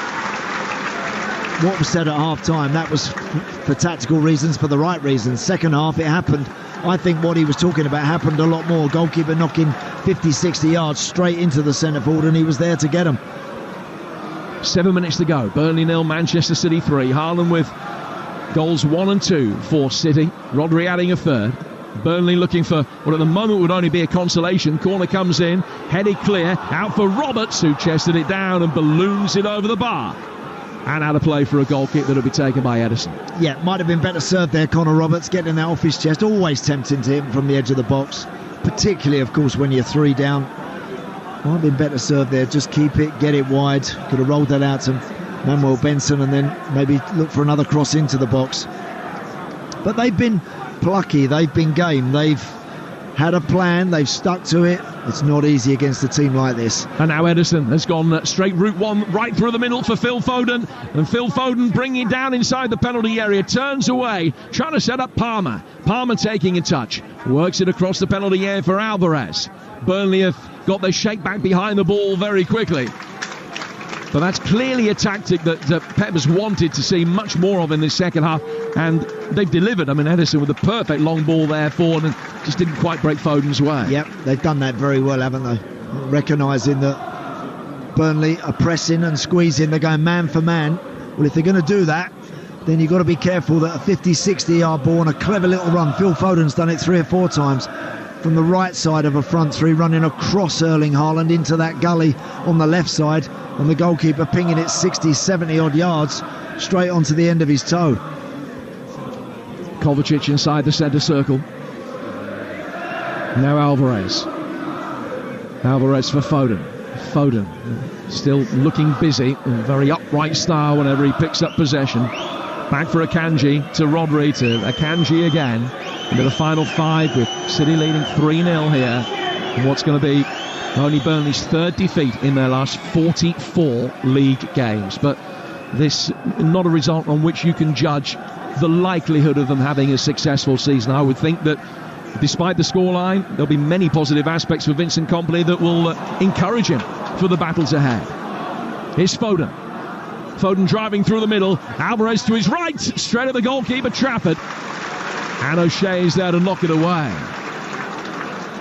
What was said at half-time, that was for tactical reasons, for the right reasons. Second half, it happened. I think what he was talking about happened a lot more. Goalkeeper knocking 50, 60 yards straight into the centre forward, and he was there to get him. 7 minutes to go. Burnley 0, Manchester City 3. Haaland with goals 1 and 2 for City. Rodri adding a third. Burnley looking for what at the moment would only be a consolation. Corner comes in, headed clear, out for Roberts, who chested it down and balloons it over the bar. And out of play for a goal kick that'll be taken by Edison. Yeah, might have been better served there, Connor Roberts, getting that off his chest. Always tempting to hit him from the edge of the box, particularly, of course, when you're 3 down. Might have been better served there. Just keep it, get it wide. Could have rolled that out to Manuel Benson and then maybe look for another cross into the box. But they've been plucky, they've been game, they've had a plan, they've stuck to it. It's not easy against a team like this. And now Edison has gone straight route one, right through the middle for Phil Foden. And Phil Foden bringing it down inside the penalty area, turns away, trying to set up Palmer. Palmer taking a touch, works it across the penalty area for Alvarez. Burnley have got their shake back behind the ball very quickly. But that's clearly a tactic that Pep has wanted to see much more of in this second half, and they've delivered. I mean, Edison with a perfect long ball there forward and just didn't quite break Foden's way. Yep, they've done that very well, haven't they? Recognising that Burnley are pressing and squeezing, they're going man for man. Well, if they're going to do that, then you've got to be careful that a 50, 60-yard ball and a clever little run. Phil Foden's done it 3 or 4 times from the right side of a front three, running across Erling Haaland into that gully on the left side, and the goalkeeper pinging it 60, 70 odd yards straight onto the end of his toe. Kovacic inside the centre circle. Now Alvarez for Foden. Foden still looking busy in very upright style whenever he picks up possession. Back for Akanji to Rodri to Akanji again into the final 5, with City leading 3-0 here. And what's going to be only Burnley's 3rd defeat in their last 44 league games. But this not a result on which you can judge the likelihood of them having a successful season. I would think that despite the scoreline, there'll be many positive aspects for Vincent Kompany that will encourage him for the battles ahead. Here's Foden. Foden driving through the middle. Alvarez to his right, straight at the goalkeeper, Trafford. And O'Shea is there to knock it away.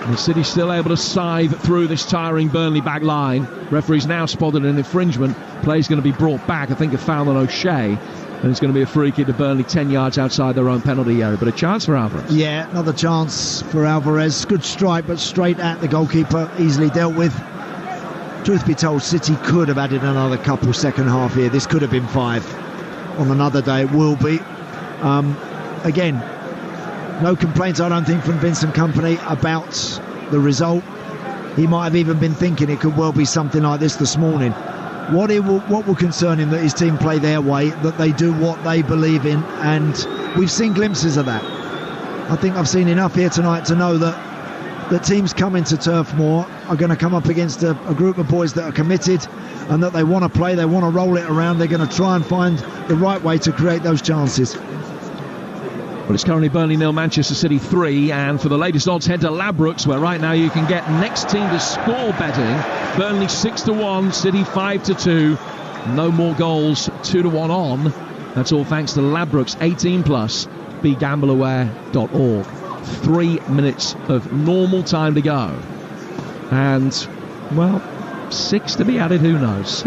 And the City still able to scythe through this tiring Burnley back line. Referee's now spotted an infringement. Play's going to be brought back. I think a foul on O'Shea. And it's going to be a free kick to Burnley 10 yards outside their own penalty area. But a chance for Alvarez. Yeah, another chance for Alvarez. Good strike, but straight at the goalkeeper. Easily dealt with. Truth be told, City could have added another couple second half here. This could have been 5. On another day, it will be. Again, no complaints, I don't think, from Vincent Kompany about the result. He might have even been thinking it could well be something like this morning. What will concern him that his team play their way, that they do what they believe in, and we've seen glimpses of that. I think I've seen enough here tonight to know that teams come into Turf Moor are going to come up against a group of boys that are committed and that they want to play, they want to roll it around. They're going to try and find the right way to create those chances. Well, it's currently Burnley 0, Manchester City 3, and for the latest odds, head to Ladbrokes, where right now you can get next team to score betting. Burnley 6-1, City 5-2. No more goals, 2-1 on. That's all thanks to Ladbrokes 18+. BeGambleAware.org. 3 minutes of normal time to go, and well, 6 to be added. Who knows?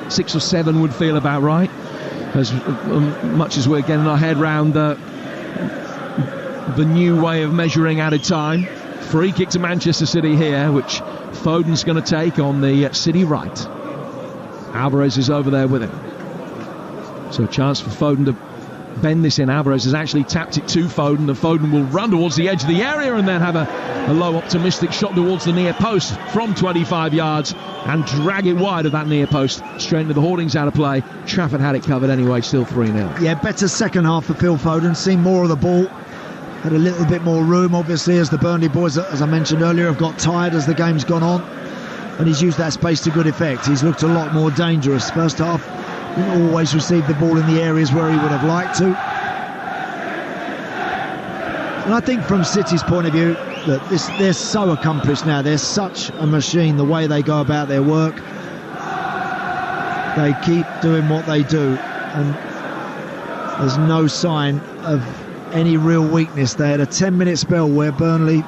6 or 7 would feel about right. As much as we're getting our head round the new way of measuring added time. Free kick to Manchester City here, which Foden's going to take on the City right. Alvarez is over there with him, so a chance for Foden to bend this in. Alvarez has actually tapped it to Foden, and Foden will run towards the edge of the area and then have a low optimistic shot towards the near post from 25 yards and drag it wide of that near post straight into the hoardings out of play. Trafford had it covered anyway, still 3-0. Yeah, better second half for Phil Foden, seen more of the ball, had a little bit more room, obviously, as the Burnley boys, as I mentioned earlier, have got tired as the game's gone on, and he's used that space to good effect. He's looked a lot more dangerous. First half, didn't always receive the ball in the areas where he would have liked to. And I think from City's point of view, that they're so accomplished now. They're such a machine, the way they go about their work. They keep doing what they do, and there's no sign of any real weakness. They had a 10-minute spell where Burnley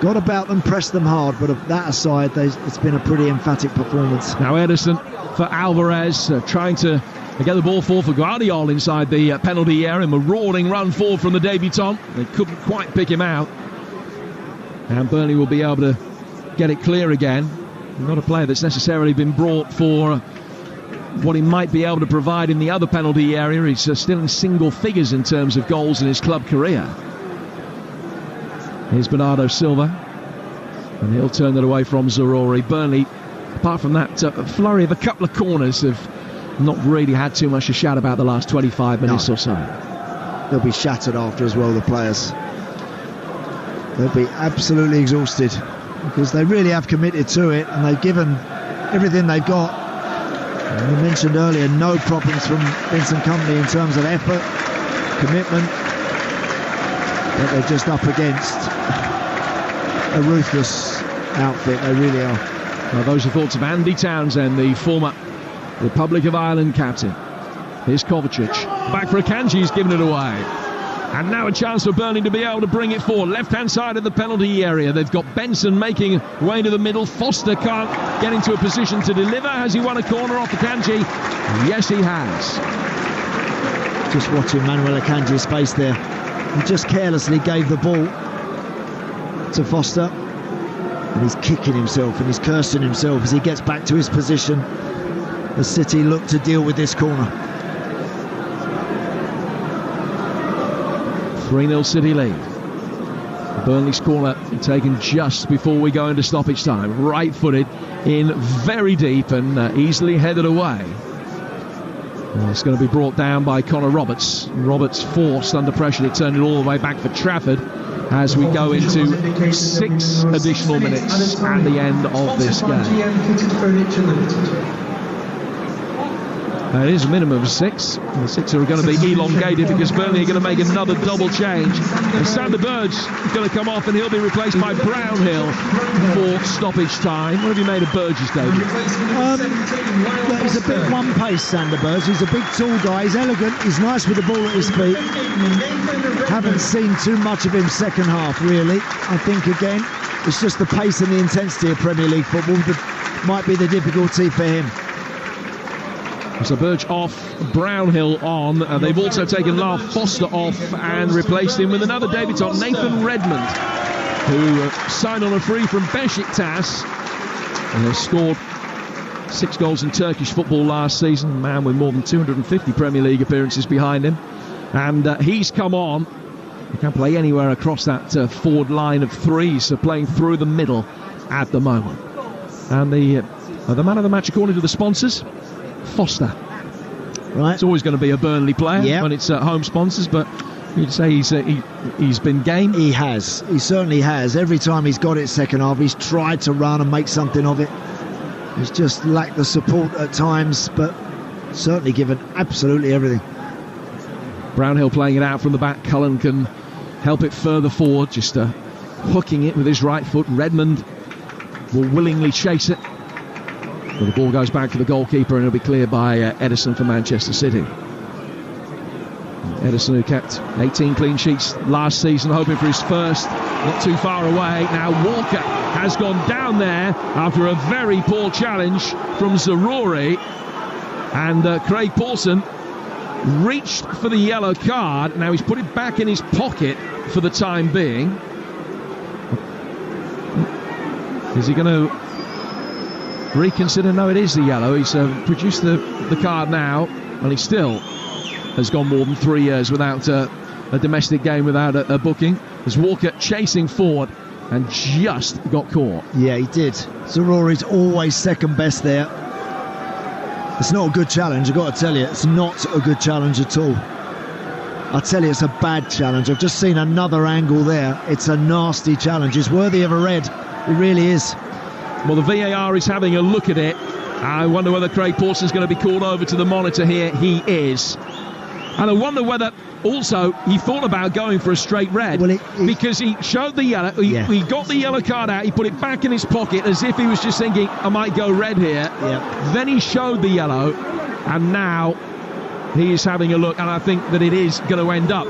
got about them, pressed them hard, but of that aside, it's been a pretty emphatic performance. Now Ederson for Alvarez, trying to get the ball forward for Guardiola inside the penalty area. Marauding run forward from the debutant. They couldn't quite pick him out, and Burnley will be able to get it clear again. Not a player that's necessarily been brought for what he might be able to provide in the other penalty area. He's still in single figures in terms of goals in his club career. Here's Bernardo Silva, and he'll turn that away from Zaroury. Burnley, apart from that flurry of a couple of corners, have not really had too much to shout about the last 25 minutes or so. They'll be shattered after as well, the players. They'll be absolutely exhausted because they really have committed to it, and they've given everything they've got. And we mentioned earlier, no problems from Vincent Kompany in terms of effort, commitment, but they're just up against a ruthless outfit. They really are. Now, those are thoughts of Andy Townsend, the former Republic of Ireland captain. Here's Kovacic. Back for Akanji, he's given it away. And now a chance for Burnley to be able to bring it forward. Left-hand side of the penalty area. They've got Benson making way to the middle. Foster can't get into a position to deliver. Has he won a corner off Akanji? Yes, he has. Just watching Manuel Akanji's face there. He just carelessly gave the ball to Foster. And he's kicking himself and he's cursing himself as he gets back to his position. The City look to deal with this corner. 3-0 City lead. Burnley's corner taken just before we go into stoppage time. Right-footed in very deep and easily headed away. Well, it's going to be brought down by Connor Roberts. Roberts forced under pressure to turn it all the way back for Trafford as we go into 6 additional minutes at the end of this game. It is a minimum of 6. The 6 are going to be elongated because Burnley are going to make another double change. And Sander Berge is going to come off and he'll be replaced by Brownhill for stoppage time. What have you made of Berge's debut? He's a bit one-pace, Sander Berge. He's a big, tall guy. He's elegant. He's nice with the ball at his feet. Haven't seen too much of him second half, really. I think, again, it's just the pace and the intensity of Premier League football that might be the difficulty for him. So Berge off, Brownhill on. They've also taken Lars Foster off and replaced him with another debutant, Nathan Redmond, who signed on a free from Beşiktaş and has scored 6 goals in Turkish football last season. A man with more than 250 Premier League appearances behind him. And he's come on. He can play anywhere across that forward line of 3, so playing through the middle at the moment. And the man of the match, according to the sponsors, Foster. Right. It's always going to be a Burnley player when it's home sponsors, but You'd say he's been game? He has. He certainly has. Every time he's got it second half, he's tried to run and make something of it. He's just lacked the support at times, but certainly given absolutely everything. Brownhill playing it out from the back. Cullen can help it further forward, just hooking it with his right foot. Redmond will willingly chase it. But the ball goes back to the goalkeeper and it'll be cleared by Edison for Manchester City. Edison, who kept 18 clean sheets last season, hoping for his first, not too far away. Now Walker has gone down there after a very poor challenge from Zarori, and Craig Pawson reached for the yellow card. Now he's put it back in his pocket for the time being. Is he going to reconsider? No, it is the yellow. He's produced the card now, and he still has gone more than 3 years without a domestic game, without a booking. As Walker chasing forward and just got caught. Yeah, he did. Zarori's always second best there. It's not a good challenge, I've got to tell you. It's not a good challenge at all. I tell you, it's a bad challenge. I've just seen another angle there. It's a nasty challenge. It's worthy of a red. It really is. Well, the VAR is having a look at it. I wonder whether Craig Pawson's going to be called over to the monitor here. He is. And I wonder whether also he thought about going for a straight red, because he showed the yellow. He got the yellow card out. He put it back in his pocket as if he was just thinking, I might go red here. Yeah. Then he showed the yellow, and now he is having a look. And I think that it is going to end up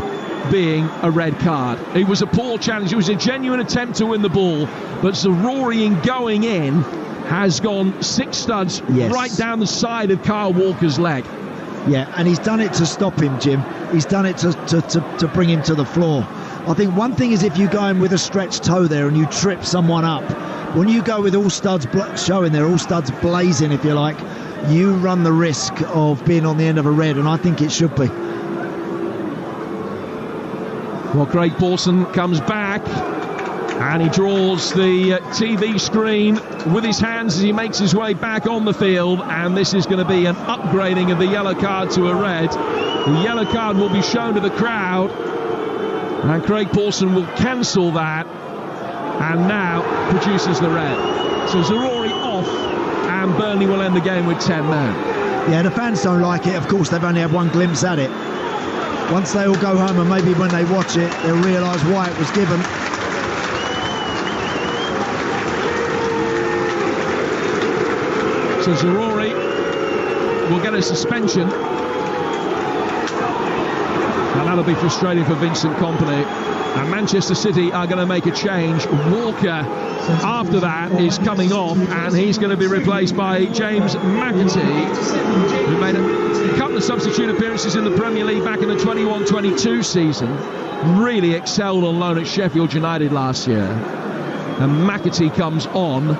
being a red card. It was a poor challenge. It was a genuine attempt to win the ball, but Zarori, in going in, has gone 6 studs right down the side of Kyle Walker's leg. Yeah, and he's done it to stop him, Jim. He's done it to bring him to the floor. I think one thing is if you go in with a stretched toe there and you trip someone up. When you go with all studs showing there, all studs blazing, if you like, you run the risk of being on the end of a red, and I think it should be. Well, Craig Pawson comes back and he draws the TV screen with his hands as he makes his way back on the field, and this is going to be an upgrading of the yellow card to a red. The yellow card will be shown to the crowd, and Craig Pawson will cancel that and now produces the red. So Zarori off, and Burnley will end the game with 10 men. Yeah, the fans don't like it. Of course, they've only had one glimpse at it. Once they all go home and maybe when they watch it, they'll realise why it was given. So Zarori will get a suspension, and that'll be frustrating for Vincent Kompany. And Manchester City are going to make a change. Walker, after that, is coming off, and he's going to be replaced by James McAtee, who made a couple of substitute appearances in the Premier League back in the 21-22 season. Really excelled on loan at Sheffield United last year. And McAtee comes on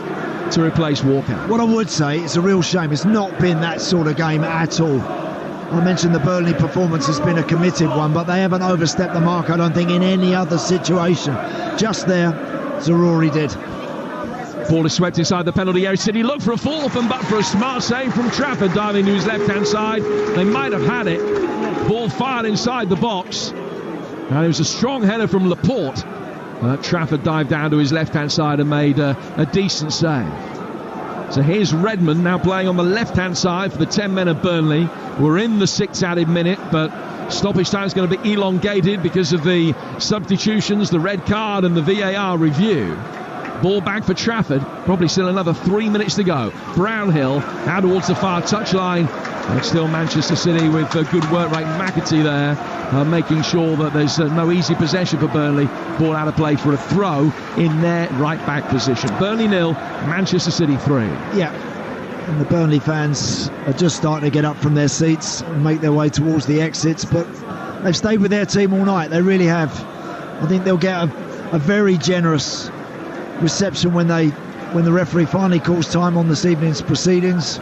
to replace Walker. What I would say, it's a real shame. It's not been that sort of game at all. I mentioned the Burnley performance has been a committed one, but they haven't overstepped the mark, I don't think, in any other situation. Just there, Zarori did. Ball is swept inside the penalty area. City look for a fourth, and but for a smart save from Trafford, diving to his left-hand side. They might have had it. Ball fired inside the box, and it was a strong header from Laporte. Trafford dived down to his left-hand side and made a decent save. So here's Redmond now playing on the left-hand side for the 10 men of Burnley. We're in the 6th added minute, but stoppage time is going to be elongated because of the substitutions, the red card and the VAR review. Ball back for Trafford, probably still another 3 minutes to go. Brownhill out towards the far touchline. And still Manchester City with good work rate. McAtee there making sure that there's no easy possession for Burnley. Ball out of play for a throw in their right back position. Burnley 0, Manchester City 3. Yeah, and the Burnley fans are just starting to get up from their seats and make their way towards the exits, but they've stayed with their team all night. They really have. I think they'll get a very generous reception when the referee finally calls time on this evening's proceedings.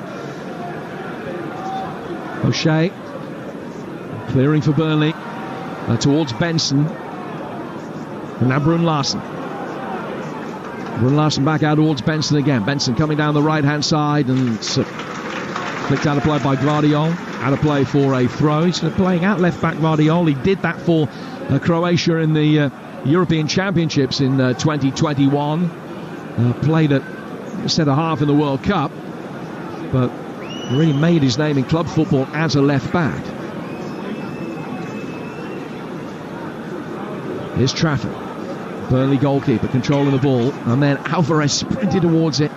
O'Shea clearing for Burnley towards Benson, and now Brun Larsen back out towards Benson again. Benson coming down the right hand side and flicked out of play by Gvardiol. Out of play for a throw. He's playing out left back Gvardiol. He did that for Croatia in the European Championships in 2021. Played at centre-half in the World Cup, but really made his name in club football as a left-back. Here's Trafford. Burnley goalkeeper controlling the ball, and then Alvarez sprinted towards it.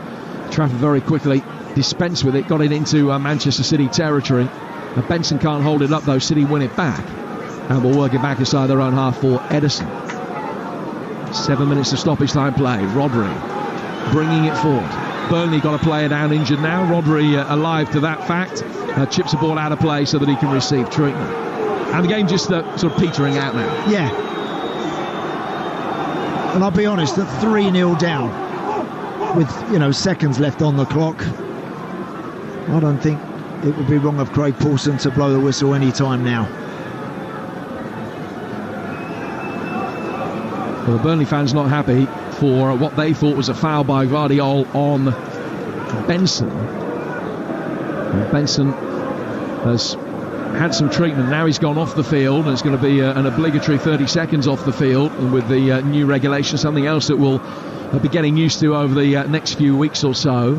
Trafford very quickly dispensed with it, got it into Manchester City territory. Benson can't hold it up though. City win it back, and will work it back inside their own half for Ederson. 7 minutes of stoppage time play. Rodri bringing it forward. Burnley got a player down injured now. Rodri alive to that fact. Chips the ball out of play so that he can receive treatment. And the game just sort of petering out now. Yeah. And I'll be honest, at 3-0 down with, seconds left on the clock, I don't think it would be wrong of Craig Paulson to blow the whistle any time now. Well, the Burnley fans not happy for what they thought was a foul by Gvardiol on Benson. And Benson has had some treatment. Now he's gone off the field, and it's going to be an obligatory 30 seconds off the field. And with the new regulation, something else that we'll be getting used to over the next few weeks or so.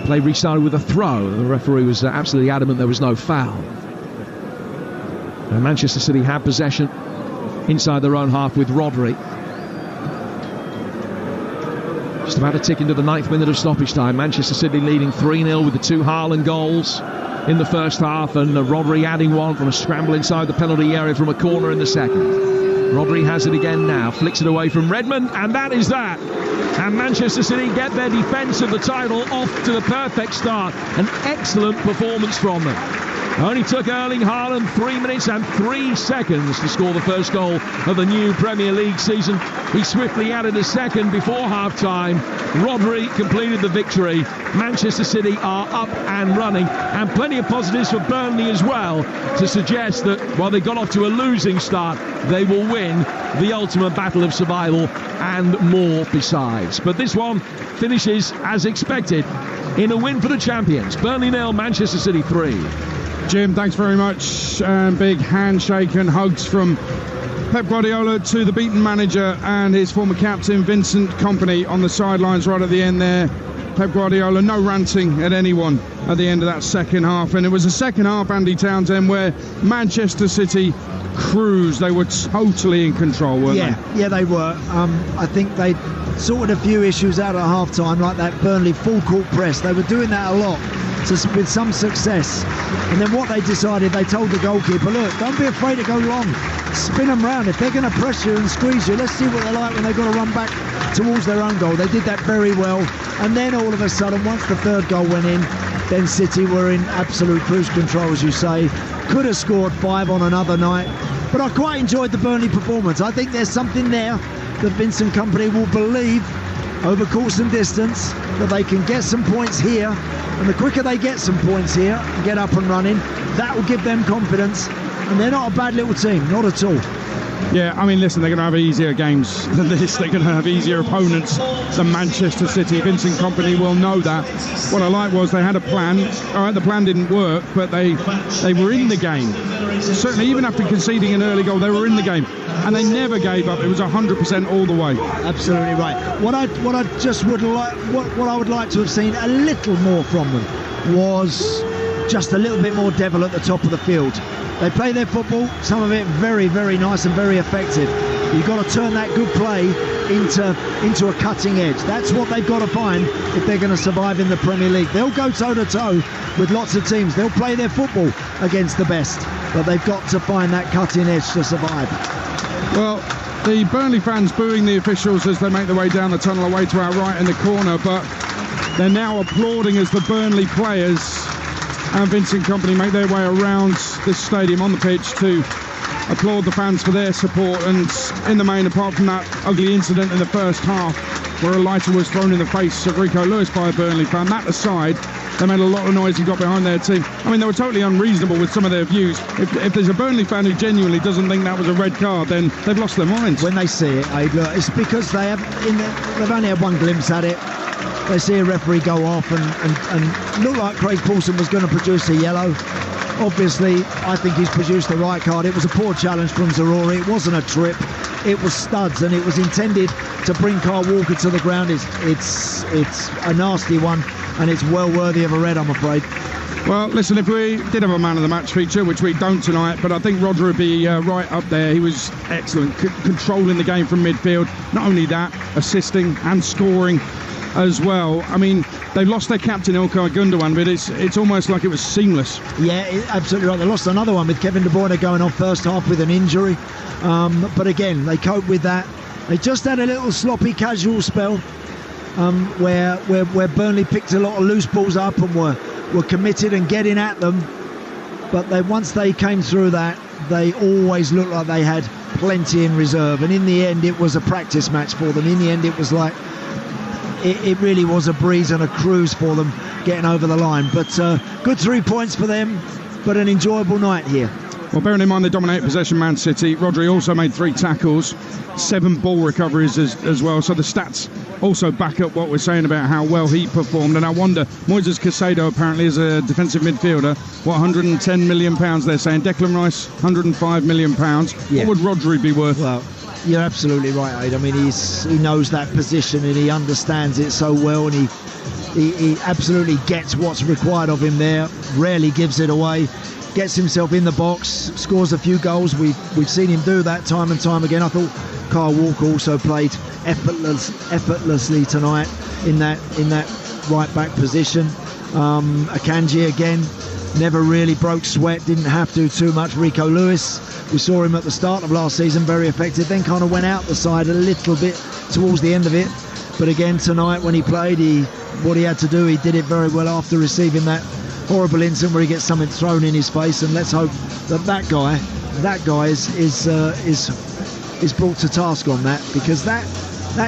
Play restarted with a throw. The referee was absolutely adamant there was no foul. And Manchester City had possession inside their own half with Rodri. Just about to tick into the 9th minute of stoppage time. Manchester City leading 3-0 with the 2 Haaland goals in the first half, and Rodri adding one from a scramble inside the penalty area from a corner in the second. Rodri has it again now, flicks it away from Redmond, and that is that. And Manchester City get their defence of the title off to the perfect start. An excellent performance from them. Only took Erling Haaland 3 minutes and 3 seconds to score the first goal of the new Premier League season. He swiftly added a second before half-time. Rodri completed the victory. Manchester City are up and running, and plenty of positives for Burnley as well to suggest that while they got off to a losing start, they will win the ultimate battle of survival and more besides. But this one finishes as expected in a win for the champions. Burnley 0, Manchester City 3. Jim, thanks very much. Big handshake and hugs from Pep Guardiola to the beaten manager and his former captain Vincent Kompany on the sidelines right at the end there. Pep Guardiola, no ranting at anyone at the end of that second half. And it was a second half, Andy Townsend, where Manchester City cruised. They were totally in control, weren't they? Yeah, they were. I think they sorted a few issues out at half-time, like that Burnley full-court press. They were doing that a lot, with some success. And then what they decided, they told the goalkeeper, look, don't be afraid to go long. Spin them round. If they're going to press you and squeeze you, let's see what they're like when they've got to run back towards their own goal. They did that very well. And then all of a sudden, once the third goal went in, then City were in absolute cruise control, as you say. Could have scored 5 on another night. But I quite enjoyed the Burnley performance. I think there's something there that Vincent Kompany will believe over course and distance, that they can get some points here. And the quicker they get some points here and get up and running, that will give them confidence. And they're not a bad little team, not at all. Yeah, I mean, listen, they're going to have easier games than this. They're going to have easier opponents than Manchester City. Vincent Kompany will know that. What I like was they had a plan. All right, the plan didn't work, but they were in the game. Certainly, even after conceding an early goal, they were in the game. And they never gave up. It was 100% all the way. Absolutely right. What I would like to have seen a little more from them was just a little bit more devil at the top of the field. They play their football, some of it very, very nice and very effective. You've got to turn that good play into a cutting edge. That's what they've got to find if they're going to survive in the Premier League. They'll go toe-to-toe with lots of teams. They'll play their football against the best. But they've got to find that cutting edge to survive. Well, the Burnley fans booing the officials as they make their way down the tunnel away to our right in the corner, but they're now applauding as the Burnley players and Vincent Kompany make their way around this stadium on the pitch to applaud the fans for their support. And in the main, apart from that ugly incident in the first half where a lighter was thrown in the face of Rico Lewis by a Burnley fan, that aside, they made a lot of noise and got behind their team. I mean, they were totally unreasonable with some of their views. If there's a Burnley fan who genuinely doesn't think that was a red card, then they've lost their minds. When they see it, it's because they've only had one glimpse at it. They see a referee go off and look like Craig Paulson was going to produce a yellow. Obviously, I think he's produced the right card. It was a poor challenge from Zaroury. It wasn't a trip. It was studs, and it was intended to bring Kyle Walker to the ground. It's a nasty one, and it's well worthy of a red, I'm afraid. Well, listen, if we did have a man of the match feature, which we don't tonight, but I think Roger would be right up there. He was excellent, controlling the game from midfield. Not only that, assisting and scoring as well. I mean, they've lost their captain Ilkay Gundogan, but it's almost like it was seamless. Yeah, absolutely right. They lost another one with Kevin De Bruyne going on first half with an injury. But again, they coped with that. They just had a little sloppy casual spell where Burnley picked a lot of loose balls up and were committed and getting at them. But once they came through that, they always looked like they had plenty in reserve. And in the end, it was a practice match for them. In the end, it was like it really was a breeze and a cruise for them getting over the line. But good 3 points for them, but an enjoyable night here. Well, bearing in mind they dominate possession, Man City, Rodri also made 3 tackles, 7 ball recoveries as well. So the stats also back up what we're saying about how well he performed. And I wonder, Moises Caicedo apparently is a defensive midfielder. What, £110 million they're saying? Declan Rice, £105 million. Yeah. What would Rodri be worth? Well, you're absolutely right, Aid. I mean, he knows that position and he understands it so well, and he absolutely gets what's required of him there. Rarely gives it away. Gets himself in the box, scores a few goals. We've seen him do that time and time again. I thought Kyle Walker also played effortlessly tonight in that right back position. Akanji again never really broke sweat, didn't have to too much. Rico Lewis, we saw him at the start of last season, very effective, then kind of went out the side a little bit towards the end of it. But again tonight when he played, what he had to do, he did it very well after receiving that horrible incident where he gets something thrown in his face. And let's hope that guy is brought to task on that, because that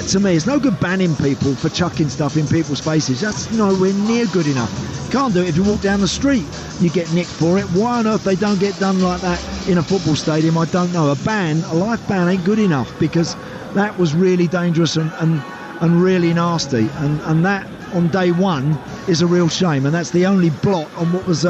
to me, it's no good banning people for chucking stuff in people's faces. That's nowhere near good enough. Can't do it if you walk down the street, you get nicked for it. Why on earth they don't get done like that in a football stadium, I don't know. A life ban ain't good enough, because that was really dangerous and really nasty, and that on day one is a real shame, and that's the only blot on what was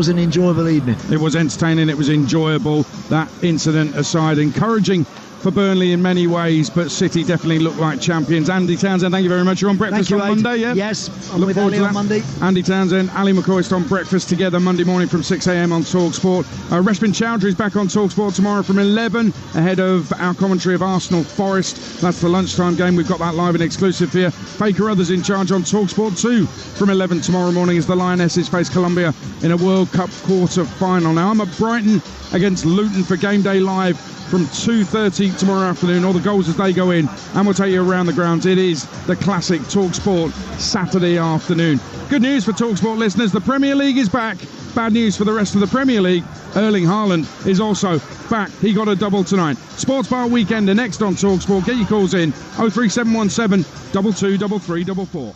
an enjoyable evening. It was entertaining, it was enjoyable. That incident aside, encouraging for Burnley in many ways, but City definitely look like champions. Andy Townsend, thank you very much. You're on breakfast on Monday, yeah? Yes, I'm with Ali on Monday. Andy Townsend, Ali McCoist on breakfast together Monday morning from 6 a.m. on Talksport. Reshbin Chowdhury's back on Talksport tomorrow from 11 ahead of our commentary of Arsenal Forest. That's the lunchtime game. We've got that live and exclusive here. Faye Carruthers in charge on Talksport 2 from 11 tomorrow morning as the Lionesses face Colombia in a World Cup quarter final. Now I'm at Brighton against Luton for Game Day Live from 2:30 tomorrow afternoon. All the goals as they go in, and we'll take you around the grounds. It is the classic Talksport Saturday afternoon. Good news for Talksport listeners, the Premier League is back. Bad news for the rest of the Premier League, Erling Haaland is also back. He got a double tonight. Sports Bar Weekender next on Talksport. Get your calls in 03717 223344.